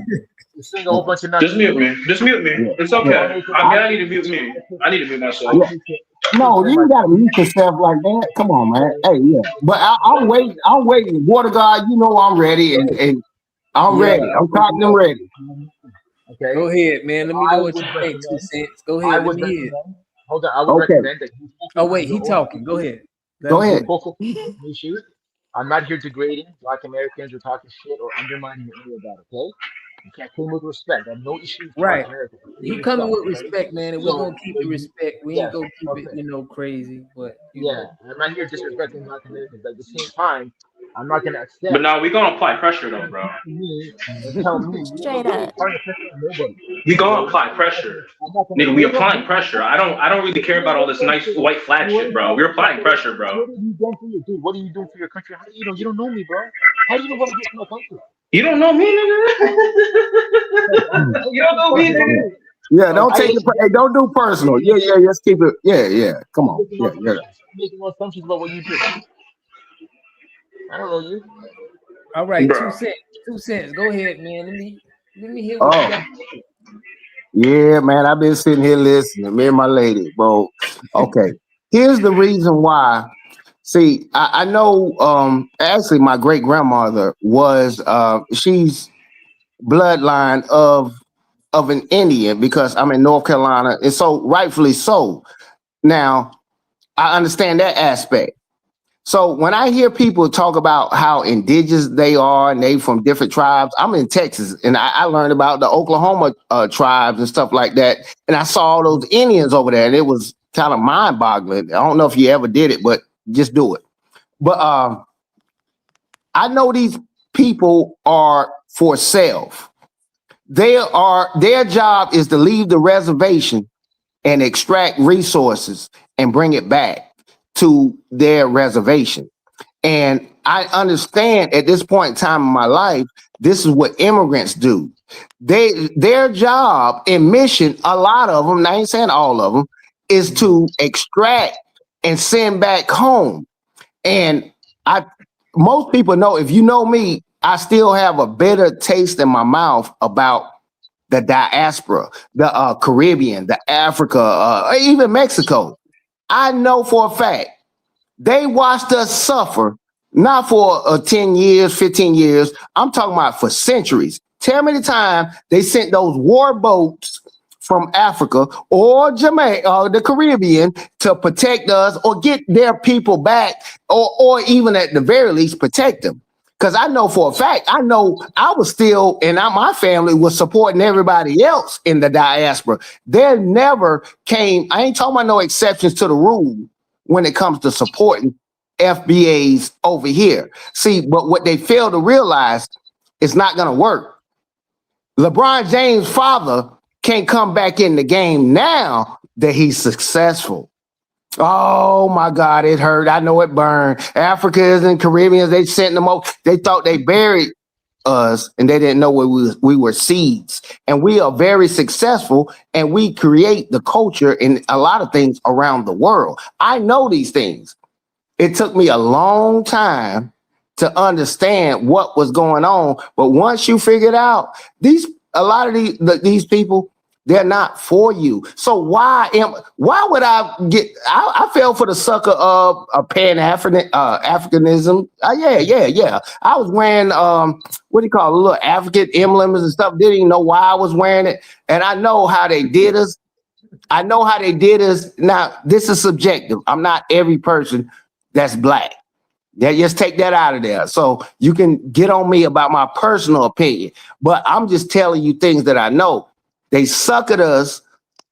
Just mute me. Just mute me. It's okay. I need to mute me. I need to mute myself. Yeah. No, you ain't gotta mute yourself like that. Come on, man. Hey, yeah. But I'm waiting. I'm waiting. Water God, you know I'm ready, and I'm ready. I'm cotton and ready. Okay. Go ahead, man. Let me know what you think. 2 cents. Go ahead. Let me hear it. Hold on. I would recommend that. Oh wait, he talking. Go ahead. Go ahead. Issues. I'm not here degrading Black Americans or talking shit or undermining any of that. Okay. You can't come with respect. I have no issues with Right. America. You coming with respect, man, and we're gonna keep the respect. We ain't gonna keep it, crazy. But yeah, I'm not here disrespecting Black Americans. But at the same time, I'm not gonna accept. But now we're gonna apply pressure though, bro. Straight up. We gonna apply pressure. Nigga, we applying pressure. I don't really care about all this nice white flag shit, bro. We're applying pressure, bro. What are you doing for your dude? What are you doing for your country? How do you know? You don't know me, bro. How do you know what I do for my country? You don't know me, nigga. You don't know me, nigga. Yeah, don't take it. Hey, don't do personal. Yeah. Let's keep it. Yeah. Come on. Yeah. Making no assumptions about what you do. I don't know you. All right, Bro. 2 cents. 2 cents. Go ahead, man. Let me hear what you got. Yeah, man. I've been sitting here listening. Me and my lady, bro. Okay. Here's the reason why. See, I know actually my great grandmother was she's bloodline of an Indian because I'm in North Carolina, and so rightfully so. Now, I understand that aspect. So when I hear people talk about how indigenous they are and they from different tribes, I'm in Texas and I learned about the Oklahoma tribes and stuff like that. And I saw all those Indians over there and it was kind of mind boggling. I don't know if you ever did it, but just do it. But I know these people are for self. Their job is to leave the reservation and extract resources and bring it back to their reservation. And I understand at this point in time in my life, this is what immigrants do. Their job and mission, a lot of them, I ain't saying all of them, is to extract and send back home. And most people know, if you know me, I still have a bitter taste in my mouth about the diaspora, the Caribbean, the Africa, even Mexico. I know for a fact they watched us suffer, not for 10 years, 15 years. I'm talking about for centuries. Tell me the time they sent those war boats from Africa or Jamaica or the Caribbean to protect us or get their people back or even at the very least protect them. Because I know for a fact, I know I was still, and my family was supporting everybody else in the diaspora. There never came, I ain't talking about no exceptions to the rule when it comes to supporting FBAs over here. See, but what they fail to realize is not going to work. LeBron James' father can't come back in the game now that he's successful. Oh my God, it hurt. I know it burned. Africans and Caribbeans, they sent them over. They thought they buried us and they didn't know we were seeds. And we are very successful and we create the culture in a lot of things around the world. I know these things. It took me a long time to understand what was going on. But once you figured out a lot of these people, they're not for you. So why would I fell for the sucker of a Africanism. Yeah. I was wearing what do you call it, little African emblems and stuff. Didn't even know why I was wearing it. And I know how they did us. Now, this is subjective. I'm not every person that's black. Yeah, just take that out of there. So you can get on me about my personal opinion, but I'm just telling you things that I know. They suck at us,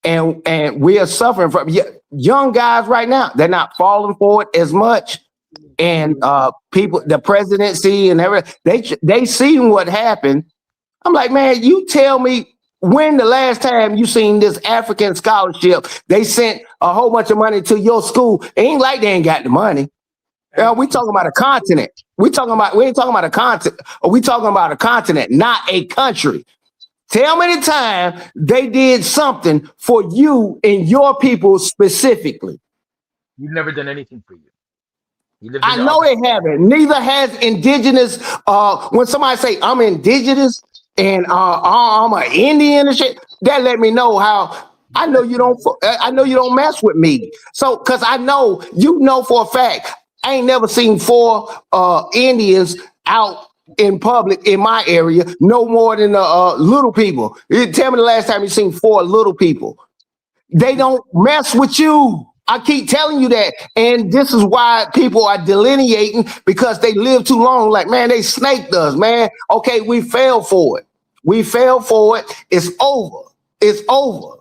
and we are suffering from young guys right now. They're not falling for it as much, and people, the presidency and everything, they seen what happened. I'm like, man, you tell me when the last time you seen this African scholarship? They sent a whole bunch of money to your school. It ain't like they ain't got the money. We talking about a continent. We ain't talking about a continent. We talking about a continent, not a country. Tell me the time they did something for you and your people specifically. You've never done anything for you. I know they haven't. Neither has indigenous. When somebody say I'm indigenous and I'm an Indian and shit, that let me know how. I know you don't mess with me. So, cause I know for a fact. I ain't never seen 4 Indians out in public in my area, no more than little people. Tell me the last time you seen 4 little people. They don't mess with you. I keep telling you that. And this is why people are delineating, because they live too long. Like, man, they snaked us, man. Okay, we fell for it. It's over. It's over.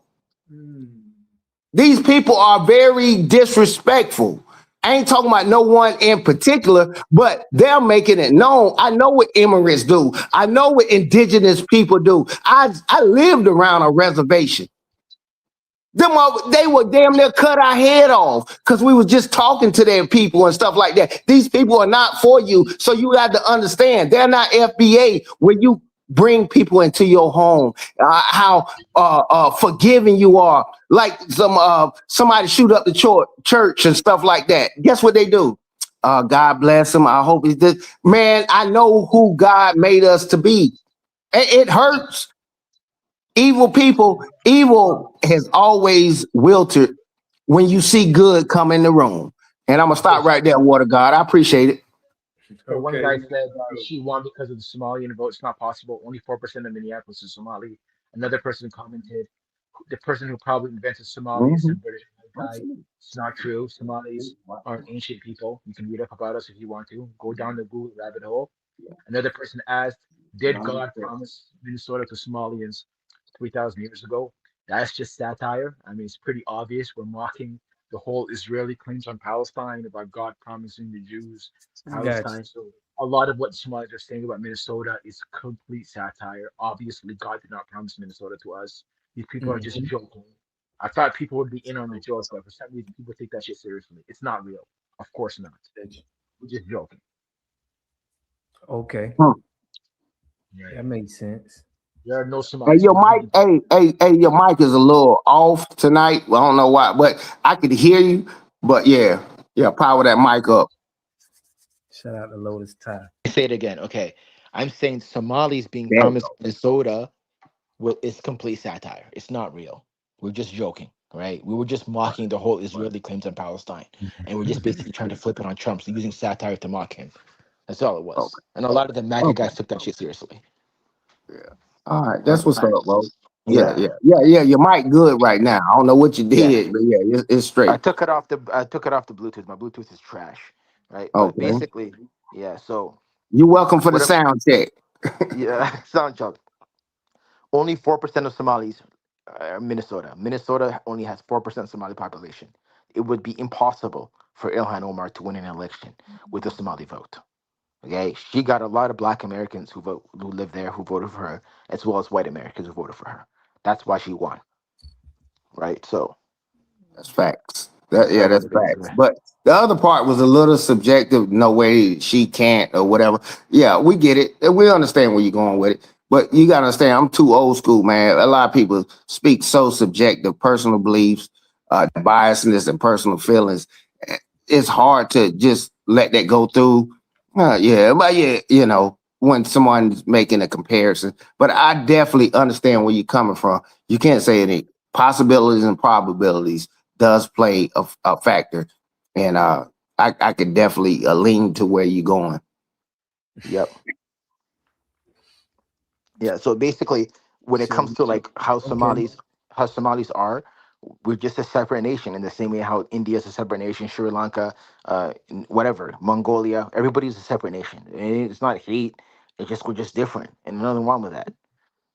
These people are very disrespectful. I ain't talking about no one in particular, but they're making it known. I know what immigrants do. I know what indigenous people do. I lived around a reservation. They would damn near cut our head off because we was just talking to their people and stuff like that. These people are not for you. So you got to understand, they're not FBA when you bring people into your home, how forgiving you are. Like somebody shoot up the church and stuff like that. Guess what they do? God bless them. I hope he's this. Man, I know who God made us to be. It hurts. Evil has always wilted when you see good come in the room. And I'm going to stop right there, Water God. I appreciate it. So one guy said she won because of the Somalian vote. It's not possible. Only 4% of Minneapolis is Somali. Another person commented, the person who probably invented Somali is a British guy. It's not true. Somalis are ancient people. You can read up about us if you want to. Go down the Google rabbit hole. Another person asked, did God promise Minnesota to Somalians 3,000 years ago? That's just satire. I mean, it's pretty obvious. We're mocking the whole Israeli claims on Palestine about God promising the Jews Palestine. So a lot of what Somalis are saying about Minnesota is complete satire. Obviously, God did not promise Minnesota to us. These people are just joking. I thought people would be in on the joke, but for some reason, people take that shit seriously. It's not real. Of course not. We're just joking. Okay. That makes sense. There are no Somalis. Hey, your mic, your mic is a little off tonight. I don't know why, but I could hear you. But yeah, power that mic up. Shout out to Lotus Tie. Say it again. Okay. I'm saying Somalis being promised Minnesota is complete satire. It's not real. We're just joking, right? We were just mocking the whole Israeli claims on Palestine. And we're just basically trying to flip it on Trump, so using satire to mock him. That's all it was. Okay. And a lot of the MAGA guys took that shit seriously. Yeah. All right. That's what's up, bro. Yeah. Your mic good right now. I don't know what you did, but it's straight. I took it off the Bluetooth. My Bluetooth is trash. Right. But basically, so you're welcome for the sound check. Sound check. Only 4% of Somalis are Minnesota. Minnesota only has 4% Somali population. It would be impossible for Ilhan Omar to win an election with a Somali vote. Okay, she got a lot of Black Americans who live there who voted for her, as well as white Americans who voted for her. That's why she won. Right. So that's facts. Yeah, that's facts. But the other part was a little subjective. No way she can't or whatever. Yeah, we get it. And we understand where you're going with it. But you gotta understand, I'm too old school, man. A lot of people speak so subjective, personal beliefs, biasness, and personal feelings. It's hard to just let that go through. But yeah, when someone's making a comparison. But I definitely understand where you're coming from. You can't say any possibilities and probabilities does play a factor, and I could definitely lean to where you're going. Yep. Yeah. So basically, when it comes to like how Somalis are, we're just a separate nation in the same way how India is a separate nation, Sri Lanka, whatever, Mongolia, everybody's a separate nation. And it's not hate. It's just we're just different, and nothing wrong with that.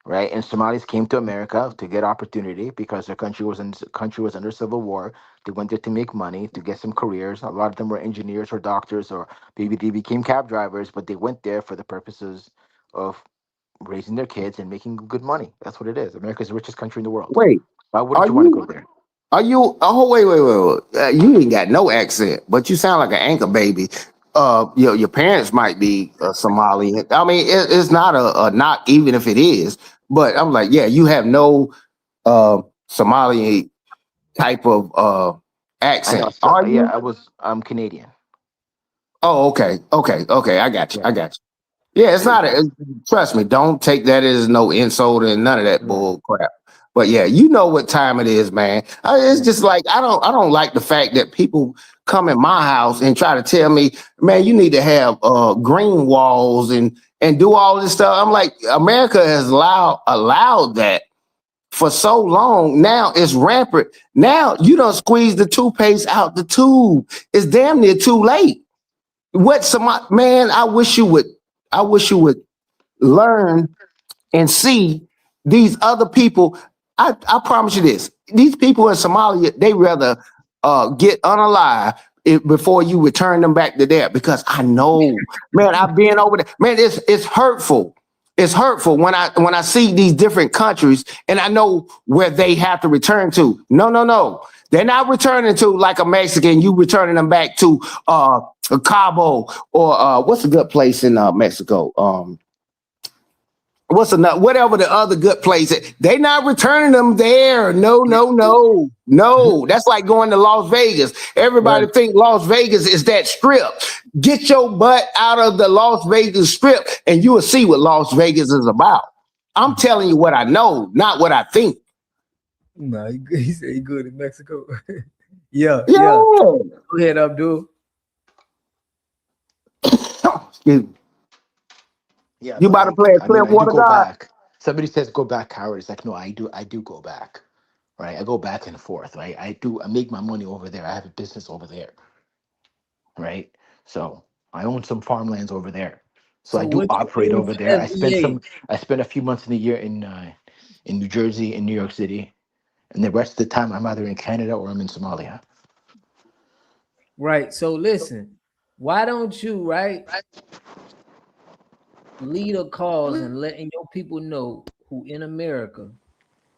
Right, and Somalis came to America to get opportunity because their country was under civil war. They went there to make money, to get some careers. A lot of them were engineers or doctors, or maybe they became cab drivers. But they went there for the purposes of raising their kids and making good money. That's what it is. America's the richest country in the world. Wait, Why wouldn't you want to go there? Are you? Oh, wait. You ain't got no accent, but you sound like an anchor baby. Your parents might be Somali. I mean, it's not a knock, even if it is. But I'm like, yeah, you have no Somali type of accent. Are you? Yeah, I'm Canadian. Oh, okay. I got you. Yeah, it's not. Trust me, don't take that as no insult and none of that bull crap. But yeah, you know what time it is, man. It's just like I don't like the fact that people come in my house and try to tell me, man, you need to have green walls and do all this stuff. I'm like, America has allowed that for so long. Now it's rampant. Now you don't squeeze the toothpaste out the tube. It's damn near too late. Man, I wish you would learn and see these other people. I promise you this. These people in Somalia, they rather get unalive before you return them back to there, because I know, man, I've been over there. Man, it's hurtful. It's hurtful when I see these different countries and I know where they have to return to. No. They're not returning to like a Mexican. You returning them back to Cabo or what's a good place in Mexico? Whatever the other good place is. They not returning them there. No. That's like going to Las Vegas. Everybody think Las Vegas is that strip. Get your butt out of the Las Vegas strip and you will see what Las Vegas is about. I'm telling you what I know, not what I think. No, he said he good in Mexico. yeah. Go ahead, Abdul. Excuse me. Yeah, you about to play a Clearwater God? Somebody says go back, Howard. It's like, no, I do go back. Right? I go back and forth, right? I make my money over there. I have a business over there. Right? So I own some farmlands over there. So I do operate over there. I spent a few months in the year in New Jersey, in New York City. And the rest of the time I'm either in Canada or I'm in Somalia. Right. So listen, why don't you lead a cause and letting your people know who in America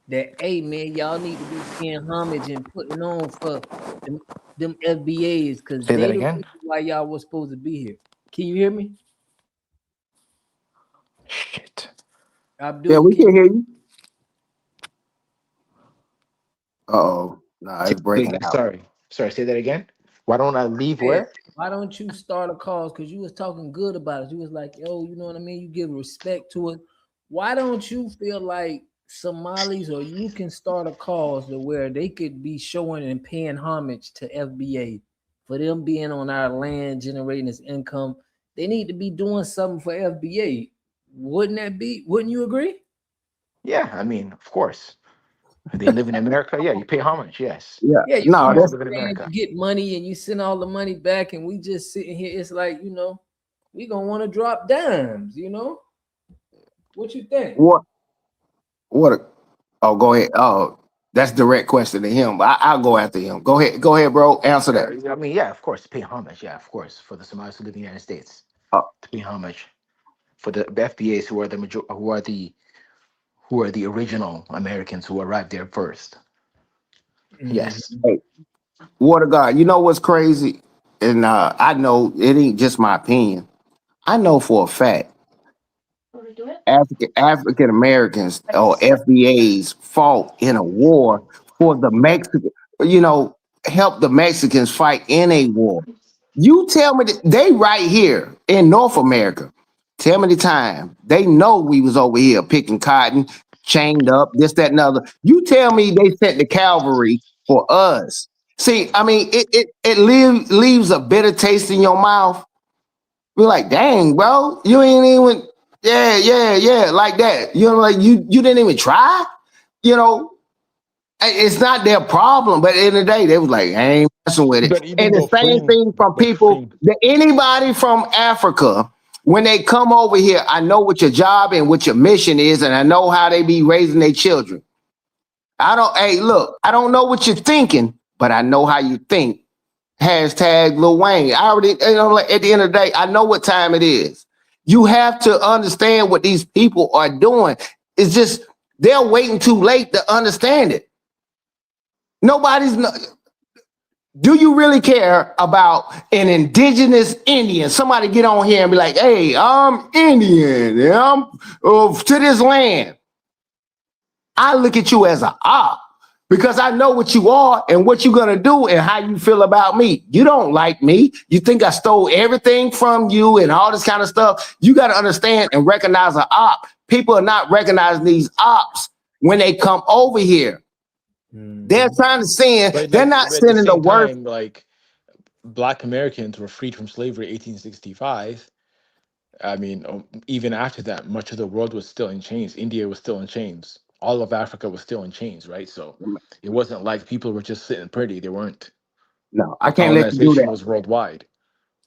that, hey man, y'all need to be paying homage and putting on for them FBAs, because they the reason why y'all was supposed to be here. Can you hear me? Shit. Abdul, yeah, we can hear you. Oh, nah, it's breaking out. Sorry, say that again. Why don't I leave where? Why don't you start a cause? Because you was talking good about it. You was like, yo, you know what I mean? You give respect to it. Why don't you feel like Somalis or you can start a cause to where they could be showing and paying homage to FBA for them being on our land, generating this income? They need to be doing something for FBA. Wouldn't you agree? Yeah, I mean, of course. They live in America. Yeah, you pay homage. Yes. Yeah. You live in America. You get money and you send all the money back, and we just sitting here. It's like, we gonna want to drop dimes. What you think? What? Oh, go ahead. Oh, that's direct question to him. I'll go after him. Go ahead, bro. Answer that. I mean, yeah, of course, pay homage. Yeah, of course, for the Somalis who live in the United States, to pay homage for the FBAs who are the original Americans who arrived there first. Mm-hmm. Yes. Water God, you know what's crazy? And I know it ain't just my opinion. I know for a fact African Americans or FBAs fought in a war for the Mexican, help the Mexicans fight in a war. You tell me that they right here in North America. Tell me the time. They know we was over here picking cotton, chained up, this, that, and other. You tell me they sent the cavalry for us. See, I mean, it leaves a bitter taste in your mouth. We're like, dang, bro, you ain't even, yeah, like that. Like you didn't even try. It's not their problem, but at the end of the day, they was like, I ain't messing with it. And the same thing from people, anybody from Africa, when they come over here, I know what your job and what your mission is, and I know how they be raising their children. I don't know what you're thinking, but I know how you think. Hashtag Lil Wayne. I already, like at the end of the day, I know what time it is. You have to understand what these people are doing. It's just, they're waiting too late to understand it. Do you really care about an indigenous Indian? Somebody get on here and be like, hey, I'm Indian, and I'm to this land. I look at you as an op because I know what you are and what you're going to do and how you feel about me. You don't like me. You think I stole everything from you and all this kind of stuff. You got to understand and recognize an op. People are not recognizing these ops when they come over here. They're trying to send. They're not sending the word. Like Black Americans were freed from slavery in 1865. I mean, even after that, much of the world was still in chains. India was still in chains. All of Africa was still in chains, right? So it wasn't like people were just sitting pretty. They weren't. No, I can't let you do that. Was worldwide.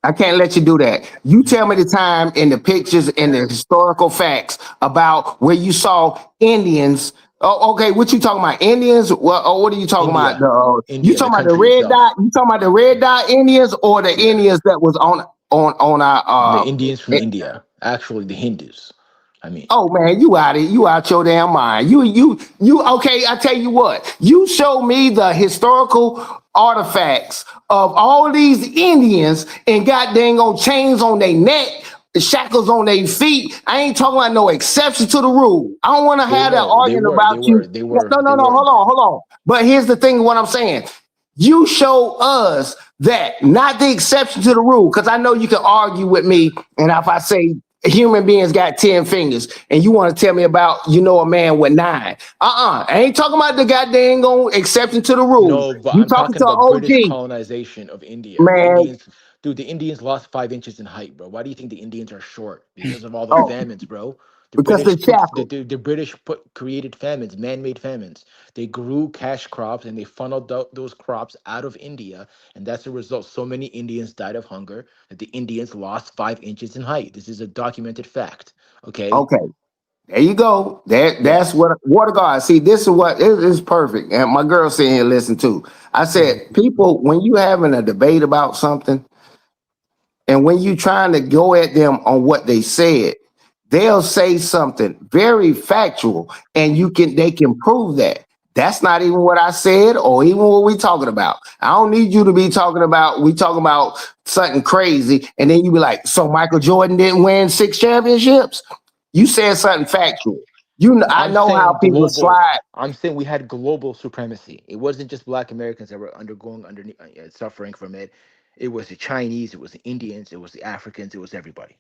I can't let you do that. You tell me the time and the pictures and the historical facts about where you saw Indians. Oh, okay. What you talking about? Indians? What are you talking about? You talking about the red dot? You talking about the red dot Indians or the Indians that was on our the Indians from India? Actually, the Hindus. I mean, oh man, you out your damn mind. You okay, I tell you what, you show me the historical artifacts of all these Indians and got dang on chains on their neck, shackles on their feet. I ain't talking about no exception to the rule. I don't want to have that argument about you. No, hold on. But here's the thing, what I'm saying. You show us that, not the exception to the rule, because I know you can argue with me, and if I say human beings got 10 fingers and you want to tell me about, a man with 9. I ain't talking about the goddamn exception to the rule. No, but you I'm talking to about OG. British colonization of India. Man. The Indians lost 5 inches in height, bro. Why do you think the Indians are short? Because of all the famines, bro. The British created famines, man-made famines. They grew cash crops and they funneled those crops out of India, and that's the result. So many Indians died of hunger that the Indians lost 5 inches in height. This is a documented fact. Okay. There you go. That's what Water God. See, this is what is perfect. And my girl sitting here listen to. I said, people, when you having a debate about something, and when you trying to go at them on what they said, they'll say something very factual, and they can prove that. That's not even what I said, or even what we talking about. I don't need you to be talking about, we talking about something crazy, and then you be like, so Michael Jordan didn't win 6 championships? You said something factual. I know how people slide. I'm saying we had global supremacy. It wasn't just Black Americans that were suffering from it. It was the Chinese, it was the Indians, it was the Africans, it was everybody.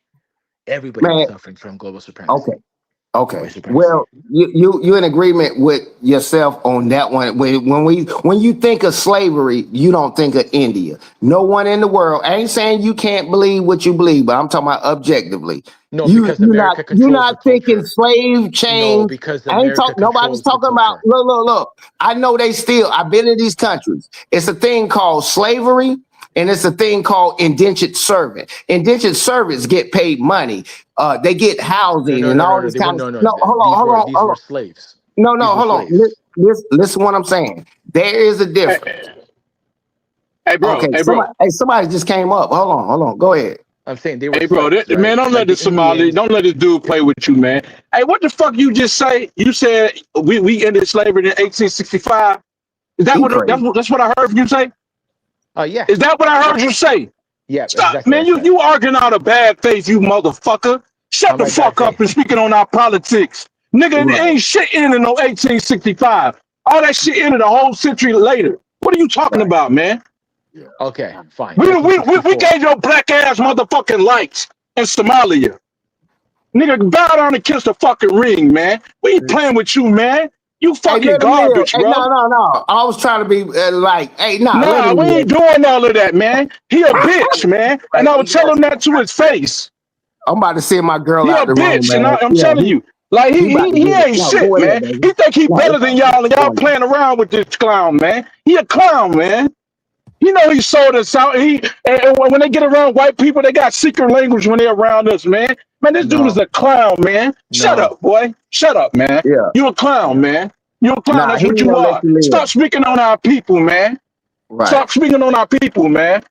Everybody was suffering from global supremacy. Okay. Well, you in agreement with yourself on that one. When you think of slavery, you don't think of India. No one in the world. I ain't saying you can't believe what you believe, but I'm talking about objectively. No, because America controls you're not thinking slave chain. No, because America nobody's talking about. Look. I know I've been in these countries. It's a thing called slavery. And it's a thing called indentured servant. Indentured servants get paid money. They get housing and all this kind of stuff. No, hold on. These were slaves. No, hold on. Listen what I'm saying. There is a difference. Hey, bro. Okay, somebody just came up. Hold on. Go ahead. I'm saying they were. Hey, bro, man, don't let this Somali, don't let this dude play with you, man. Hey, what the fuck you just say? You said we ended slavery in 1865. Is that that's what I heard you say? Yeah. Is that what I heard you say? Yeah. Stop, Exactly man. what I said. You arguing out of bad faith, you motherfucker. Shut the fuck up and speaking on our politics. Nigga, it ain't shit ended no 1865. All that shit ended a whole century later. What are you talking about, man? Okay, fine. We gave your black ass motherfucking lights in Somalia. Nigga, bow down and kiss the fucking ring, man. We ain't playing with you, man. You fucking let him live. garbage, Hey, bro. no. I was trying to be Nah, we ain't doing all of that, man. He a bitch, man. And I would tell him that to his face. I'm about to send my girl He out a the room, bitch, man. and I'm telling you. Like he about to ain't get it. No, shit, go ahead, man. baby. He think he No, better than y'all, and y'all playing around with this clown, man. He a clown, man. You know he sold us out. And when they get around white people, they got secret language when they're around us, man. Man, this dude is a clown, man. Shut up, boy. Shut up, man. Yeah. You a clown, man. You a clown. Nah, That's he what ain't you gonna are. let you live. Stop speaking on our people, man. Right. Stop speaking on our people, man.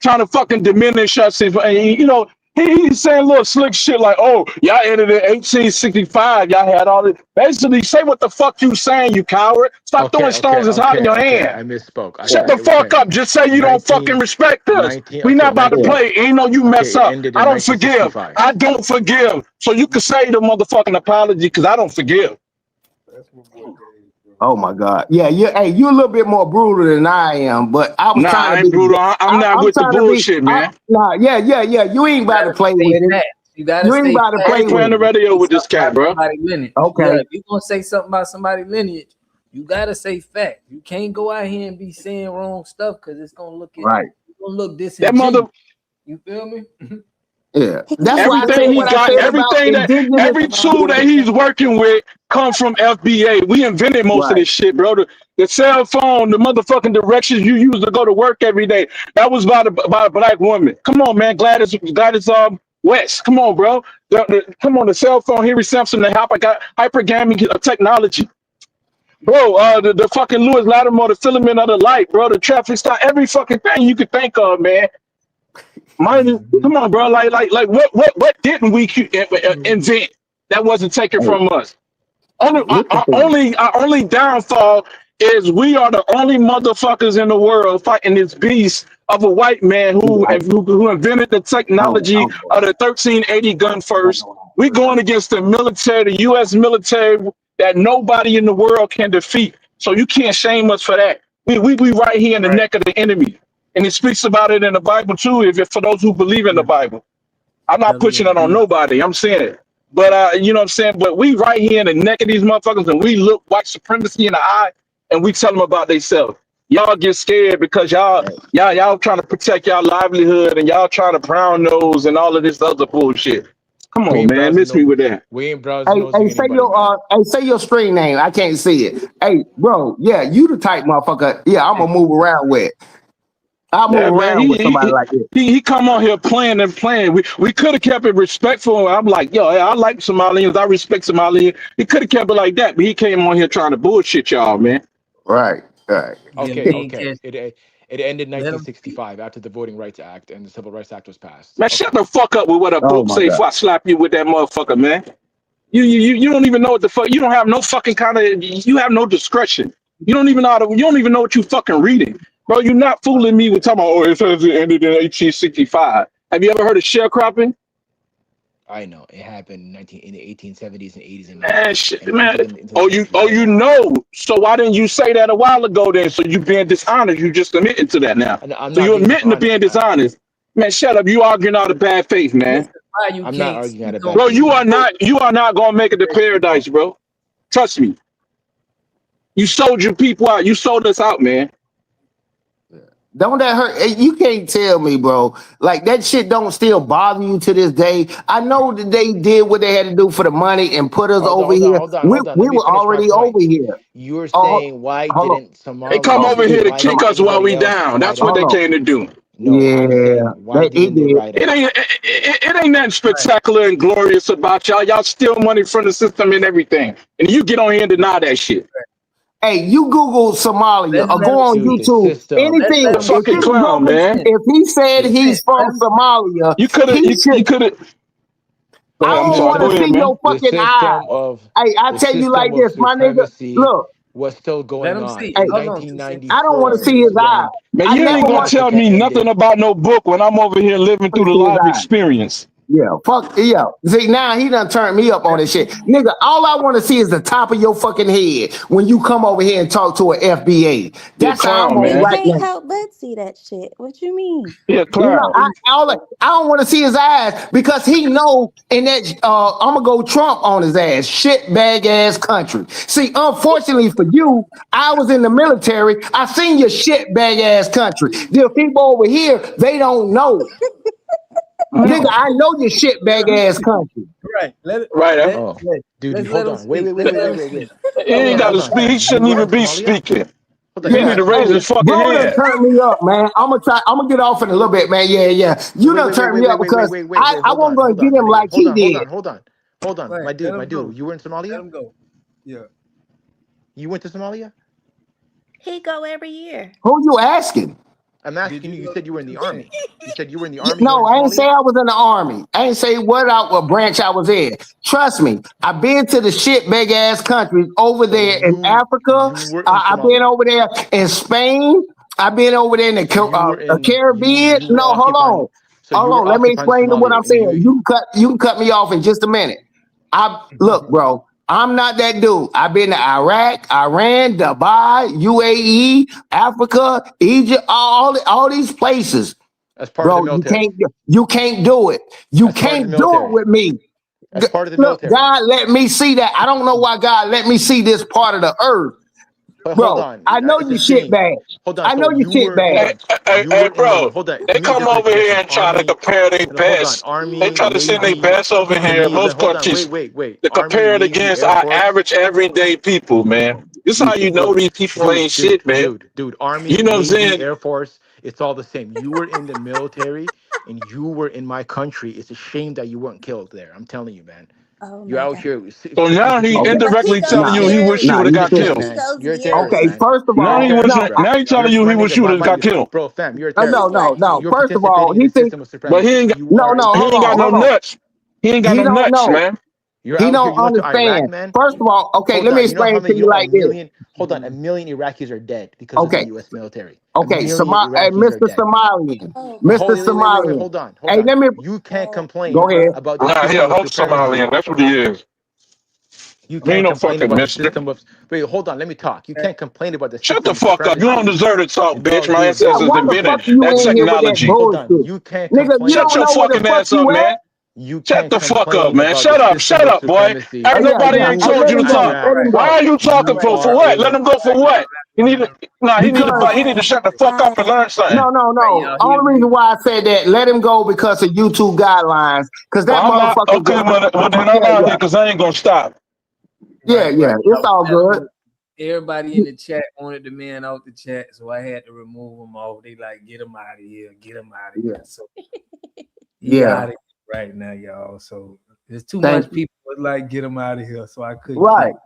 Trying to fucking diminish us. And you know, he's saying little slick shit like, oh, y'all ended in 1865. Y'all had all this. Basically, say what the fuck you saying, you coward. Stop throwing stones that's hot in your hand. I misspoke. Shut the fuck up. Just say you don't fucking respect us. We not about to play. Ain't no you mess up. I don't forgive. I don't forgive. So you can say the motherfucking apology because I don't forgive. Oh my God. Yeah, you a little bit more brutal than I am, but I was Nah, trying to I be ain't brutal. I'm not with the trying to be- bullshit, man. Nah, yeah. You ain't about to play with it. You gotta You ain't stay about to fat. play I ain't playing the with it. radio with this cat, bro. Somebody lineage. Okay. Yeah, if you gonna say something about somebody's lineage, you gotta say fact. You can't go out here and be saying wrong stuff because it's gonna look Right. It's gonna look That disingenuous. mother. You feel me? Yeah. That's why I said Everything he what I got, said about indigenous. every tool that he's working with comes from FBA. We invented most of this shit, bro. The cell phone, the motherfucking directions you use to go to work every day, that was by a black woman. Come on, man. Gladys West. Come on, bro. Come on, the cell phone, Henry Sampson, the hypergamy technology. Bro, the fucking Lewis Latimer, the filament of the light, bro, the traffic stop, every fucking thing you could think of, man. Come on, bro. Like, what didn't we invent that wasn't taken from us? Our only downfall is we are the only motherfuckers in the world fighting this beast of a white man who invented the technology of the 1380 gun first. We going against the military, the U.S. military that nobody in the world can defeat. So you can't shame us for that. We right here in the neck of the enemy. And it speaks about it in the Bible too, for those who believe in the Bible. I'm not pushing it on nobody. I'm saying it. But you know what I'm saying? But we right here in the neck of these motherfuckers, and we look white supremacy in the eye, and we tell them about themselves. Y'all get scared because y'all trying to protect y'all livelihood, and y'all trying to brown nose and all of this other bullshit. Come on, man. Miss me with that. We ain't browsing Hey, say your screen name. I can't see it. Hey, bro, yeah, you the type motherfucker. Yeah, I'm gonna move around with. I'll move around with somebody like this. He come on here playing. We could have kept it respectful. I'm like, yo, I like Somalians. I respect Somalians. He could have kept it like that, but he came on here trying to bullshit y'all, man. Right. Okay. It ended 1965 after the Voting Rights Act and the Civil Rights Act was passed. Man, shut the fuck up with what a book say before I slap you with that motherfucker, man. You don't even know what the fuck. You don't have no fucking kind of. You have no discretion. You don't even know how to. You don't even know what you fucking reading. Bro, you're not fooling me with talking about, oh, it says it ended in 1865. Have you ever heard of sharecropping? I know. It happened in the 1870s and 80s and 90s. Man, shit, man. You know. So why didn't you say that a while ago then? So you being dishonest. You just admitting to that now. So you're admitting to being dishonest. Man, shut up. You arguing out of bad faith, man. I'm not arguing out of bad faith. Bro, you are not going to make it to paradise, bro. Trust me. You sold your people out. You sold us out, man. Don't that hurt? You can't tell me, bro. Like that shit don't still bother you to this day. I know that they did what they had to do for the money and put us over here. We were already over here. You're saying why didn't Somalia? They come over here to kick us while we down. That's what they came to do. It ain't nothing spectacular and glorious about y'all. Y'all steal money from the system and everything, and you get on here and deny that shit. Hey, you Google Somalia or go on YouTube. Anything. Fucking clown, man. If he said he's from Somalia, you could have. I don't want to see your fucking eyes. Hey, I tell you like this, my nigga. Look, was still Let going him on see. in Hold on. 1994. I don't want to see his eyes. Man, I you never ain't gonna want tell Africa me ended. nothing about no book when I'm over here living to through the see his live eyes. experience. Yeah, fuck yeah. See, now he done turned me up on this shit. Nigga, all I want to see is the top of your fucking head when you come over here and talk to an FBA. That's how I'm clown, on We man. right now. can't help but see that shit. What you mean? Yeah, You know, clown. I don't want to see his eyes because he know in that I'm gonna go Trump on his ass, shit bag ass country. See, unfortunately for you, I was in the military. I seen your shit bag ass country. The people over here, they don't know. Nigga, I know your shit bag ass country. Right. Let it. Right. Oh, dude, Let's hold let him on. Wait. speak. Let's let him speak. He Hold ain't on, got to hold on, speak. fam. He You shouldn't were in even be Somalia? speaking. Hold on, He you were need in to raise Hey, his Somalia? fucking you done head. turned me up, man. I'm gonna get off in a little bit, man. Yeah. You done turned me up because I Hold wasn't on, gonna hold get on, him my nigga. like Hold he on, hold on, did. hold on. Right. My Let him dude, go. you were in Let Somalia? him go. Yeah. You went to Somalia? He go every year. Who you asking? I'm Did asking you you, you go? said you were in the army. You said you were in the Yeah, army going no, to I ain't say Somalia? I was in the army. I ain't say what branch I was in. Trust me, I've been to the shit big ass countries over So there in Africa. you were in I've been Somalia. over there in Spain. I've been over there in the So you were in Caribbean. you were No, occupying hold on. Let me explain to what Somalia I'm and saying. You can cut me off in just a minute. Look, bro. I'm not that dude. I've been to Iraq, Iran, Dubai, UAE, Africa, Egypt, all these places. as part of the Bro, military. you can't do it. You As part of the can't do it military. with me. As part of the Look, military. God let me see that. I don't know why God let me see this part of the earth. But hold Bro, on, I know it's you a shit shame. bad. Hold on, I so know you you shit were bad. you were in the Bro, hold on. they Give me a come difference over between here and try to army. compare their No, hold on, best. They army, try to send their navy. best over To here in me, most hold on, countries wait. to Army, compare it navy, against air our force. average everyday people, man. This is how you know Look, these people ain't shit, man. dude. Army, You know what I'm navy, saying? air force. It's all the same. You were in the military, and you were in my country. It's a shame that you weren't killed there. I'm telling you, man. Oh You're my out God. here So now he people. Okay. Look, he indirectly goes telling Nah, you he yearly. wish he nah, would have you got tripping. killed. He goes You're a terrorist, Okay, yearly. man. first of Now You're a he all, wish terrorist, no, bro. now he telling you My he wish nigga, he would have got you, killed. bro, fam. You're a terrorist, man. no. You're First of all, participating in he the think system of But supremacy. You no, are a he ain't got no hold terrorist. on. nuts. He ain't got He no don't nuts, know. man. You're He out here. don't You went to Iraq, understand. man. First of all, okay, Hold let me on. You know explain how it to many? You you know, a like this. million. Hold on. A million Iraqis are dead because of the Okay, U.S. military. A okay, million hey, Iraqis are Mr. dead. Somalian, Oh But Mr. God. wait. Somalian. Hold on. Hey, let me You can't go complain ahead. about the Nah, he a system of host supremacy. Somalian. That's what he is. You He ain't can't no complain fucking about the Michigan. system of. Wait, hold on. Let me talk. You can't complain about the Shut the system of fuck up. You don't supremacy. deserve to talk, No, bitch. My dude. Bro, ancestors why the fuck invented are you that in here with that technology. Hold on. bullshit? You can't Nigga, you complain. Shut don't your know where the fucking fuck ass up, you man. at? You Shut can't the fuck up, complain man. about the system Shut of up, boy. supremacy Everybody Yeah. ain't Hey, told let you him to in go. talk. Let Iraq. him Why go. are you talking You for are what? a Let him go for what? He need to, nah, he need to Because shut the fuck up and learn something. no. Only reason why I said that, let him go because of YouTube guidelines. Because that Well, I'm out. motherfucker Okay, well then I'm out here because I ain't gonna stop. yeah. It's all good. Everybody in the chat wanted the man out the chat, so I had to remove him off. They like, get him out of here, get him out of here. So he Yeah. out of here right now, y'all. So there's too Thank much people that like get him out of here, so I couldn't Right. keep,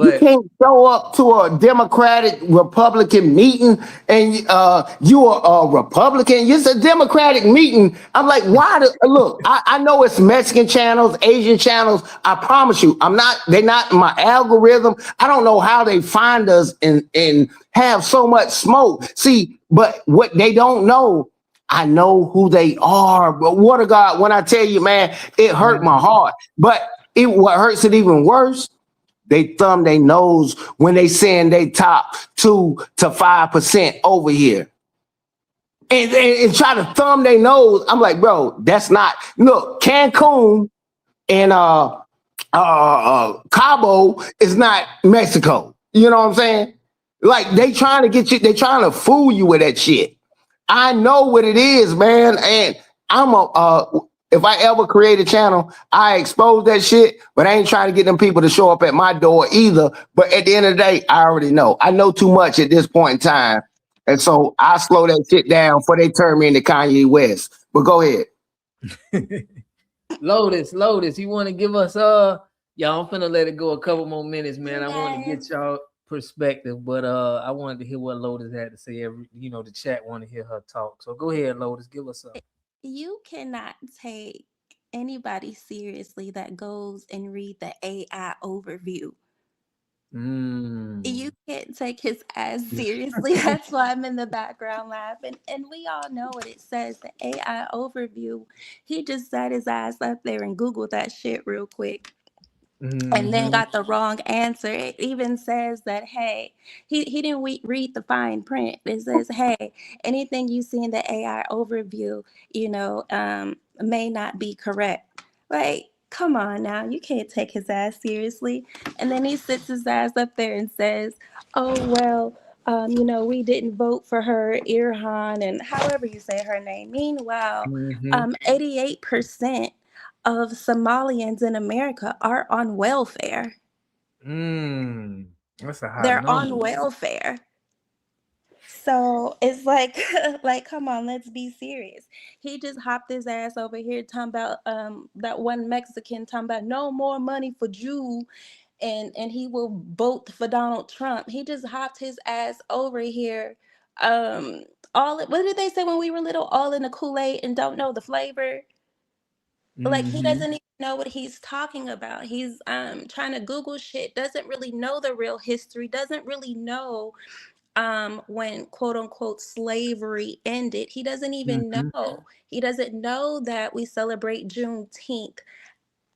You But can't show up to a Democratic Republican meeting and you are a Republican. It's a Democratic meeting. I'm like, why? Look, I know it's Mexican channels, Asian channels. I promise you, they're not my algorithm. I don't know how they find us and have so much smoke. See, but what they don't know, I know who they are. But what a God, when I tell you, man, it hurt my heart. But what hurts it even worse, they thumb their nose when they saying they top 2 to 5% over here. And try to thumb their nose. I'm like, bro, that's not. Look, Cancun and Cabo is not Mexico. You know what I'm saying? Like they trying to get you, they trying to fool you with that shit. I know what it is, man. And I'm if I ever create a channel, I expose that shit, but I ain't trying to get them people to show up at my door either. But at the end of the day, I already know. I know too much at this point in time. And so I slow that shit down before they turn me into Kanye West. But go ahead. Lotus, you want to give us y'all, I'm finna let it go a couple more minutes, man. I want to get y'all perspective, but I wanted to hear what Lotus had to say. The chat want to hear her talk. So go ahead, Lotus, give us up. You cannot take anybody seriously that goes and read the AI overview. You can't take his ass seriously. That's why I'm in the background laughing. And we all know what it says, the AI overview. He just sat his ass up there and Googled that shit real quick. And then got the wrong answer. It even says that, hey, he didn't read the fine print. It says, hey, anything you see in the AI overview, may not be correct. Like, come on now, you can't take his ass seriously. And then he sits his ass up there and says, oh, well, we didn't vote for her, Irhan, and however you say her name. Meanwhile, 88% of Somalians in America are on welfare. That's a high They're number. on welfare. So it's like, come on, let's be serious. He just hopped his ass over here talking about that one Mexican talking about no more money for Jew, and he will vote for Donald Trump. He just hopped his ass over here. What did they say when we were little? All in the Kool-Aid and don't know the flavor. Like, he doesn't even know what he's talking about. He's trying to Google shit, doesn't really know the real history, doesn't really know when quote unquote slavery ended. He doesn't even know. He doesn't know that we celebrate Juneteenth.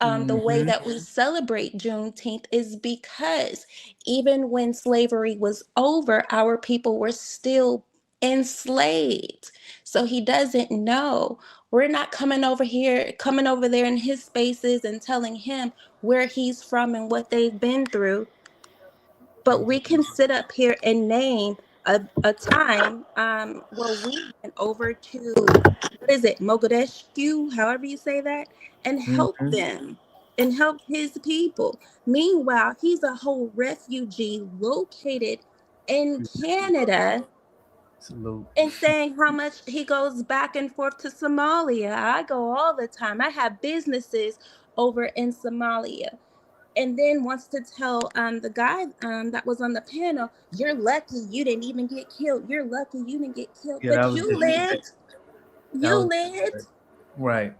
The way that we celebrate Juneteenth is because even when slavery was over, our people were still enslaved. So he doesn't know. We're not coming over there in his spaces and telling him where he's from and what they've been through. But we can sit up here and name a time where we went over to, Mogadishu, however you say that, and help them and help his people. Meanwhile, he's a whole refugee located in Canada. Salute. And saying how much he goes back and forth to Somalia. I go all the time. I have businesses over in Somalia. And then wants to tell the guy that was on the panel, you're lucky you didn't even get killed. You're lucky you didn't get killed. Yeah, But you lived. You lived. Right.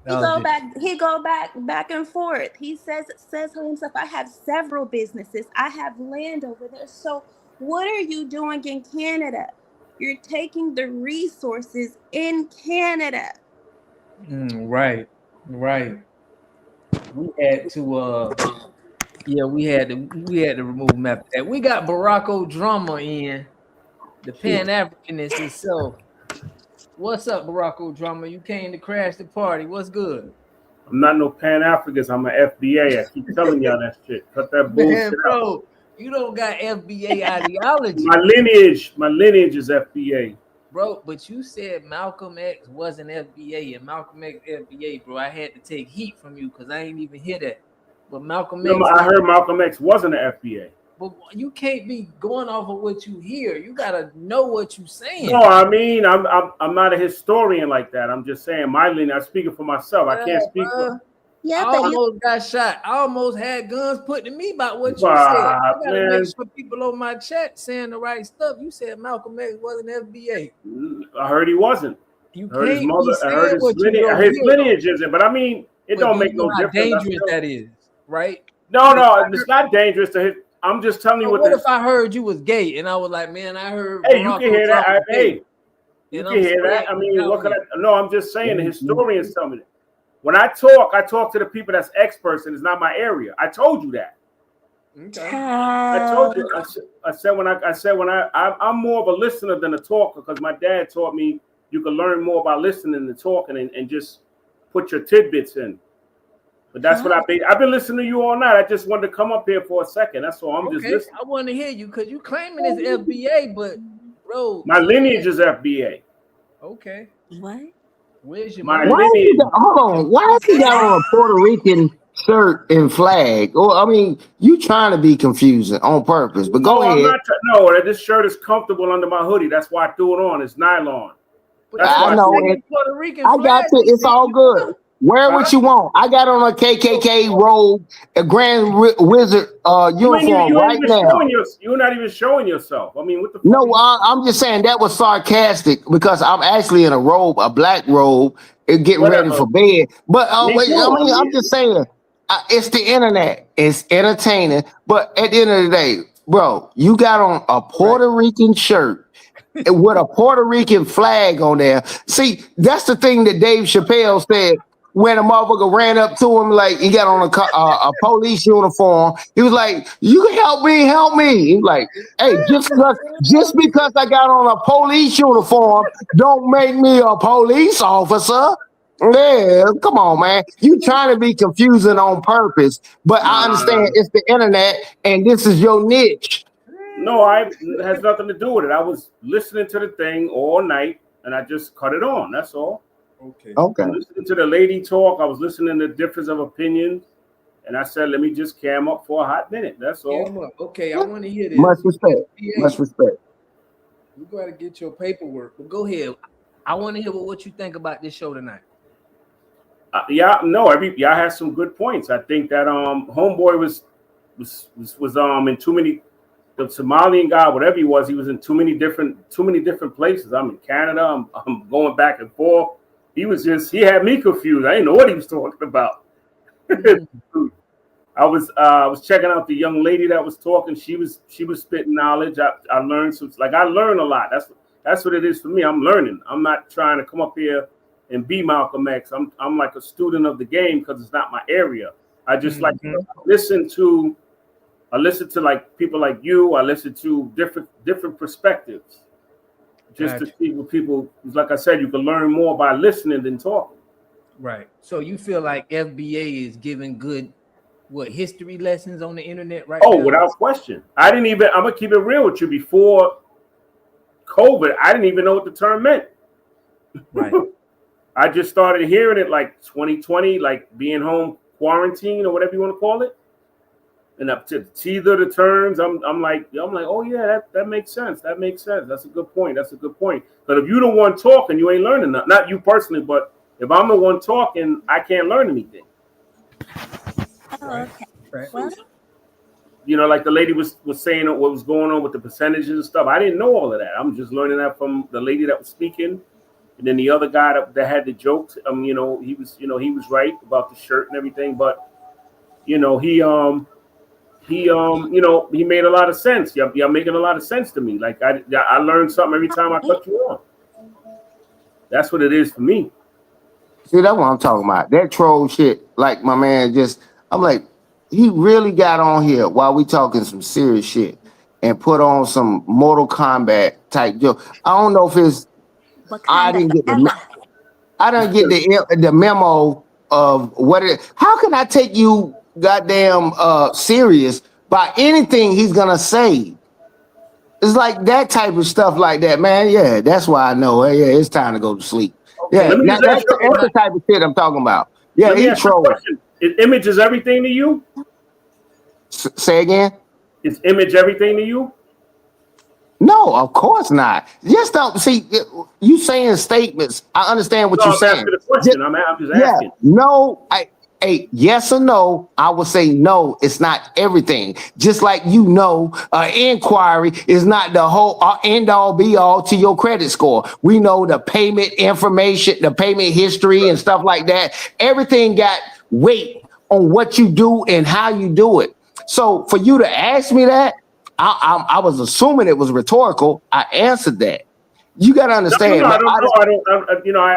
He go back and forth. He says to himself, I have several businesses. I have land over there. So what are you doing in Canada? You're taking the resources in Canada. Right. We had to we had to remove him after that. We got Barack O'Drama in, the Pan-Africanist himself. What's up, Barack O'Drama? You came to crash the party. What's good? I'm not no Pan-Africanist. I'm an FBA. I keep telling y'all that shit. Cut that bullshit out. You don't got FBA ideology. My lineage is FBA. Bro, but you said Malcolm X wasn't FBA and Malcolm X FBA, bro. I had to take heat from you because I ain't even hear that. But Malcolm X. I heard Malcolm X wasn't an FBA. But you can't be going off of what you hear. You gotta know what you're saying. No, I mean I'm not a historian like that. I'm just saying my lineage. I'm speaking for myself. I can't speak for. Yeah, I almost got shot. I almost had guns put to me about what you said. I gotta make sure people on my chat saying the right stuff. You said Malcolm X wasn't FBA. I heard he wasn't. You I heard his can't mother. be I heard his saying lineage. what you His lineage isn't. But I mean, it don't make no how difference. dangerous that is, right? No, it's not dangerous to hit. I'm just telling you What what. if I heard you was gay and I was like, man, I heard. Hey, you can hear that. Hey, you And can I'm hear that. saying, I mean, what could I? No, I'm just saying the historians tell me that. When I talk to the people that's experts, and it's not my area. I told you that. Okay. I told you. I said I'm more of a listener than a talker because my dad taught me you can learn more by listening than talking and just put your tidbits in. But that's what I've been listening to you all night. I just wanted to come up here for a second. That's all. I'm just listening. I want to hear you because you claiming it's FBA, but bro, my lineage is FBA. Okay. What? Where's your my lineage? Hold on. Why has he got on a Puerto Rican shirt and flag? Or I mean, you trying to be confusing on purpose? But go ahead. This shirt is comfortable under my hoodie. That's why I threw it on. It's nylon. I know it. I got you. It's all good. Wear what you want. I got on a KKK robe, a Grand Wizard uniform right now. You're not even showing yourself. I mean, what the fuck? No, I'm just saying that was sarcastic because I'm actually in a robe, a black robe, and getting ready for bed. But I'm just saying, it's the internet. It's entertaining. But at the end of the day, bro, you got on a Puerto Rican shirt with a Puerto Rican flag on there. See, that's the thing that Dave Chappelle said when a motherfucker ran up to him, like he got on a police uniform. He was like, "You can help me, help me." He was like, "Hey, just because I got on a police uniform, don't make me a police officer." Yeah, come on, man. You trying to be confusing on purpose, but I understand it's the internet and this is your niche. No, it has nothing to do with it. I was listening to the thing all night and I just cut it on. That's all. Okay. Okay. Listening to the lady talk, I was listening to difference of opinions, and I said, let me just cam up for a hot minute. That's all. Okay, I want to hear this. Much respect. Much respect. You got to get your paperwork. But go ahead. I want to hear what you think about this show tonight. Y'all had some good points. I think that homeboy was in too many. The Somalian guy, whatever he was in too many different places. I'm in Canada. I'm going back and forth. He had me confused. I didn't know what he was talking about. I was checking out the young lady that was talking. She was spitting knowledge. I learned I learn a lot. That's what it is for me. I'm learning. I'm not trying to come up here and be Malcolm X. I'm like a student of the game because it's not my area. I just like to listen to like people like you. I listen to different perspectives. Just to see what people, like I said, you can learn more by listening than talking. Right. So you feel like FBA is giving good history lessons on the internet right now? Without question. I'm gonna keep it real with you. Before COVID, I didn't even know what the term meant. Right. I just started hearing it like 2020, like being home quarantine or whatever you want to call it. And up to either the terms, I'm like, oh yeah, that makes sense. That makes sense. That's a good point. But if you're the one talking, you ain't learning nothing. Not you personally, but if I'm the one talking, I can't learn anything. Okay. Right. Well, Like the lady was saying what was going on with the percentages and stuff. I didn't know all of that. I'm just learning that from the lady that was speaking, and then the other guy that had the jokes. He was right about the shirt and everything, but he made a lot of sense. Y'all making a lot of sense to me. Like I learned something every time I cut you on. That's what it is for me. See, that's what I'm talking about. That troll shit, like my man I'm like, he really got on here while we talking some serious shit and put on some Mortal Kombat type joke. I don't know if it's, I didn't get the memo of what it is. How can I take you goddamn serious by anything he's gonna say? It's like that type of stuff like that, man. Yeah, that's why I know. Yeah, it's time to go to sleep. Yeah, that's the type of shit I'm talking about. Yeah, he trolling. Is image is everything to you? Say again? Is image everything to you? No, of course not. Just don't see you saying statements. I understand what you're saying. I'm just asking. No, yes or no, I would say no, it's not everything. Just like inquiry is not the whole end all be all to your credit score. We know the payment information, the payment history and stuff like that. Everything got weight on what you do and how you do it. So for you to ask me that, I was assuming it was rhetorical. I answered that. You got to understand. I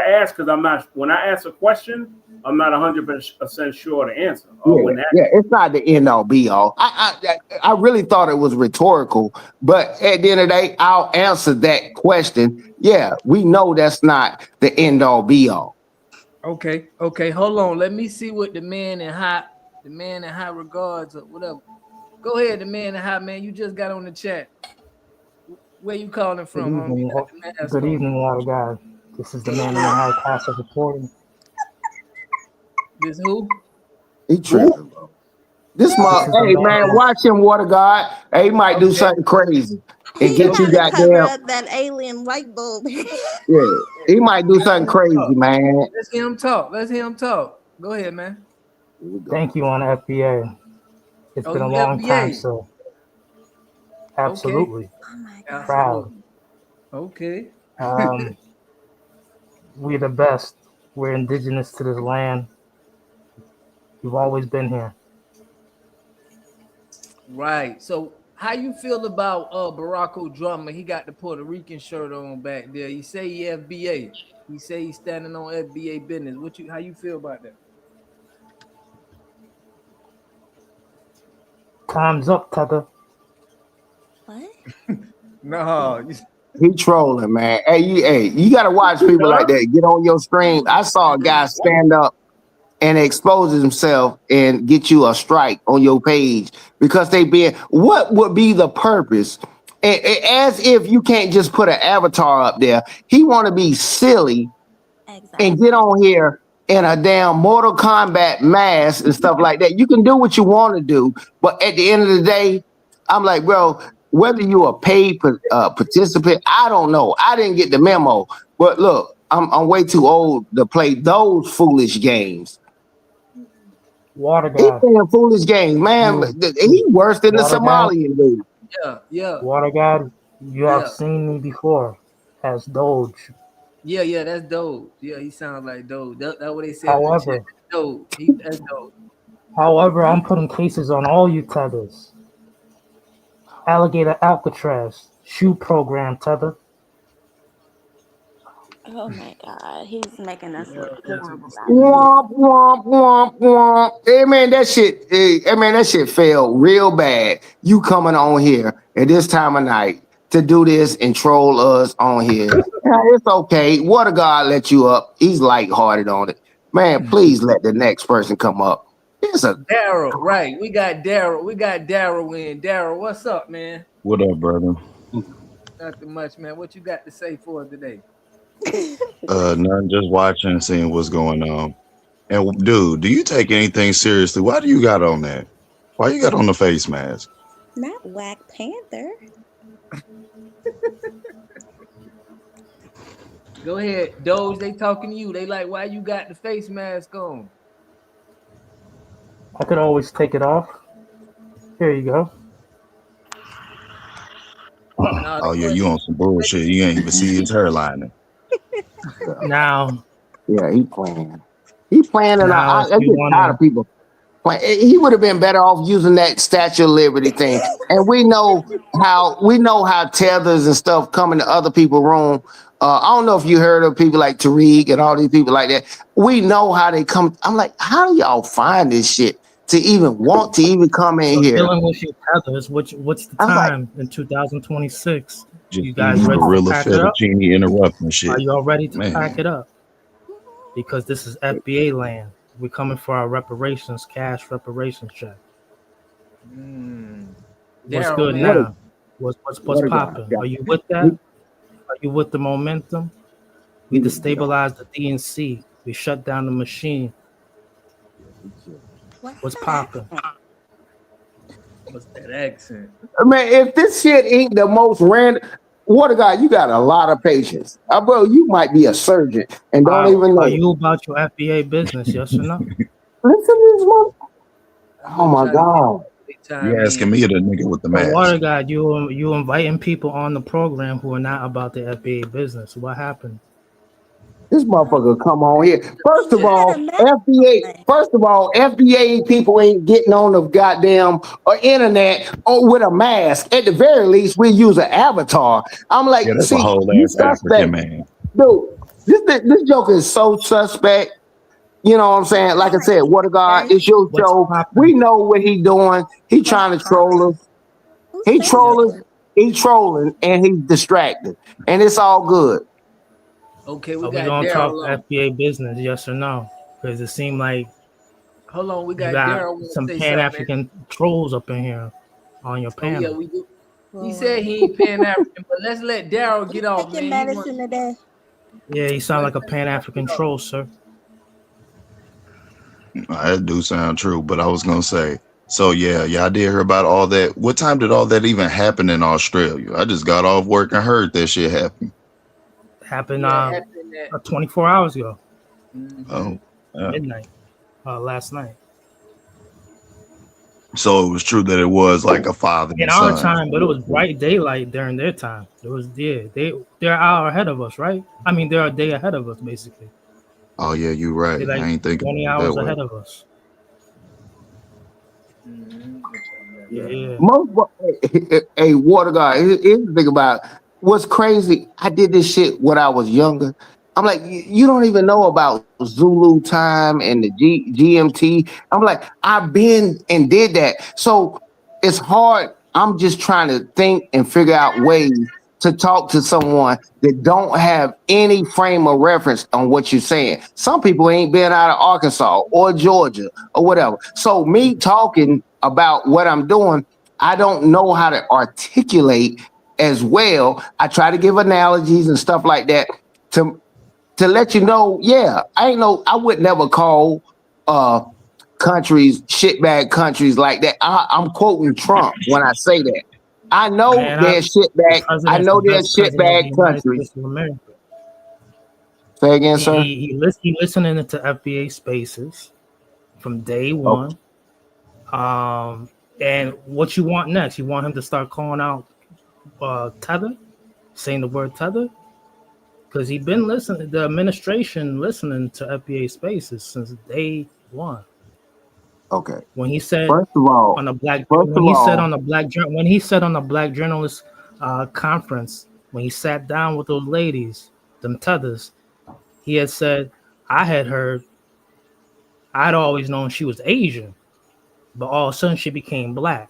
asked because I'm not, when I ask a question, I'm not 100% sure the answer. It's not the end all be all. I really thought it was rhetorical, but at the end of the day, I'll answer that question. Yeah, we know that's not the end all be all. Okay, hold on. Let me see what the man in high regards or whatever. Go ahead, the man in high, man. You just got on the chat. Where you calling from? Good evening, a lot of guys. This is the man in the high passive reporting. This who? He tripping, bro. Hey man, watch him, Water God. Hey, he might do something crazy and get you goddamn that alien light bulb. Yeah, he might do something crazy, man. Let's hear him talk. Go ahead, man. Thank you on FBA. It's been a long time, so absolutely proud. Okay. We're the best. We're indigenous to this land. We've always been here. Right. So How you feel about Barack Obama? He got the Puerto Rican shirt on back there. You say he FBA. He say he's standing on FBA business. How you feel about that? Time's up, Tether. What? No. He trolling, man. Hey, you gotta watch people like that. Get on your stream. I saw a guy stand up and expose himself and get you a strike on your page because what would be the purpose? As if you can't just put an avatar up there. He want to be silly and get on here in a damn Mortal Kombat mask and stuff like that. You can do what you want to do, but at the end of the day, I'm like, bro, whether you a paid participant, I don't know. I didn't get the memo, but look, I'm way too old to play those foolish games. Water He God. playing foolish games, man. He worse than the Water God. Somalian dude. Yeah. Water God, you have seen me before as Doge. Yeah, that's Doge. Yeah, he sounds like Doge. That's what they said. However, Doge. That's Doge. However, I'm putting cases on all you tethers. Alligator Alcatraz, shoe program, Tether. Oh my God, he's making us look horrible. Womp womp womp womp. Hey man, that shit failed real bad. You coming on here at this time of night to do this and troll us on here. Yeah, it's okay. What a God let you up. He's lighthearted on it. Man, please let the next person come up. Daryl, right? We got Daryl in. Daryl, what's up, man? What up, brother? Nothing much, man. What you got to say for us today? Nothing, just watching and seeing what's going on. And dude, do you take anything seriously? Why do you got on that? Why you got on the face mask? Not Black Panther. Go ahead, Doge. They talking to you. They like, why you got the face mask on? I could always take it off. Here you go. Oh yeah, you on some bullshit. You ain't even see his hairline. Now, yeah, he playing. And Now, I get tired of people playing. He would have been better off using that Statue of Liberty thing. And we know how tethers and stuff come into other people's room. I don't know if you heard of people like Tariq and all these people like that. We know how they come. I'm like, how do y'all find this shit to even want to even come in here? Dealing with your tethers, what's the time in 2026? You guys ready to gorilla pack it up? fettuccine interrupting shit. Are you all ready to Man. pack it up? Because this is FBA land. We're coming for our reparations, cash reparations check. What's Daryl, good man. now? What's popping? Are you with that? Are you with the momentum? We destabilized the DNC. We shut down the machine. What's popping? What's that accent? Man, if this shit ain't the most random, Water God, you got a lot of patience. Bro, you might be a surgeon and don't even know. Are you about your FBA business? Yes or no? Listen to this one. Oh my God. You asking me or the nigga with the But mask? Water God, you inviting people on the program who are not about the FBA business. What happened? This motherfucker come on here. First of all, FBA people ain't getting on the goddamn internet with a mask. At the very least, we use an avatar. I'm like, Yeah, that's see, a whole you ass African suspect. man. Dude, this joker is so suspect. You know what I'm saying? Like I said, Water God, it's your show. We know what he doing. He trying to troll us. He trolling, and he's distracted. And it's all good. Okay, we Are we got gonna talk Daryl on. FBA business? Yes or no? Because it seemed like Hold on, we you got got Daryl. wanna some say Pan something, man. African trolls up in here on your Oh yeah, panel. we do. He said he ain't Pan African, but let's let Daryl get off, man. Taking medicine today. Yeah, you sound like a Pan African troll, sir. That do sound true, but I was gonna say, so yeah, y'all did hear about all that. What time did all that even happen in Australia? I just got off work and heard that shit happen. Happened Yeah, happened that. 24 hours ago, Oh, yeah. midnight, last night. So it was true that it was like a father In and our son. time, but it was bright daylight during their time. It was they're an hour ahead of us, right? I mean, they're a day ahead of us, basically. Oh yeah, you right. They're like I ain't thinking 20 about it hours that way. ahead of us. Yeah. Hey, Water God, here's the thing about it. What's crazy. I did this shit when I was younger. I'm like, you don't even know about Zulu time and the GMT. I'm like, I've been and did that. So it's hard. I'm just trying to think and figure out ways to talk to someone that don't have any frame of reference on what you're saying. Some people ain't been out of Arkansas or Georgia or whatever. So me talking about what I'm doing, I don't know how to articulate as well. I try to give analogies and stuff like that to let you know, yeah, I would never call countries shitbag countries like that. I'm quoting Trump when I say that. I know they're shitbag. I know they're shitbag countries. Say again, sir. He listening to FBA Spaces from day one. And what you want next? You want him to start calling out Tether, saying the word Tether? Because he's been listening, the administration listening to FBA Spaces since day one. Okay. When he said on the Black Journalist conference, when he sat down with those ladies, them Tethers, he had said, I'd always known she was Asian, but all of a sudden she became black.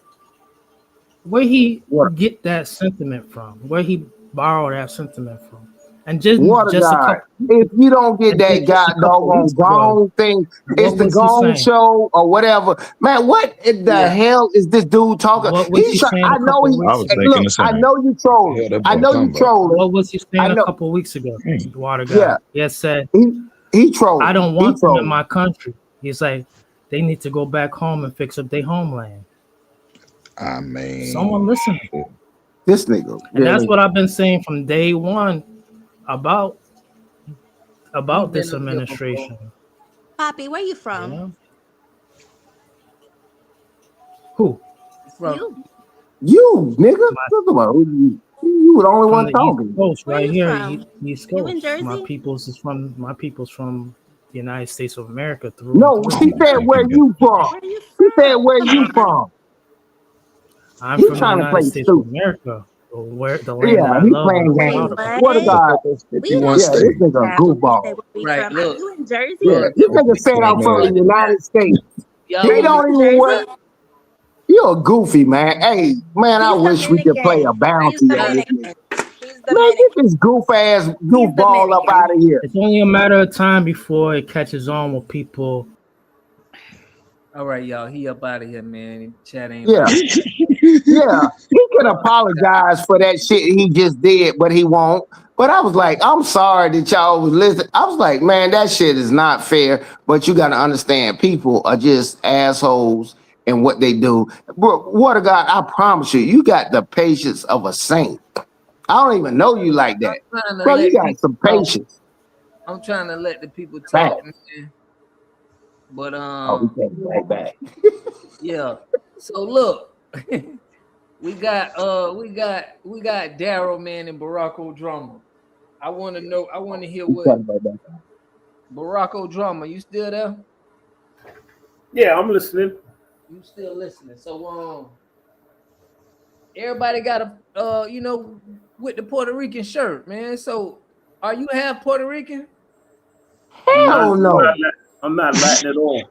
Where he get that sentiment from? Where he borrow that sentiment from? And just a couple, if you don't get that doggone gong thing, it's the gong show or whatever. Man, what in the hell is this dude talking? I know you trolling. I know you trolling. What was he saying a couple of weeks ago? Water guy. Yeah. He had said he trolled. I don't want them in my country. He's like, they need to go back home and fix up their homeland. I mean, someone listening. This nigga. And that's what I've been saying from day one about this administration. Poppy, where you from? Yeah. Who? You, nigga. Talk about you were the only one talking. East Coast, right here, from? East You Coast. in Jersey? My people's from the United States of America. No, she said where you from. She said where you from. I'm from the United States of America. Where the land I he love. playing games. What about this nigga goofball? Right, look. You in Jersey? Yeah, this nigga said I'm from the United States. They don't even work. You're a goofy, man. Hey, man, I wish we could play a bounty on this nigga. Man, get this goofball up out of here. It's only a matter of time before it catches on with people. All right, y'all. He up out of here, man. Chat ain't. Yeah. Yeah. He can apologize for that shit he just did, but he won't. But I was like, I'm sorry that y'all was listening. I was like, man, that shit is not fair. But you got to understand, people are just assholes in what they do. Bro, Water God, I promise you, you got the patience of a saint. I don't even know you like that. Bro, you got some patience. I'm trying to let the people talk, man. But we came right back. Yeah. So look, we got Daryl, man, and Barack O'Drama. I want to hear what Barack O'Drama. You still there? Yeah, I'm listening. You still listening? So everybody got a with the Puerto Rican shirt, man. So are you half Puerto Rican? Hell no. I'm not Latin at all.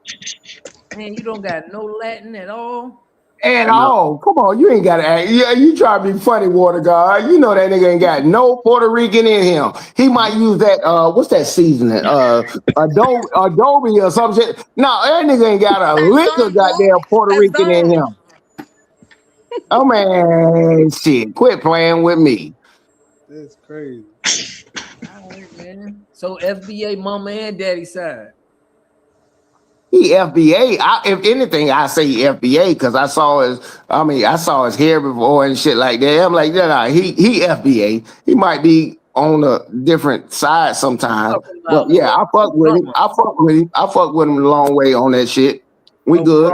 Man, you don't got no Latin at all? At all. Come on, you ain't got to act. Yeah, you try to be funny, Water God. You know that nigga ain't got no Puerto Rican in him. He might use that, what's that seasoning? Adobe or some shit. No, that nigga ain't got a lick of goddamn Puerto Rican in him. Oh, man, shit. Quit playing with me. That's crazy. All right, man. So FBA mama and daddy side. He FBA. If anything, I say FBA because I saw his hair before and shit like that. I'm like, nah, he FBA. He might be on a different side sometimes. But yeah, I fuck with him. I fuck with him a long way on that shit. We good.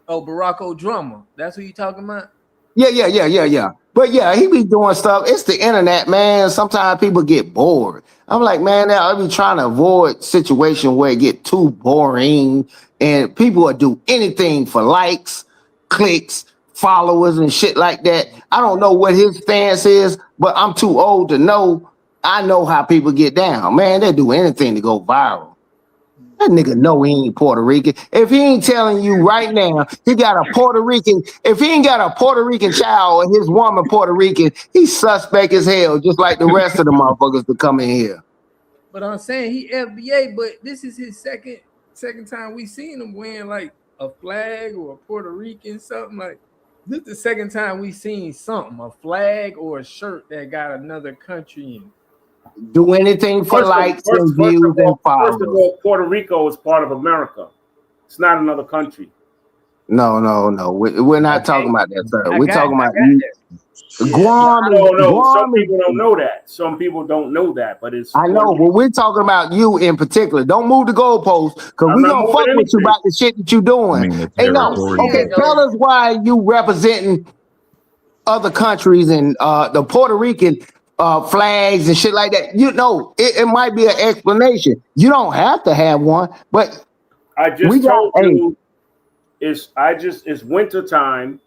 Barack O'Drama. That's who you talking about? Yeah. But yeah, he be doing stuff. It's the internet, man. Sometimes people get bored. I'm like, man, I be trying to avoid situations where it get too boring and people will do anything for likes, clicks, followers and shit like that. I don't know what his stance is, but I'm too old to know. I know how people get down. Man, they do anything to go viral. That nigga know he ain't Puerto Rican. If he ain't telling you right now, he got a Puerto Rican. If he ain't got a Puerto Rican child and his woman Puerto Rican, he's suspect as hell, just like the rest of the motherfuckers that come in here. But I'm saying he FBA, but this is his second time we seen him wearing like a flag or a Puerto Rican something like. This is the second time we seen something, a flag or a shirt that got another country in. Do anything for likes and views and followers. First of all, Puerto Rico is part of America. It's not another country. No. We're not talking about that, sir. We're talking about Guam. Guam. Some people don't know that. Some people don't know that, but it's. I know, but we're talking about you in particular. Don't move the goalposts, because we're gonna fuck with you about the shit that you're doing. Hey, no. Okay, tell us why you representing other countries and the Puerto Rican flags and shit like that. You know, it might be an explanation. You don't have to have one, but I just told you it's winter time.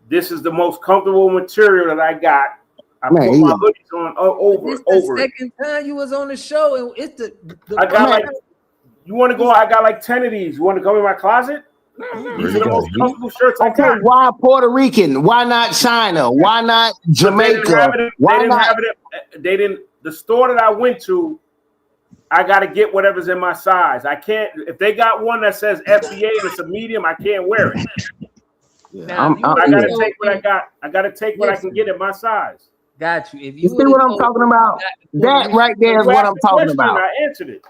This is the most comfortable material that I got. I put my hoodies on over the second time you was on the show, and it's the I got like, you want to go? I got like 10 of these. You want to come in my closet? These are the most comfortable shirts I got. Why Puerto Rican? Why not China? Why not Jamaica? They didn't. The store that I went to, I got to get whatever's in my size. I can't. If they got one that says FBA and it's a medium, I can't wear it. Now, I gotta take what I got. I gotta take what I can get in my size. Got you. If you see what I'm talking about, that right there is what I'm talking about. I answered it.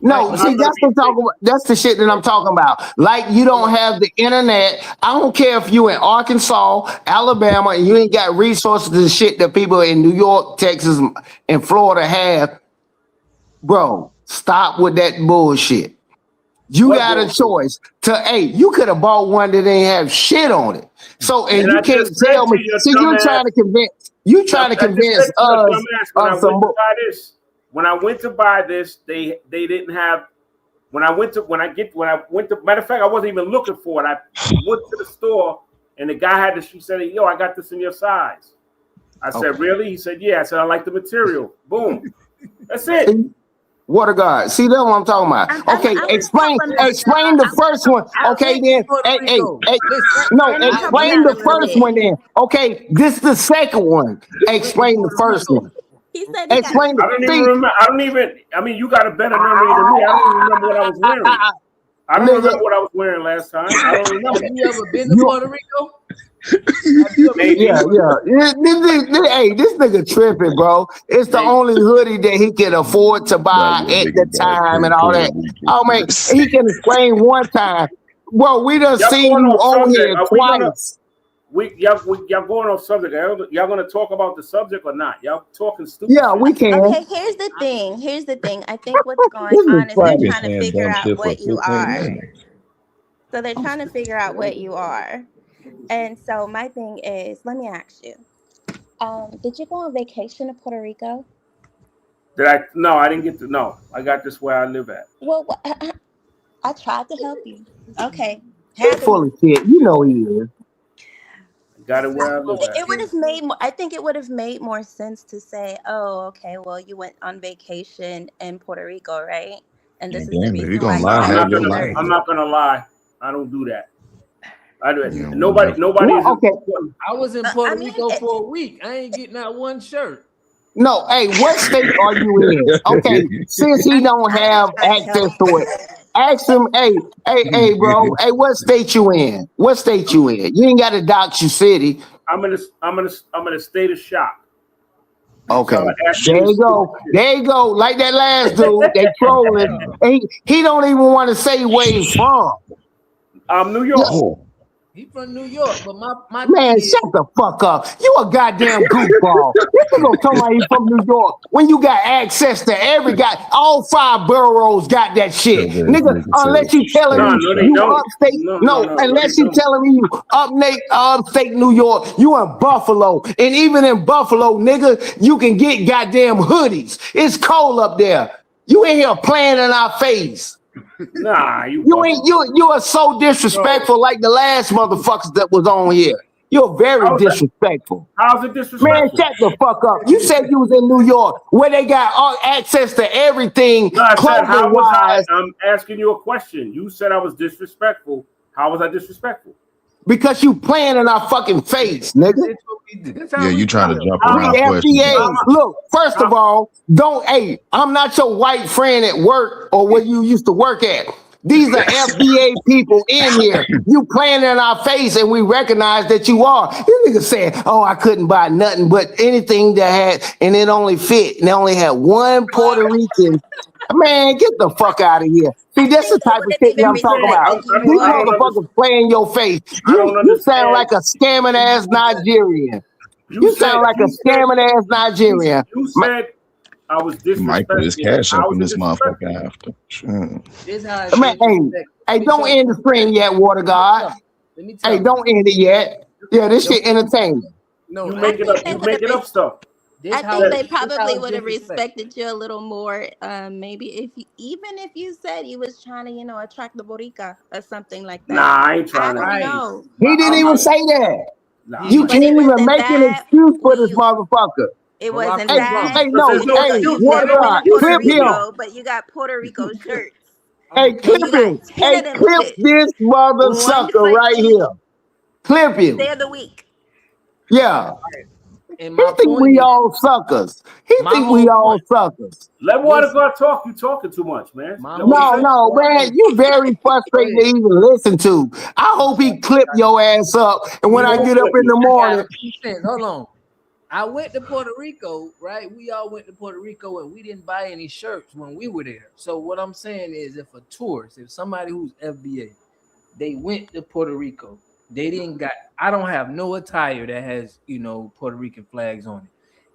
No, see, that's the shit that I'm talking about. Like, you don't have the internet. I don't care if you in Arkansas, Alabama, and you ain't got resources to shit that people in New York, Texas, and Florida have. Bro, stop with that bullshit. You got a choice you could have bought one that ain't have shit on it. So, and you can't tell me. See, you're trying to convince us of some. When I went to buy this, they didn't have. Matter of fact, I wasn't even looking for it. I went to the store and the guy she said, "Yo, I got this in your size." I said, "Really?" He said, "Yeah." I said, "I like the material." Boom. That's it. Water guard. See, that's what I'm talking about. Okay, explain the first one. Okay, then. Explain the first one then. Okay, this is the second one. Explain the first one. He said explain I don't even remember. I mean, you got a better memory than me. I don't even remember what I was wearing. I don't remember what I was wearing last time. I don't remember. You ever been to Puerto Rico? Yeah. Hey, this nigga tripping, bro. It's the only hoodie that he can afford to buy at the time and all that. Oh man, he can explain one time. Well, we done seen you on here twice. Y'all going off subject. Y'all gonna talk about the subject or not? Y'all talking stupid. Yeah, we can. Okay, here's the thing. I think what's going on is they're trying to figure out what you are. So they're trying to figure out what you are. And so my thing is, let me ask you, did you go on vacation to Puerto Rico? No, I didn't get to. No, I got this where I live at. Well, I tried to help you. Okay. He's full of shit. You know he is. Got it where I live at. It would have made more. I think it would have made more sense to say, "Oh, okay. Well, you went on vacation in Puerto Rico, right? And this is the reason why." I'm not gonna lie. I don't do that. I do it. Nobody. Okay. I was in Puerto Rico for a week. I ain't getting out one shirt. No, hey, what state are you in? Okay, since he don't have access to it, ask him. Hey, bro. Hey, what state you in? What state you in? You ain't got to dox your city. I'm in a state of shock. Okay, there you go. Like that last dude, they trolling. He don't even want to say where he's from. New York. Yo. He from New York, but my man, shut the fuck up. You a goddamn goofball. You gonna tell me he's from New York when you got access to every guy? All 5 boroughs got that shit, nigga. Unless you telling me you upstate, unless you telling me you upstate New York, you in Buffalo, and even in Buffalo, nigga, you can get goddamn hoodies. It's cold up there. You in here playing in our face. Nah, you ain't you are so disrespectful like the last motherfuckers that was on here. You're very disrespectful. How's it disrespectful? Man, shut the fuck up. You said you was in New York where they got all access to everything. No, I said, how was wise, I'm asking you a question. You said I was disrespectful. How was I disrespectful? because you playing in our fucking face, nigga. Yeah, you trying to jump We around questions. FDA. Look, first of all, I'm not your white friend at work or where you used to work at. These are FDA people in here. You playing in our face, and we recognize that you are. You niggas saying, "Oh, I couldn't buy nothing but anything that had, and it only fit." And they only had one Puerto Rican. Man, get the fuck out of here. See, that's the type of shit that I'm talking about. These motherfuckers play in your face. You sound like a scamming ass Nigerian. You sound like a scamming ass Nigerian. You said I was disrespectful. Might put his cash up in this motherfucker after. Sure. Man, hey, don't end the stream yet, Water God. Hey, don't end it yet. Yeah, this shit entertaining. No, you make it up. You make it up stuff. I think they probably would have respected you a little more. Maybe even if you said he was trying to, attract the Borica or something like that. Nah, I ain't trying to. I don't know. He didn't even say that. Nah, you can't even make an excuse for this motherfucker. It wasn't Hey, that. hey, no, hey, Water God, clip him. But you got Puerto Rico shirts. Hey, clip him. Hey, clip this mother sucker right here. Clip him. Day of the week. Yeah. He think we all suckers. He think we all suckers. Let Water God talk. You talking too much, man. No, man. You very frustrating to even listen to. I hope he clip your ass up. And when I get up in the morning. Hold on. I went to Puerto Rico, right? We all went to Puerto Rico and we didn't buy any shirts when we were there. So what I'm saying is if a tourist, if somebody who's FBA, they went to Puerto Rico, I don't have no attire that has, Puerto Rican flags on it.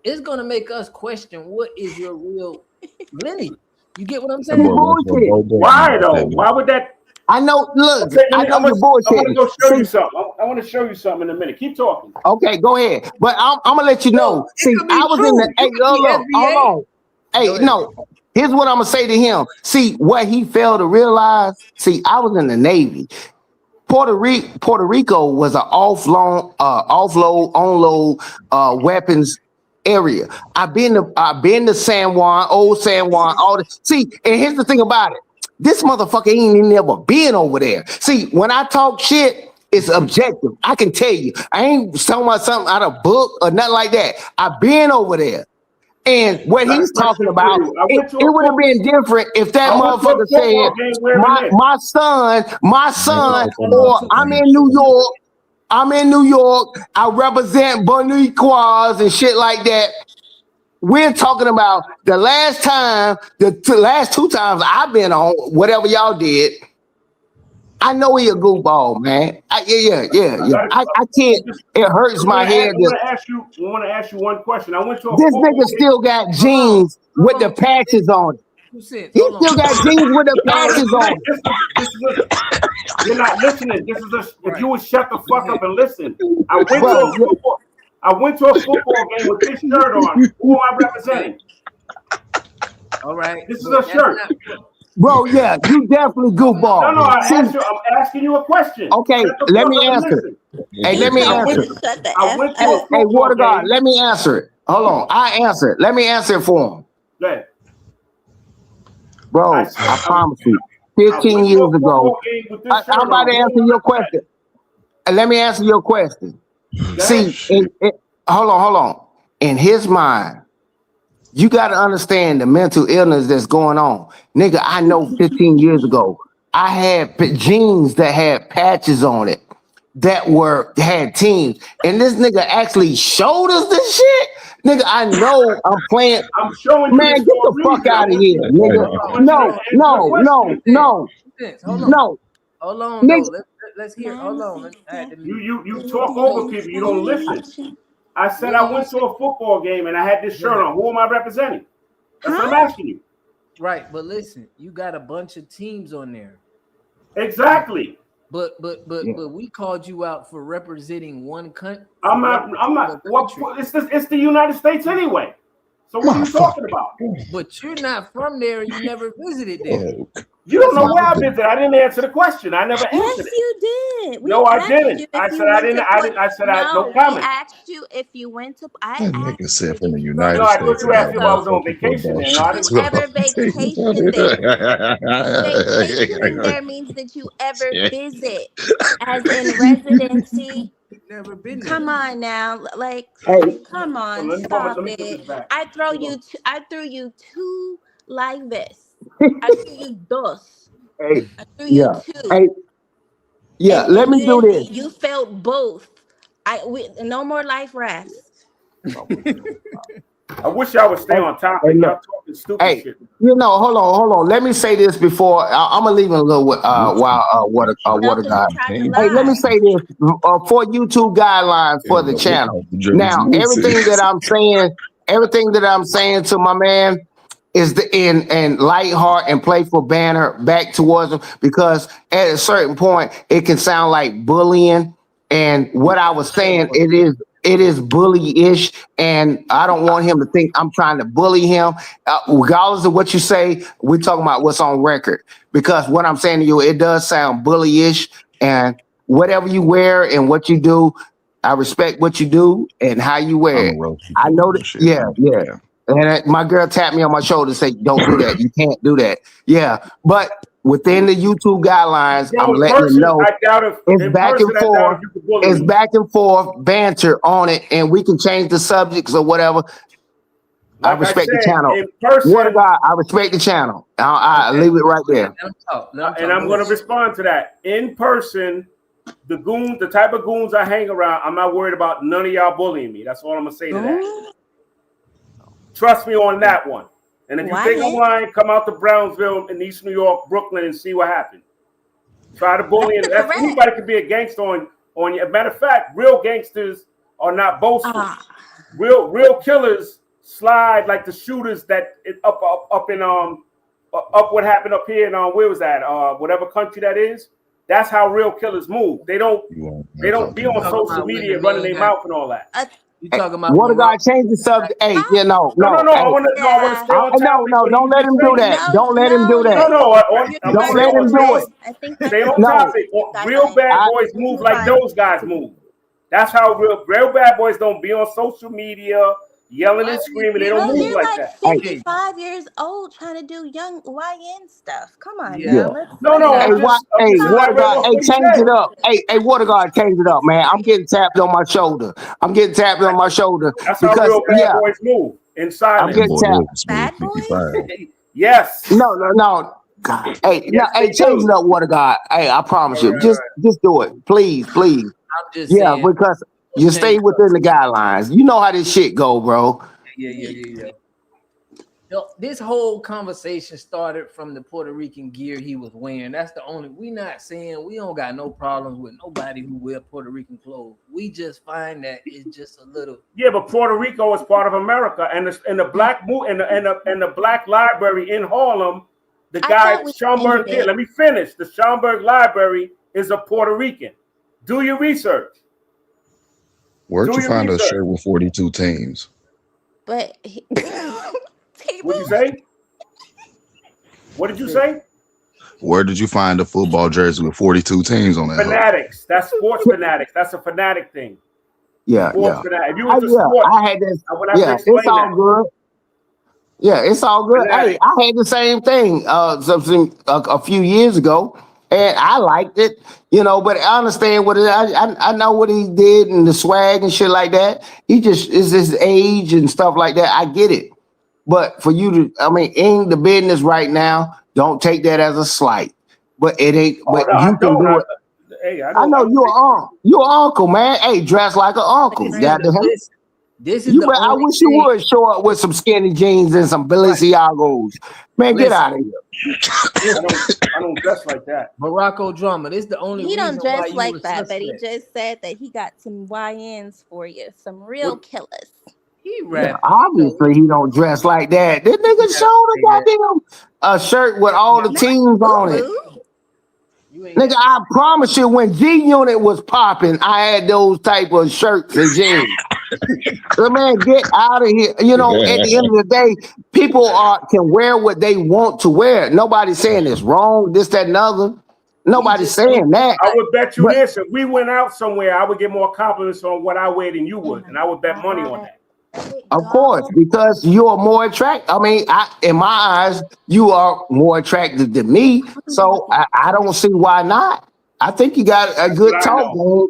It's going to make us question what is your real lineage. You get what I'm saying? Bullshit. Why though? Why would that? I know. Look, I know you're I bullshit. want to go show you something. I want to show you something in a minute. Keep talking. Okay, go ahead. But I'm gonna let you know. See, I was in the. Hey, hold on. Hey, no. Here's what I'm gonna say to him. See, what he failed to realize. See, I was in the Navy. Puerto Rico was an offload, onload weapons area. I've been to San Juan, old San Juan, all this. See, and here's the thing about it. This motherfucker ain't even never been over there. See, when I talk shit, it's objective. I can tell you. I ain't talking about something out of book or nothing like that. I've been over there. And what he's talking about, it would have been different if that motherfucker said, my son, or I'm in New York, I represent Boniquas and shit like that. We're talking about the last two times I've been on, whatever y'all did. I know he a goofball, man. Yeah. I can't. It hurts my head. I want to ask you one question. I went to this nigga still got jeans with the patches on it. He still got jeans with the patches on it. You're not listening. If you would shut the fuck up and listen. I went to a football game with this shirt on. Who am I representing? All right. This is a shirt. Bro, yeah, you definitely goofball. No, I'm asking you a question. Okay, let me answer it. Hey, let me answer it. Hey, Water God, let me answer it. Hold on, I answer it. Let me answer it for him. Go ahead. Bro, I promise you, 15 years ago, I'm about to answer your question. Let me answer your question. See, hold on. In his mind, you got to understand the mental illness that's going on. Nigga, I know 15 years ago, I had jeans that had patches on it that had teams. And this nigga actually showed us this shit. Nigga, I know I'm playing. I'm showing you. Man, get the fuck out of here, nigga. No. Hold on, no. Let's hear. Hold on. You talk over people. You don't listen. I said I went to a football game and I had this shirt on. Who am I representing? That's what I'm asking you. Right, but listen, you got a bunch of teams on there. Exactly. But we called you out for representing one country. I'm not. It's the United States anyway. So what are you talking about? But you're not from there. You never visited there. You don't know where I visited. I didn't answer the question. I never answered Yes, it. you did. We No, I asked didn't. you I if said you I went didn't. to I Port- didn't. I said I No, no we comment. asked you if you went to. I That asked nigga said you, from the did you go United No, I States. thought you asked me if I was on vacation there. No, I Did didn't. you ever vacation there? Vacationing there means that you ever visit, as in residency. Never been there. Come on now, like, Hey, come So on, let me stop put it. this back. I threw you two like this. I threw you dos. hey, I threw you yeah, two, hey, yeah. and Let me do this. you felt both. No more life rafts. I wish I would stay on topic. Hey, Y'all look. talking stupid Hey, shit. hold on. Let me say this before I'm gonna leave it a little while what a No, because guy. you tried to Hey, let me lie. say this for YouTube guidelines for the channel. Now, everything that I'm saying to my man is the in light heart and playful banner back towards him, because at a certain point it can sound like bullying, and what I was saying, it is bully-ish, and I don't want him to think I'm trying to bully him. Regardless of what you say, we're talking about what's on record, because what I'm saying to you, it does sound bully-ish, and whatever you wear and what you do, I respect what you do and how you wear it. I know that, yeah. And my girl tapped me on my shoulder and said, don't do that. You can't do that. Yeah, but within the YouTube guidelines, Bro, I'm in letting person, you know I doubt if it's in back person, and I doubt forth. if you could bully It's me. back and forth banter on it, and we can change the subjects or whatever. I Like I respect the said, channel. in person, Word of God, I respect the channel. I Okay. leave it right there. and I'm going to respond to that. In person, the type of goons I hang around, I'm not worried about none of y'all bullying me. That's all I'm going to say to that. Trust me on that one. And if you think I'm lying, come out to Brownsville in East New York, Brooklyn, and see what happened. Try to bully, and anybody can be a gangster on you. As a matter of fact, real gangsters are not boastful. Real killers slide like the shooters that up what happened up here in where was that? Whatever country that is. That's how real killers move. They don't be on social media running their mouth and all that. You talking about Word of God, change the subject. Hey, no. No. Hey, I want to stay on topic. no, don't let him do that. Don't let him do that. Don't let him do it. I think Stay on topic. Real bad boys move like those guys move. That's how real bad boys don't be on social media yelling and screaming. They don't move you're like like that. 55 years old trying to do young YN stuff. Come on Yeah. now. Let's No. Hey, Water God, hey, change it up. Hey, Water God, change it up, man. I'm getting tapped on my shoulder. That's how real bad boys move in silence. I'm getting tapped. Bad boys? Yes. No. God. Hey, change it up, Water God. Hey, I promise you. Just do it. Please. I'm just saying. Because you stay within the guidelines. You know how this shit go, bro. Yeah. This whole conversation started from the Puerto Rican gear he was wearing. That's the only. We not saying we don't got no problems with nobody who wear Puerto Rican clothes. We just find that it's just a little. Yeah, but Puerto Rico is part of America, and the Black Library in Harlem, the guy Schomburg kid. Let me finish. The Schomburg Library is a Puerto Rican. Do your research. Where'd you find a shirt with 42 teams? But what'd you say? What did you say? Where did you find a football jersey with 42 teams on that? Fanatics. That's sports fanatics. That's a fanatic thing. Yeah. If you were to sports, I had this. It's all good. Yeah, it's all good. Hey, I had the same thing a few years ago, and I liked it, but I understand what I know what he did and the swag and shit like that. He just is his age and stuff like that. I get it. But for you to, in the business right now, don't take that as a slight. But it ain't, you can do it. Hey, I know you're an uncle, man. Hey, dress like an uncle. This is I wish you would show up with some skinny jeans and some Balenciagos. Man, get out of here. I don't dress like that. Morocco drama. This is the only he reason don't why dress you like was that, but he suspect. just said that he got some YNs for you, some real killers. He rap. Obviously, he don't dress like that. This nigga showed a goddamn a shirt with all the teams on it. Nigga, I promise you, when G Unit was popping, I had those type of shirts and jeans. The man, get out of here. You know, at the end of the day, people can wear what they want to wear. Nobody's saying it's wrong, this, that, and other. Nobody's saying that. I would bet you this. If we went out somewhere, I would get more compliments on what I wear than you would. And I would bet money on that. Of course, because you are more attractive. I mean, in my eyes, you are more attractive than me. So I don't see why not. I think you got a good talk game.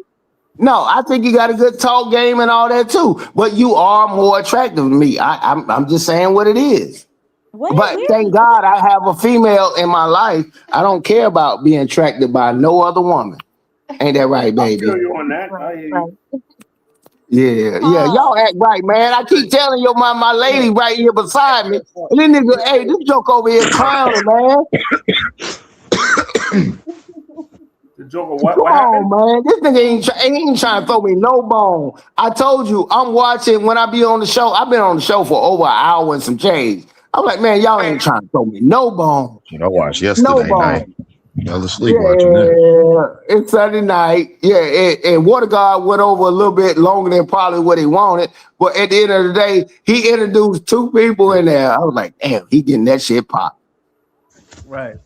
No, I think you got a good talk game and all that too. But you are more attractive than me. I'm just saying what it is. But thank God I have a female in my life. I don't care about being attracted by no other woman. Ain't that right, baby? I feel you on that. I hear you. Yeah, y'all act right, man. I keep telling you, my lady right here beside me. And then nigga, hey, this joke over here clowning, man. The Joker, what Come happened? on, man. This nigga ain't trying to throw me no bone. I told you, I'm watching when I be on the show. I've been on the show for over an hour and some change. I'm like, man, y'all ain't trying to throw me no bone. You know, watch yesterday night. Fell asleep Yeah, watching that. it's Sunday night. Yeah, and Water God went over a little bit longer than probably what he wanted. But at the end of the day, he introduced two people in there. I was like, damn, he getting that shit popped. Right.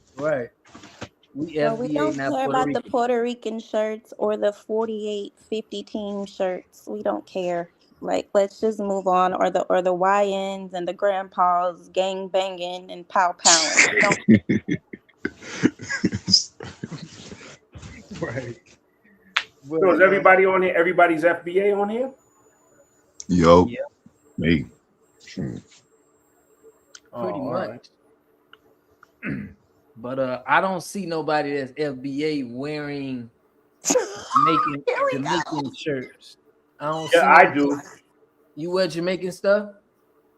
We Well, we FBA, don't not care Puerto about Rican. the Puerto Rican shirts or the 48-50 team shirts. We don't care. Like, let's just move on. Or the YNs and the grandpas gang banging and pow powing. We don't. Right. So is everybody on here? Everybody's FBA on here? Yo, me. Pretty all much. right. But I don't see nobody that's FBA wearing making Jamaican shirts. I don't. Yeah, see I nobody. do. You wear Jamaican stuff?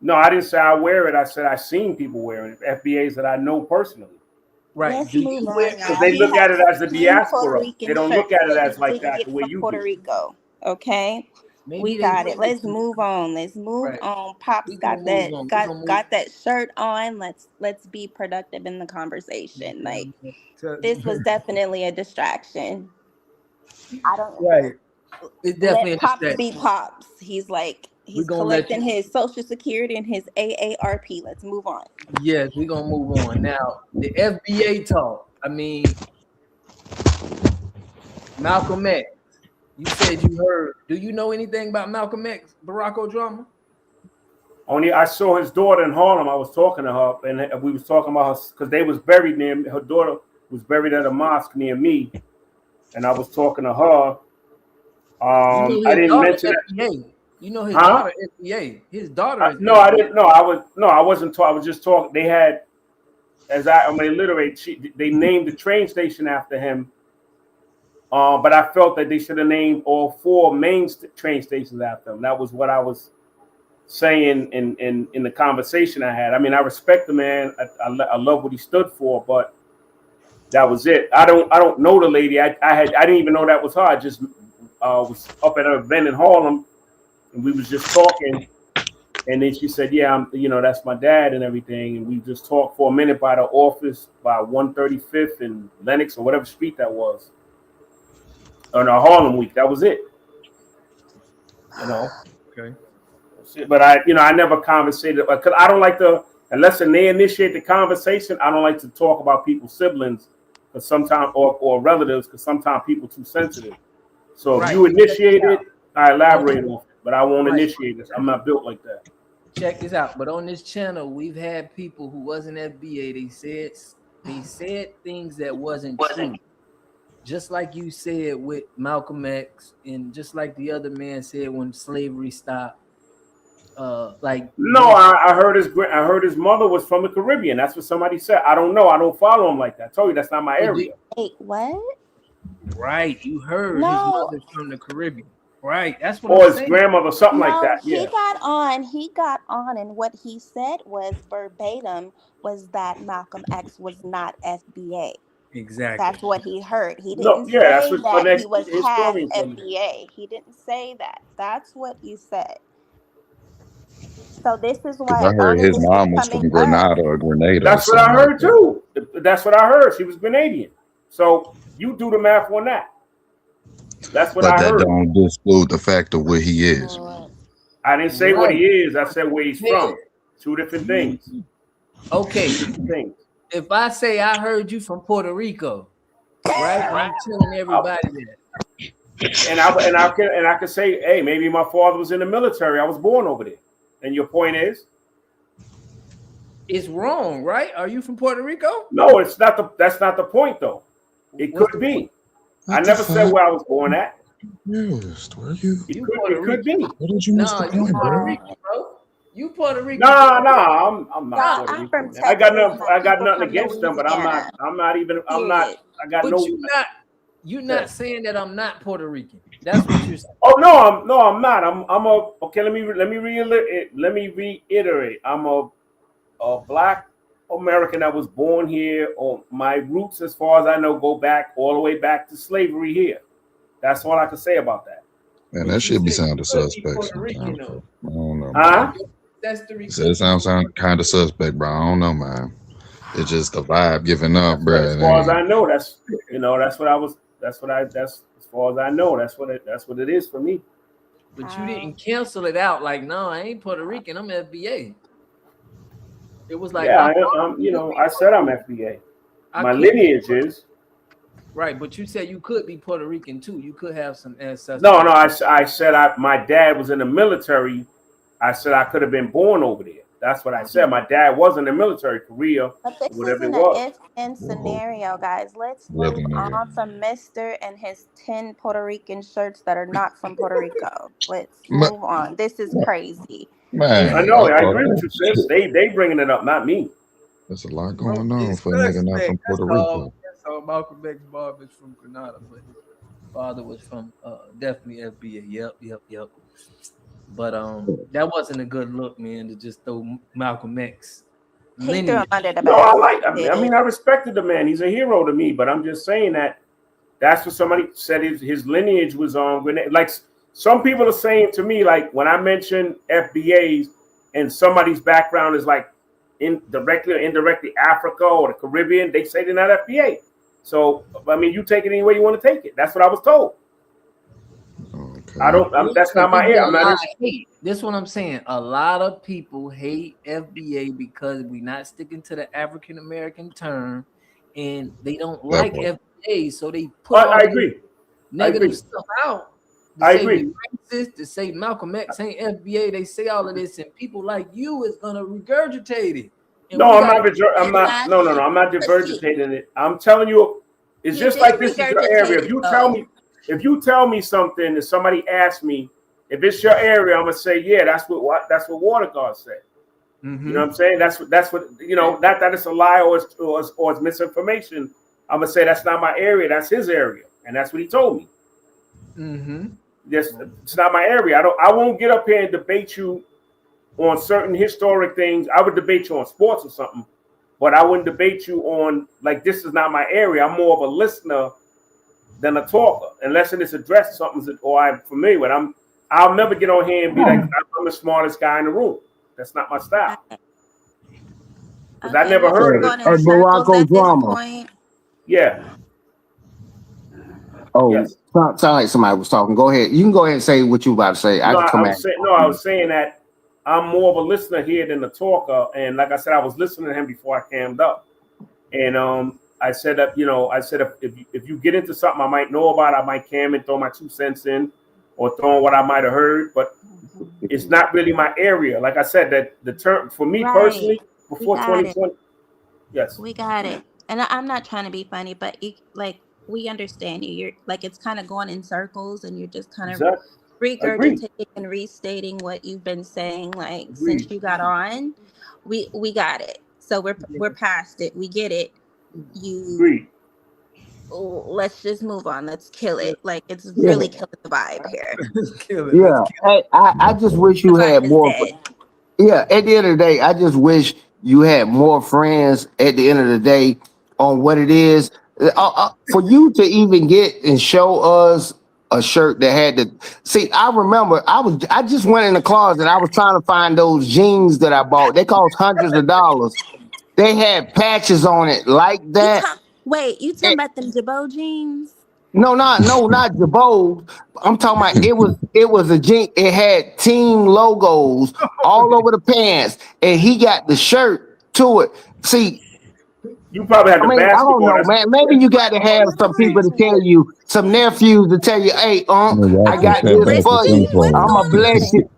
No, I didn't say I wear it. I said I seen people wearing it. FBAs that I know personally. Right. Let's Do you move wear? on, Because y'all. they He look at has it as the 10 Puerto diaspora. Rican They don't shirts look at it that as he like didn't that get the way from you Puerto do. Rico. Okay, Maybe we they got wear it. Let's to me. move on. Let's move Right. on. Pops We gonna got move that on. We gonna move. got that shirt on. Let's be productive in the conversation. Like, this was definitely a distraction. I don't Right. It's definitely let a Pops distraction. be Pops. He's Gonna let collecting his Social Security and his AARP. Let's move on. Yes, we're gonna move on. Now, the FBA talk. I mean, Malcolm X. You said you heard. Do you know anything about Malcolm X, Barack Obama? Only I saw his daughter in Harlem. I was talking to her, and we was talking about her because they was buried near. Her daughter was buried at a mosque near me, and I was talking to her. You know I his didn't daughter mention it. FBA. You know his Huh? daughter FBA. His daughter is No, I FBA. didn't. No, I wasn't talking. I was just talking. They had, I'm illiterate. They named the train station after him. But I felt that they should have named all 4 main train stations after him. That was what I was saying in the conversation I had. I mean, I respect the man. I love what he stood for, but that was it. I don't know the lady. I didn't even know that was her. I just was up at an event in Harlem, and we was just talking. And then she said, "Yeah, that's my dad and everything." And we just talked for a minute by the office by 135th and Lenox or whatever street that was. On our Harlem week, that was it. Okay. But I never conversated because I don't like to, unless they initiate the conversation. I don't like to talk about people's siblings, because sometimes or relatives, because sometimes people too sensitive. So if you initiate it, I elaborate on it, but I won't initiate it. I'm not built like that. Check this out. But on this channel, we've had people who wasn't FBA. They said things that wasn't true. Just like you said with Malcolm X, and just like the other man said when slavery stopped. No, I heard his mother was from the Caribbean. That's what somebody said. I don't know. I don't follow him like that. I told you that's not my area. Wait, what? Right, you heard No. his mother's from the Caribbean. Right, that's what Or I'm his saying. grandmother, something like No, that. Yeah. he got on, and what he said was verbatim was that Malcolm X was not FBA. Exactly. That's what he heard. He No, didn't yeah, that's say what that he was his half story from. FBA. He didn't say that. That's what you said. So this is why I all heard of his this is mom was coming from up. Grenada or Grenada. That's what I heard too. That's what I heard. She was Grenadian. So you do the math on that. That's what But I that heard. don't disclude the fact of where he is. I didn't say what Right. he is. I said where he's Yeah. from. Two different things. Okay. Things. If I say I heard you from Puerto Rico, right? And I'm telling everybody that. And I can say, hey, maybe my father was in the military. I was born over there. And your point is? It's wrong, right? Are you from Puerto Rico? No, it's not that's not the point though. It could be. I never said where I was born at. Yes, were you? It could be. What did you miss the you point, Puerto bro? Rican, bro. You Puerto Rican. No, I'm not Puerto I'm Rican. from Man. I got Texas. nothing. My I got people nothing from against them, but Louisiana. I'm not even. I'm not. Period. I got But no. you're not saying that I'm not Puerto Rican. That's what you're saying. Oh no, I'm not. I'm a. Okay, let me reiterate. I'm a black American that was born here. Or my roots, as far as I know, go back all the way back to slavery here. That's all I can say about that. Man, that should be sounding suspect sometimes. I don't know. Huh? That's the Said it sounds kind of suspect, bro. I don't know, man. It's just the vibe giving up, bro. As far as I know, that's what I was. That's as far as I know. That's what it is for me. But you didn't cancel it out like, no, I ain't Puerto Rican. I'm FBA. It was like, Yeah, I said I'm FBA. My lineage is. Right, but you said you could be Puerto Rican too. You could have some ancestors. No. I said my dad was in the military. I said I could have been born over there. That's what I said. My dad was in the military, Korea, But this whatever it isn't was. an if-and scenario, guys. Let's Really, move nigga. on from Mr. and his 10 Puerto Rican shirts that are not from Puerto Rico. Let's Ma- move on. This is crazy. Man, I know. I agree with you, sis. They bringing it up, not me. There's a lot going on for a nigga not from Puerto Rico. That's all. Malcolm X Barb is from Grenada, but his father was from definitely FBA. Yep. But that wasn't a good look, man, to just throw Malcolm X. He threw him lineage. under the No, I bus. like. I mean, I respected the man. He's a hero to me. But I'm just saying that's what somebody said. His lineage was on. Like some people are saying to me, like when I mention FBAs and somebody's background is like directly or indirectly Africa or the Caribbean, they say they're not FBA. So I mean, you take it any way you want to take it. That's what I was told. Okay. That's not my ear. I'm not. This is what I'm saying. A lot of people hate FBA because we're not sticking to the African American term, and they don't like part. FBA, so they put all I this agree. negative stuff out. To I say agree. we racist, to say Malcolm X ain't FBA. They say all of this, and people like you is gonna regurgitate it. And No, we I'm gotta- not. I'm not. No. I'm not regurgitating it. I'm telling you, it's just like this is your area. If you tell me something and somebody asks me if it's your area, I'm gonna say, yeah, that's what Water Guard said. Mhm. You know what I'm saying? That's what not that it's a lie or it's misinformation. I'm gonna say that's not my area. That's his area, and that's what he told me. Mm-hmm. Yes, it's not my area. I won't get up here and debate you on certain historic things. I would debate you on sports or something, but I wouldn't debate you on like this is not my area. I'm more of a listener than a talker, unless it's addressed something or I'm familiar with. I'll never get on here and be like I'm the smartest guy in the room. That's not my style. Because I never heard of it. Barack Obama. Yeah. Oh, Yes. sound like somebody was talking. Go ahead. You can go ahead and say what you about to say. I can come at. I was saying that I'm more of a listener here than a talker. And like I said, I was listening to him before I cammed up. And I said that, if you get into something I might know about, I might cam and throw my 2 cents in or throw in what I might have heard. But it's not really my area. Like I said, that the term for me Right. personally, before We got it. 2020. Yes. We got it. And I'm not trying to be funny, but we understand you. You're like it's kind of going in circles, and you're just kind of Exactly. regurgitating and restating what you've been saying. Like since you got on, we got it. So we're past it. We get it. Agreed. Let's just move on. Let's kill it. Like it's really killing the vibe here. Yeah, hey, I just wish you had more. Yeah, at the end of the day, I just wish you had more friends. At the end of the day, on what it is, for you to even get and show us a shirt that had the. See, I remember I just went in the closet. I was trying to find those jeans that I bought. They cost hundreds of dollars. They had patches on it like that. Wait, you talking about them Jabot jeans? No, not Jabot. I'm talking about it was a jean. It had team logos all over the pants, and he got the shirt to it. See, you probably have I the mean, I don't basketball. know, That's man. Maybe you got to have some people to tell you, some nephews to tell you, hey, I got this for you. I'ma bless you.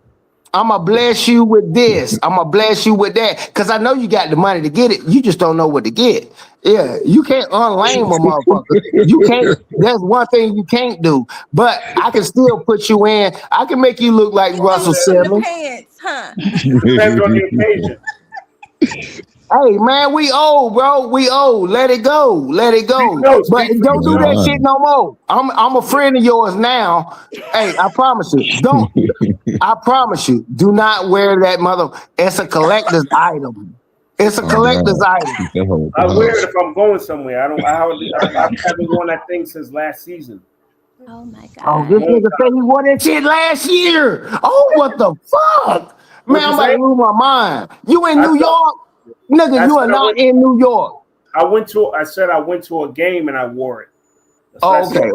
I'ma bless you with this. I'ma bless you with that. Cause I know you got the money to get it. You just don't know what to get. Yeah, you can't unlame a motherfucker. You can't. That's one thing you can't do. But I can still put you in. I can make you look like Russell Simmons. Pants, huh? Depends on the occasion. Hey man, we old, bro. We old. Let it go. Let it go. But don't do that shit no more. I'm a friend of yours now. Hey, I promise you. Don't. I promise you. Do not wear that mother. It's a collector's item. It's a collector's item. I wear it if I'm going somewhere. I haven't worn that thing since last season. Oh my god. Oh, this nigga said he wore that shit last year. Oh, what the fuck? Man, I'm about to lose my mind. You in New York? Nigga, you are not in New York. I said I went to a game and I wore it. Okay.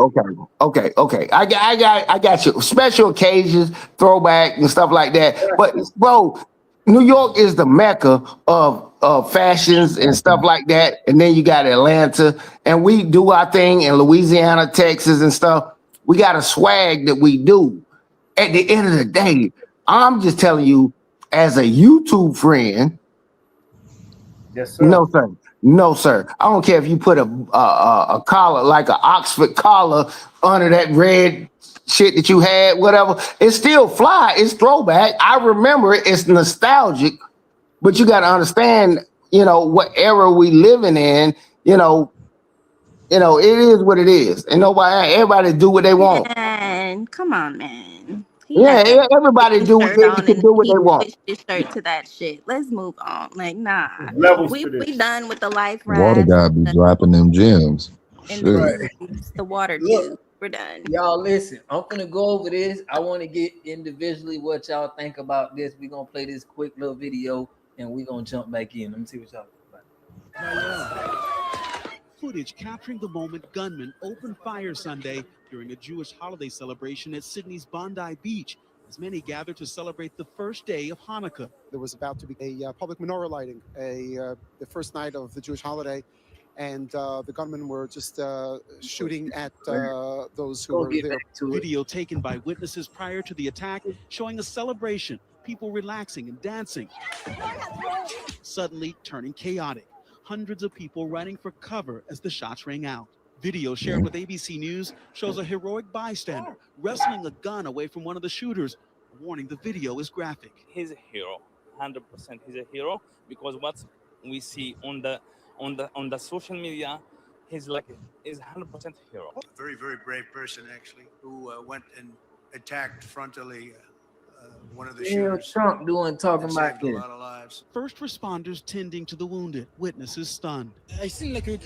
I got you. Special occasions, throwback and stuff like that. But bro, New York is the mecca of fashions and stuff like that. And then you got Atlanta, and we do our thing in Louisiana, Texas, and stuff. We got a swag that we do. At the end of the day, I'm just telling you, as a YouTube friend. Yes, sir. No, sir. I don't care if you put a collar, like an Oxford collar, under that red shit that you had, whatever. It's still fly. It's throwback. I remember it. It's nostalgic. But you got to understand, what era we living in. It is what it is. And everybody do what they want. Man, come on, man. Everybody do what they want. His shirt to that shit. Let's move on. Like, nah. We done with the life Water raft. guy be dropping them gems. And Shit. the water Look, too. We're done. Y'all listen, I'm gonna go over this. I want to get individually what y'all think about this. We're gonna play this quick little video and we're gonna jump back in. Let me see what y'all think about it. Footage capturing the moment gunmen opened fire Sunday during a Jewish holiday celebration at Sydney's Bondi Beach, as many gathered to celebrate the first day of Hanukkah. There was about to be a public menorah lighting, the first night of the Jewish holiday, and the gunmen were just shooting at those who were there. Video taken by witnesses prior to the attack showing a celebration, people relaxing and dancing, suddenly turning chaotic. Hundreds of people running for cover as the shots rang out. Video shared with ABC News shows a heroic bystander wrestling a gun away from one of the shooters, warning the video is graphic. He's a hero, 100%. He's a hero because what we see on the social media, he's 100% hero. A very, very brave person actually, who went and attacked frontally one of the shooters. Trump talking about a lot of lives. First responders tending to the wounded, witnesses stunned. I seen a kid,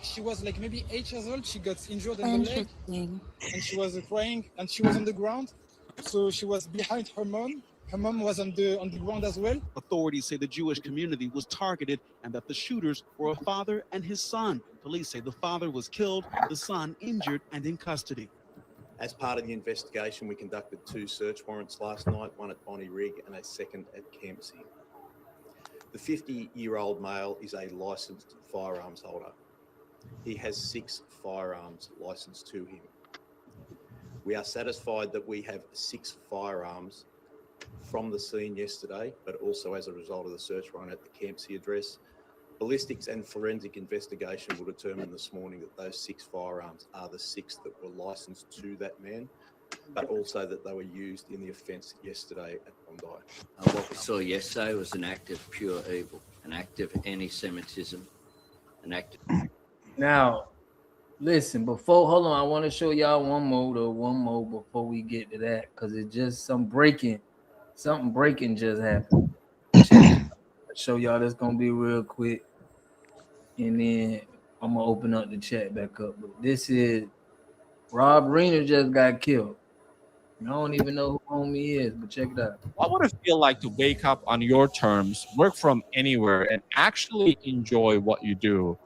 she was maybe 8 years old. She got injured in the leg, and she was crying, and she was on the ground. So she was behind her mom. Her mom was on the ground as well. Authorities say the Jewish community was targeted and that the shooters were a father and his son. Police say the father was killed, the son injured and in custody. As part of the investigation, we conducted 2 search warrants last night, one at Bonnie Rig and a second at Kempsey. The 50-year-old male is a licensed firearms holder. He has 6 firearms licensed to him. We are satisfied that we have 6 firearms from the scene yesterday, but also as a result of the search warrant at the Kempsey address. Ballistics and forensic investigation will determine this morning that those 6 firearms are the 6 that were licensed to that man, but also that they were used in the offence yesterday at Bondi. What we saw yesterday was an act of pure evil, an act of anti-Semitism, an act of... Now, listen, hold on, I want to show y'all one more before we get to that, because it's just something breaking just happened. I'll show y'all this gonna be real quick. And then I'm gonna open up the chat back up. But this is Rob Reiner just got killed. I don't even know who homie is, but check it out. What would it feel like to wake up on your terms, work from anywhere, and actually enjoy what you do?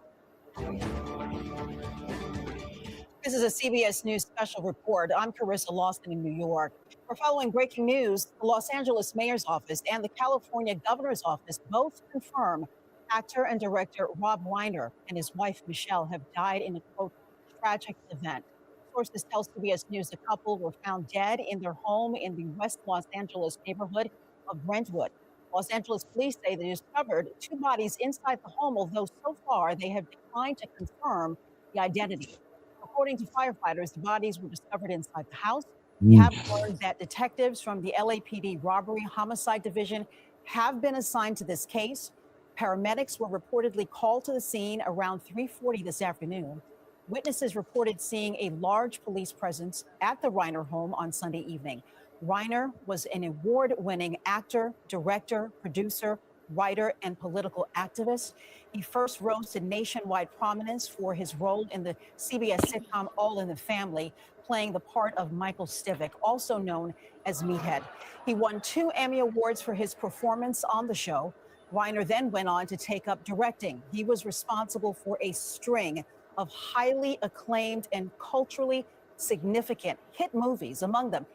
This is a CBS News special report. I'm Carissa Lawson in New York. We're following breaking news. The Los Angeles Mayor's Office and the California Governor's Office both confirm actor and director Rob Reiner and his wife Michelle have died in a, quote, tragic event. Sources tell CBS News the couple were found dead in their home in the West Los Angeles neighborhood of Brentwood. Los Angeles police say they discovered 2 bodies inside the home, although so far they have declined to confirm the identity. According to firefighters, the bodies were discovered inside the house. We have learned that detectives from the LAPD Robbery Homicide Division have been assigned to this case. Paramedics were reportedly called to the scene around 3:40 this afternoon. Witnesses reported seeing a large police presence at the Reiner home on Sunday evening. Reiner was an award-winning actor, director, producer, writer, and political activist. He first rose to nationwide prominence for his role in the CBS sitcom All in the Family, playing the part of Michael Stivic, also known as Meathead. He won 2 Emmy Awards for his performance on the show. Reiner then went on to take up directing. He was responsible for a string of highly acclaimed and culturally significant hit movies, among them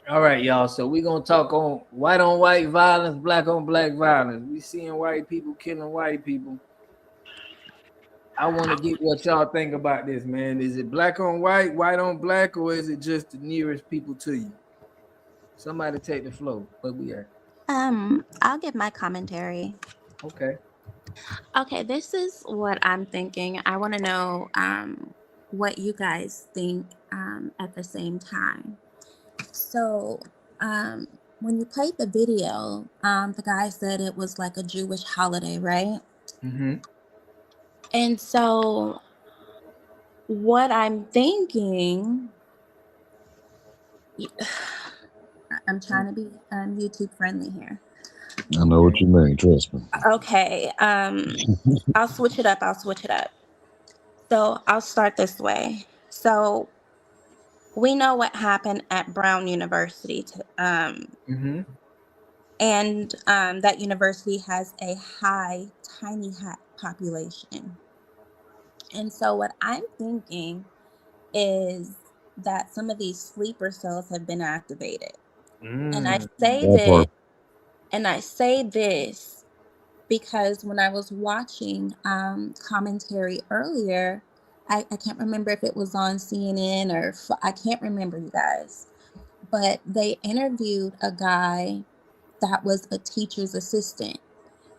All right, y'all. So we're gonna talk on white violence, black on black violence. We seeing white people killing white people. I want to get what y'all think about this, man. Is it black on white, white on black, or is it just the nearest people to you? Somebody take the floor. Where we at? I'll give my commentary. Okay. Okay, this is what I'm thinking. I want to know what you guys think at the same time. So, when you played the video, the guy said it was like a Jewish holiday, right? Mm-hmm. And so, what I'm thinking, I'm trying to be YouTube friendly here. I know what you mean. Trust me. Okay, I'll switch it up. So I'll start this way. So we know what happened at Brown University, Mm-hmm. and that university has a tiny population. And so what I'm thinking is that some of these sleeper cells have been activated. And I say That this, part. because when I was watching commentary earlier, I can't remember if it was on CNN or I can't remember, you guys, but they interviewed a guy that was a teacher's assistant.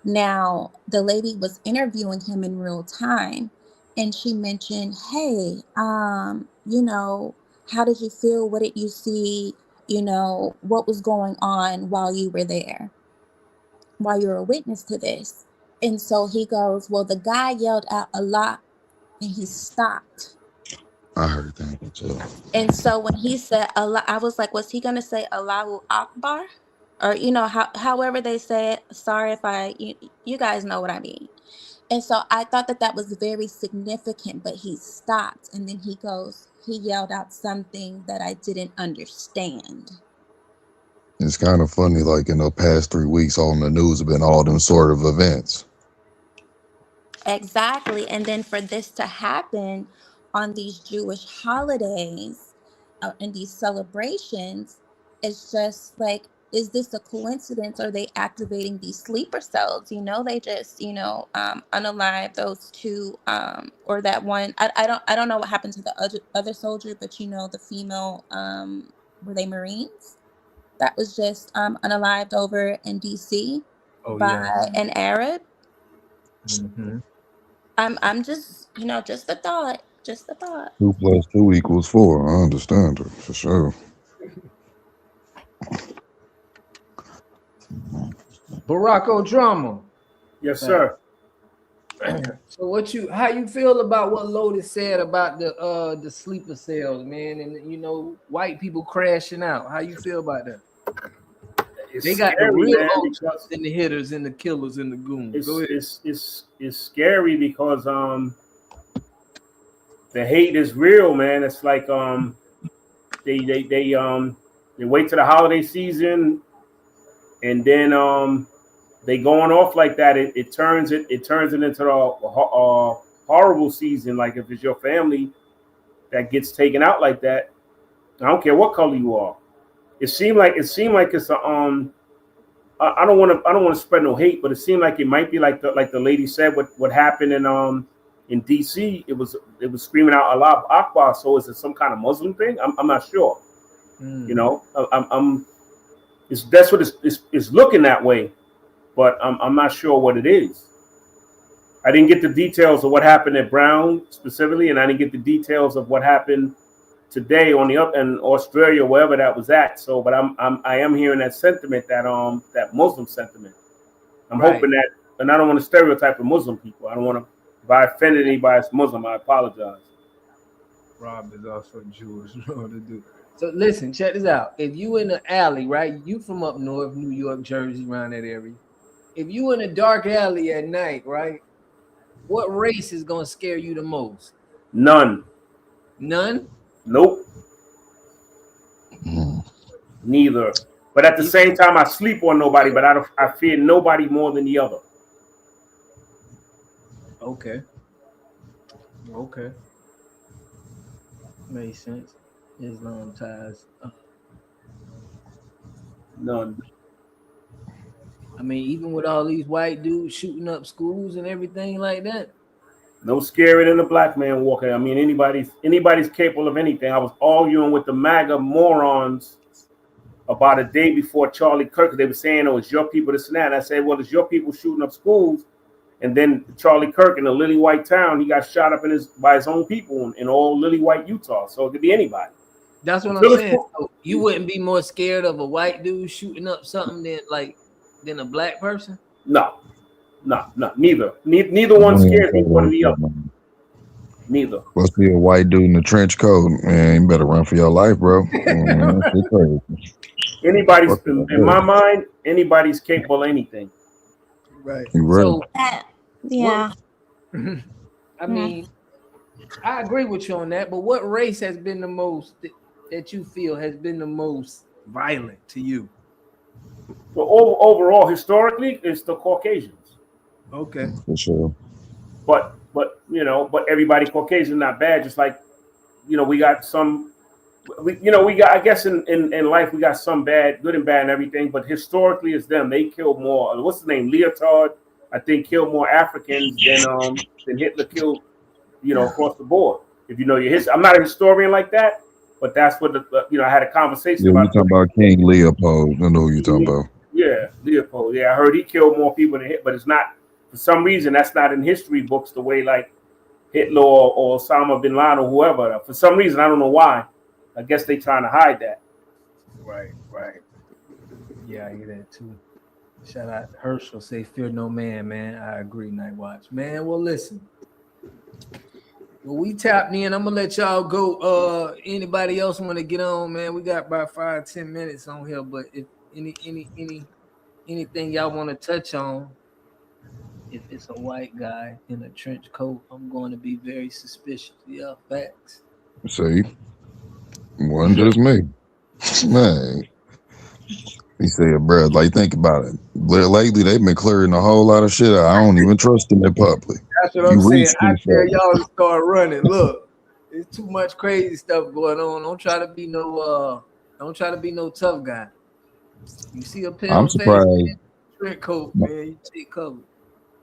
Now, the lady was interviewing him in real time, and she mentioned, hey, how did you feel? What did you see? What was going on while you were there, while you were a witness to this? And so he goes, well, the guy yelled out a lot and he stopped. I heard that too. And so when he said Allah, I was like, was he going to say Allahu Akbar? Or, however they say it. Sorry if you guys know what I mean. And so I thought that was very significant, but he stopped. And then he yelled out something that I didn't understand. It's kind of funny, like in the past 3 weeks, on the news have been all them sort of events. Exactly. And then for this to happen on these Jewish holidays and these celebrations, it's just like, is this a coincidence? Are they activating these sleeper cells? They just, unalive those 2 or that one. I don't know what happened to the other soldier, but the female, were they Marines? That was just unalived over in DC by an Arab. Mm-hmm. I'm just, just a thought. 2 + 2 = 4. I understand it for sure. Barack Drama. Yes, sir. So how you feel about what Lotus said about the sleeper cells, man, and white people crashing out? How you feel about that? They got the real ultras and the hitters and the killers and the goons. It's scary because the hate is real, man. It's like they wait till the holiday season and then they going off like that. It turns it into a horrible season. Like if it's your family, that gets taken out like that. I don't care what color you are. It seemed like it's a I don't want to spread no hate, but it seemed like it might be like the lady said what happened in DC. It was screaming out Allah Akbar. So is it some kind of Muslim thing? I'm not sure. You know, that's what it's looking that way, but I'm not sure what it is. I didn't get the details of what happened at Brown specifically, and I didn't get the details of what happened today on the up in Australia, wherever that was at. So, but I am hearing that sentiment, that Muslim sentiment. I'm hoping that, and I don't want to stereotype the Muslim people. I don't want to. If I offended anybody as Muslim, I apologize. Rob is also Jewish. So listen, check this out. If you in the alley, right? You from up north, New York, Jersey, around that area. If you in a dark alley at night, right? What race is gonna scare you the most? None. None? Nope. Neither. But at the same time, I sleep on nobody, but I fear nobody more than the other. Okay. Okay. Makes sense. Islam ties. None. I mean, even with all these white dudes shooting up schools and everything like that. No scarier than a black man walking. I mean, anybody's capable of anything. I was arguing with the MAGA morons about a day before Charlie Kirk. They were saying, "Oh, it's your people this and that." And I said, "Well, it's your people shooting up schools." And then Charlie Kirk in a lily white town, he got shot up by his own people in all lily white Utah. So it could be anybody. That's what I'm saying. So you wouldn't be more scared of a white dude shooting up something than a black person? No. Neither. Neither one scares me one or the other. Neither. Well, see a white dude in a trench coat, man, you better run for your life, bro. Anybody's in my mind, anybody's capable of anything. Right. So, yeah. I mean, I agree with you on that, but what race has been the most that you feel has been the most violent to you? Well, overall, historically, it's the Caucasians. Okay. For sure. But everybody Caucasian not bad. Just like, we got some. I guess in life we got some bad, good and bad and everything. But historically, it's them. They killed more. What's his name? Leotard, I think, killed more Africans than Hitler killed. Across the board. If you know your history, I'm not a historian like that, but that's what I had a conversation Yeah, about. you talking about King Leopold. I know who you're talking about. Yeah, Leopold. Yeah, I heard he killed more people than Hitler, but it's not, for some reason, that's not in history books the way like Hitler or Osama bin Laden or whoever. For some reason, I don't know why. I guess they trying to hide that. Right. Yeah, I hear that too. Shout out Herschel, say fear no man, man. I agree, Night Watch. Man, well, listen. Well, we tapped in. I'm gonna let y'all go. Anybody else want to get on, man? We got about 5-10 minutes on here, but if anything y'all want to touch on, if it's a white guy in a trench coat, I'm going to be very suspicious. Yeah, facts. See, wasn't just me, man. He said, bro, like, think about it. Lately, they've been clearing a whole lot of shit out. I don't even trust them in public. That's what I'm saying. I tell y'all to start running. Look, there's too much crazy stuff going on. Don't try to be no tough guy. You see a pale I'm surprised. Trick coat, man. You take cover.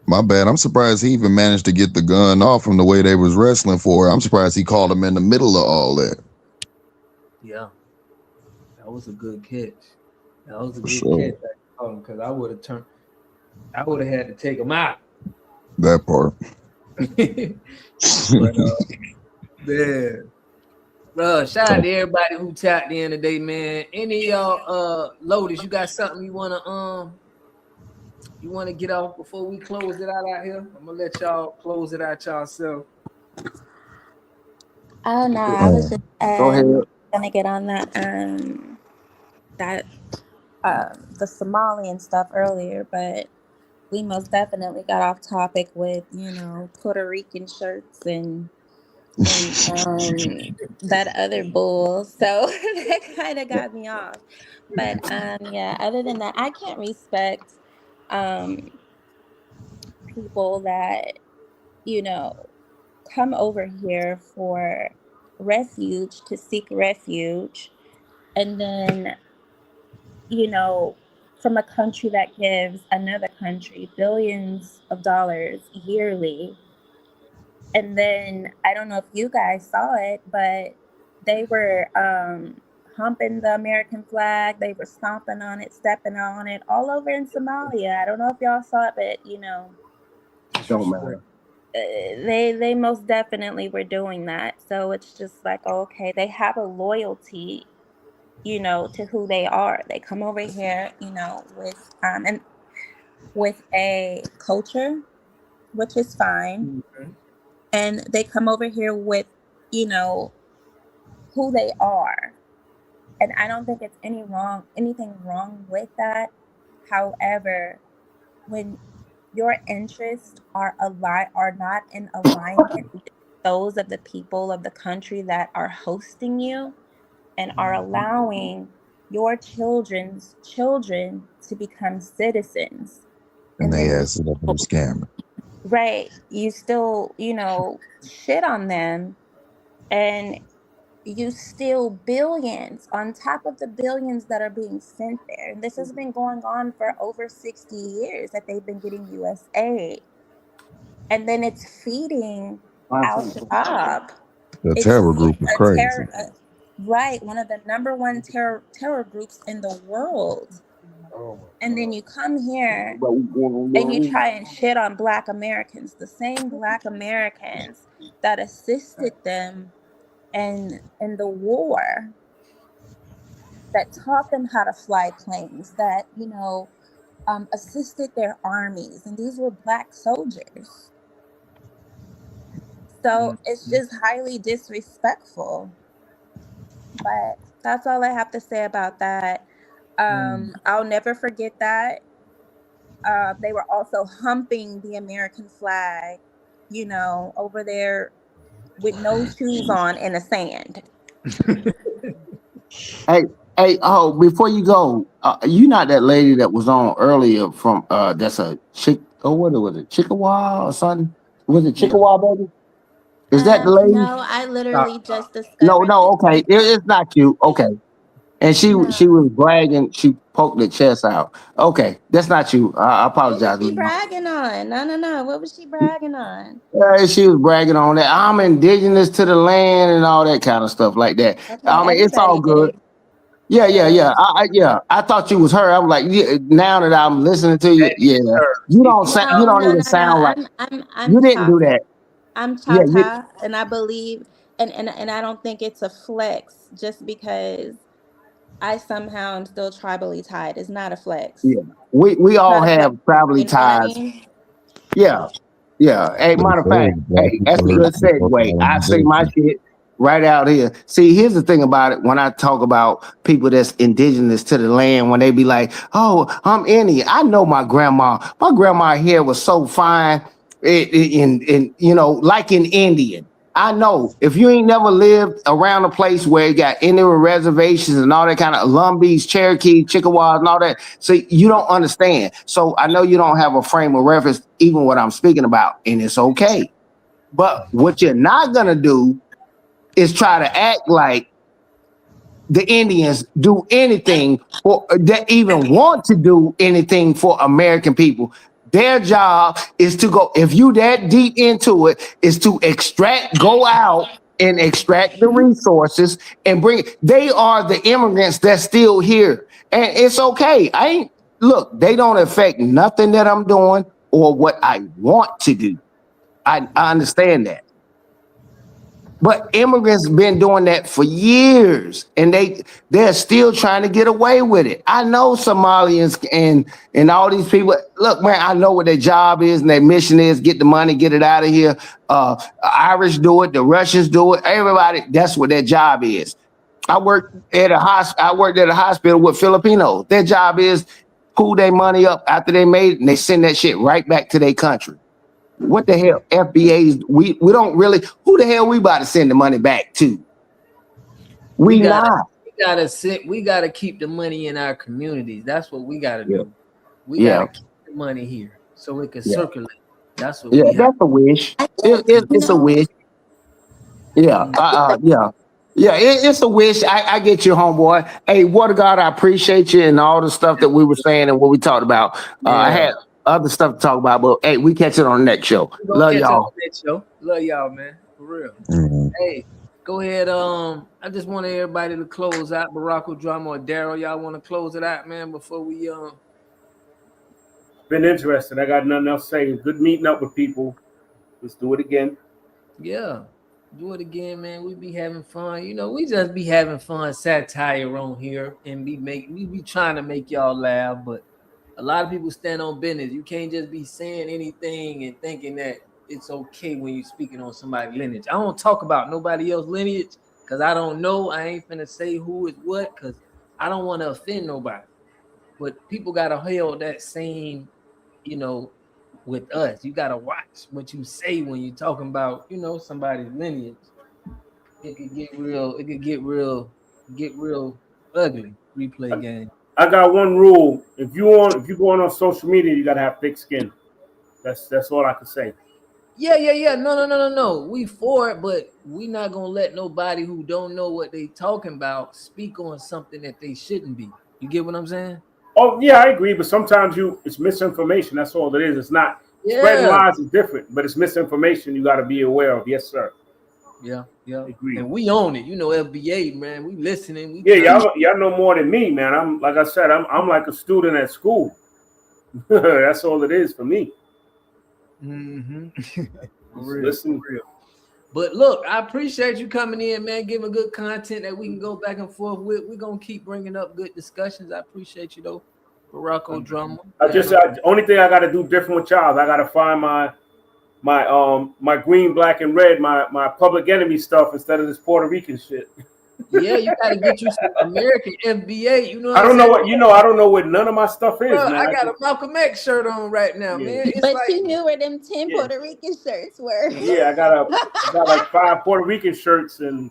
My bad. I'm surprised he even managed to get the gun off from the way they was wrestling for it. I'm surprised he called him in the middle of all that. Yeah, that was a good catch. That was a For good sure. catch because I would have had to take him out. That part. But, man. Bro, shout out to everybody who tapped in today, man. Any of y'all Lotus, you got something you wanna get off before we close it out here? I'm gonna let y'all close it out yourself. Oh no, I was just Go ahead. gonna get on that the Somalian stuff earlier, but we most definitely got off topic with Puerto Rican shirts and that other bull. So that kind of got me off. But yeah, other than that, I can't respect people that come over here for refuge to seek refuge, and then, you know, from a country that gives another country billions of dollars yearly. And then I don't know if you guys saw it, but they were humping the American flag. They were stomping on it, stepping on it all over in Somalia. I don't know if y'all saw it, but you know, Don't matter. they most definitely were doing that. So it's just like, okay, they have a loyalty, you know, to who they are. They come over here, you know, with and with a culture, which is fine, and they come over here with, you know, who they are. And I don't think it's anything wrong with that. However, when your interests are not in alignment with those of the people of the country that are hosting you and are allowing your children's children to become citizens, And they ass it up on scammer. right, you still, you know, shit on them, and you steal billions on top of the billions that are being sent there. And this has been going on for over 60 years that they've been getting US aid. And then it's feeding Al-Shabaab. The It's terror group is crazy. right, one of the number one terror groups in the world. And then you come here and you try and shit on Black Americans, the same Black Americans that assisted them in the war, that taught them how to fly planes, that, you know, assisted their armies, and these were Black soldiers. So it's just highly disrespectful. But that's all I have to say about that. I'll never forget that. They were also humping the American flag, you know, over there with no shoes on in the sand. Hey, oh, before you go, you not that lady that was on earlier from that's a chick. Oh, what was it? Chickasaw or something? Was it Chickasaw, baby? Is that the lady? No, I literally just discovered. No, okay, it's not you. Okay, and she was bragging. She poked the chest out. Okay, that's not you. I apologize. What was she bragging on? No. What was she bragging on? She was bragging on that I'm indigenous to the land and all that kind of stuff like that. Okay, I mean, it's all everybody good. Yeah. I thought you was her. I'm like, yeah, now that I'm listening to you, yeah, you don't sound. You don't even sound like I'm you didn't do that. I'm Yeah, Chata, and I believe, and I don't think it's a flex just because I somehow am still tribally tied. It's not a flex. Yeah, we all Not a have tribally You know what I ties. mean? Yeah. Hey, matter of fact, hey, that's a good segue. I say my shit right out here. See, here's the thing about it. When I talk about people that's indigenous to the land, when they be like, "Oh, I'm Indian," I know my grandma. My grandma hair was so fine, in you know, like an Indian. I know if you ain't never lived around a place where it got Indian reservations and all that kind of Lumbees, Cherokee, Chickasaws, and all that, so you don't understand. So I know you don't have a frame of reference, even what I'm speaking about, and it's okay. But what you're not gonna do is try to act like the Indians do anything or that even want to do anything for American people. Their job is to go, if you that deep into it, is to go out and extract the resources and bring. They are the immigrants that's still here. And it's okay. Look, they don't affect nothing that I'm doing or what I want to do. I understand that. But immigrants been doing that for years, and they're still trying to get away with it. I know Somalians and all these people. Look, man, I know what their job is and their mission is: get the money, get it out of here. Irish do it, the Russians do it. Everybody, that's what their job is. I worked at a hospital with Filipinos. Their job is pull their money up after they made it, and they send that shit right back to their country. What the hell, FBA's? We don't really. Who the hell we about to send the money back to? We gotta keep the money in our communities. That's what we gotta do. We gotta keep the money here so it can circulate. That's what. That's a wish. It's a wish. Yeah, it's a wish. I get you, homeboy. Hey, Water God, I appreciate you and all the stuff that we were saying and what we talked about. I had other stuff to talk about, but hey, we catch it on the next show. Love y'all. Love y'all, man. For real. Hey, go ahead. I just want everybody to close out. Barack Drama or Daryl, y'all want to close it out, man, before we Been interesting. I got nothing else to say. Good meeting up with people. Let's do it again. Yeah, do it again, man. We be having fun. You know, we just be having fun, satire on here, and we be trying to make y'all laugh. But a lot of people stand on business. You can't just be saying anything and thinking that it's okay when you're speaking on somebody's lineage. I don't talk about nobody else's lineage because I don't know. I ain't finna say who is what because I don't want to offend nobody. But people gotta hold that same, you know, with us. You gotta watch what you say when you're talking about, you know, somebody's lineage. It could get real. It could get real ugly. Replay game. I got one rule. If you going on social media, you gotta have thick skin. That's all I can say. Yeah. No. We for it, but we not gonna let nobody who don't know what they talking about speak on something that they shouldn't be. You get what I'm saying? Oh yeah, I agree. But sometimes it's misinformation. That's all it is. It's not spreading lies is different, but it's misinformation. You got to be aware of. Yes, sir. Yeah. Agree. And we own it. You know, FBA, man. We listening. Y'all know more than me, man. I'm like I said, I'm like a student at school. That's all it is for me. Listen. But look, I appreciate you coming in, man, giving good content that we can go back and forth with. We're going to keep bringing up good discussions. I appreciate you, though, Barack Drama. Only thing I got to do different with y'all, I got to find my green, black, and red, my Public Enemy stuff instead of this Puerto Rican shit. Yeah, you got to get you some American FBA. You know I don't know what none of my stuff is, man. I got a Malcolm X shirt on right now, man. But you knew where them 10 Puerto Rican shirts were. Yeah, I got like 5 Puerto Rican shirts and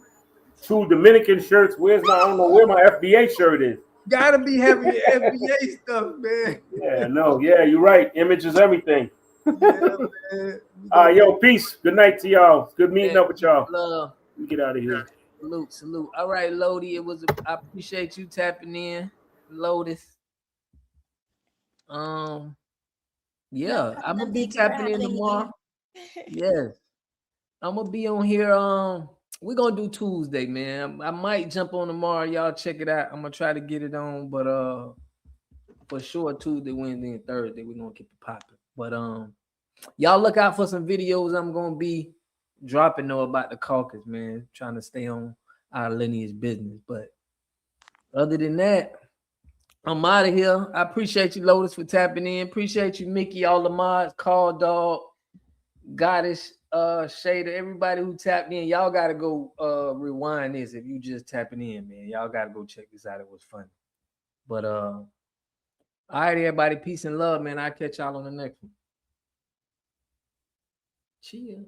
2 Dominican shirts. I don't know where my FBA shirt is. Gotta be having your FBA stuff, man. Yeah, you're right. Image is everything. Yeah, man. Yo, peace. Good night to y'all. Good meeting up with y'all. Love. Let me get out of here. Salute. All right, Lodi. I appreciate you tapping in, Lotus. Yeah, I'm gonna be tapping in tomorrow. Yes, I'm gonna be on here. We're gonna do Tuesday, man. I might jump on tomorrow. Y'all check it out. I'm gonna try to get it on, but for sure Tuesday, Wednesday, and Thursday we're gonna keep it popping. But y'all look out for some videos I'm gonna be dropping about the caucus, man. Trying to stay on our lineage business. But other than that, I'm out of here. I appreciate you, Lotus, for tapping in. Appreciate you, Mickey, all the mods, Call Dog, Goddess, Shader, everybody who tapped in. Y'all gotta go rewind this if you just tapping in, man. Y'all gotta go check this out. It was funny. But all right, everybody, peace and love, man. I'll catch y'all on the next one. Cheers.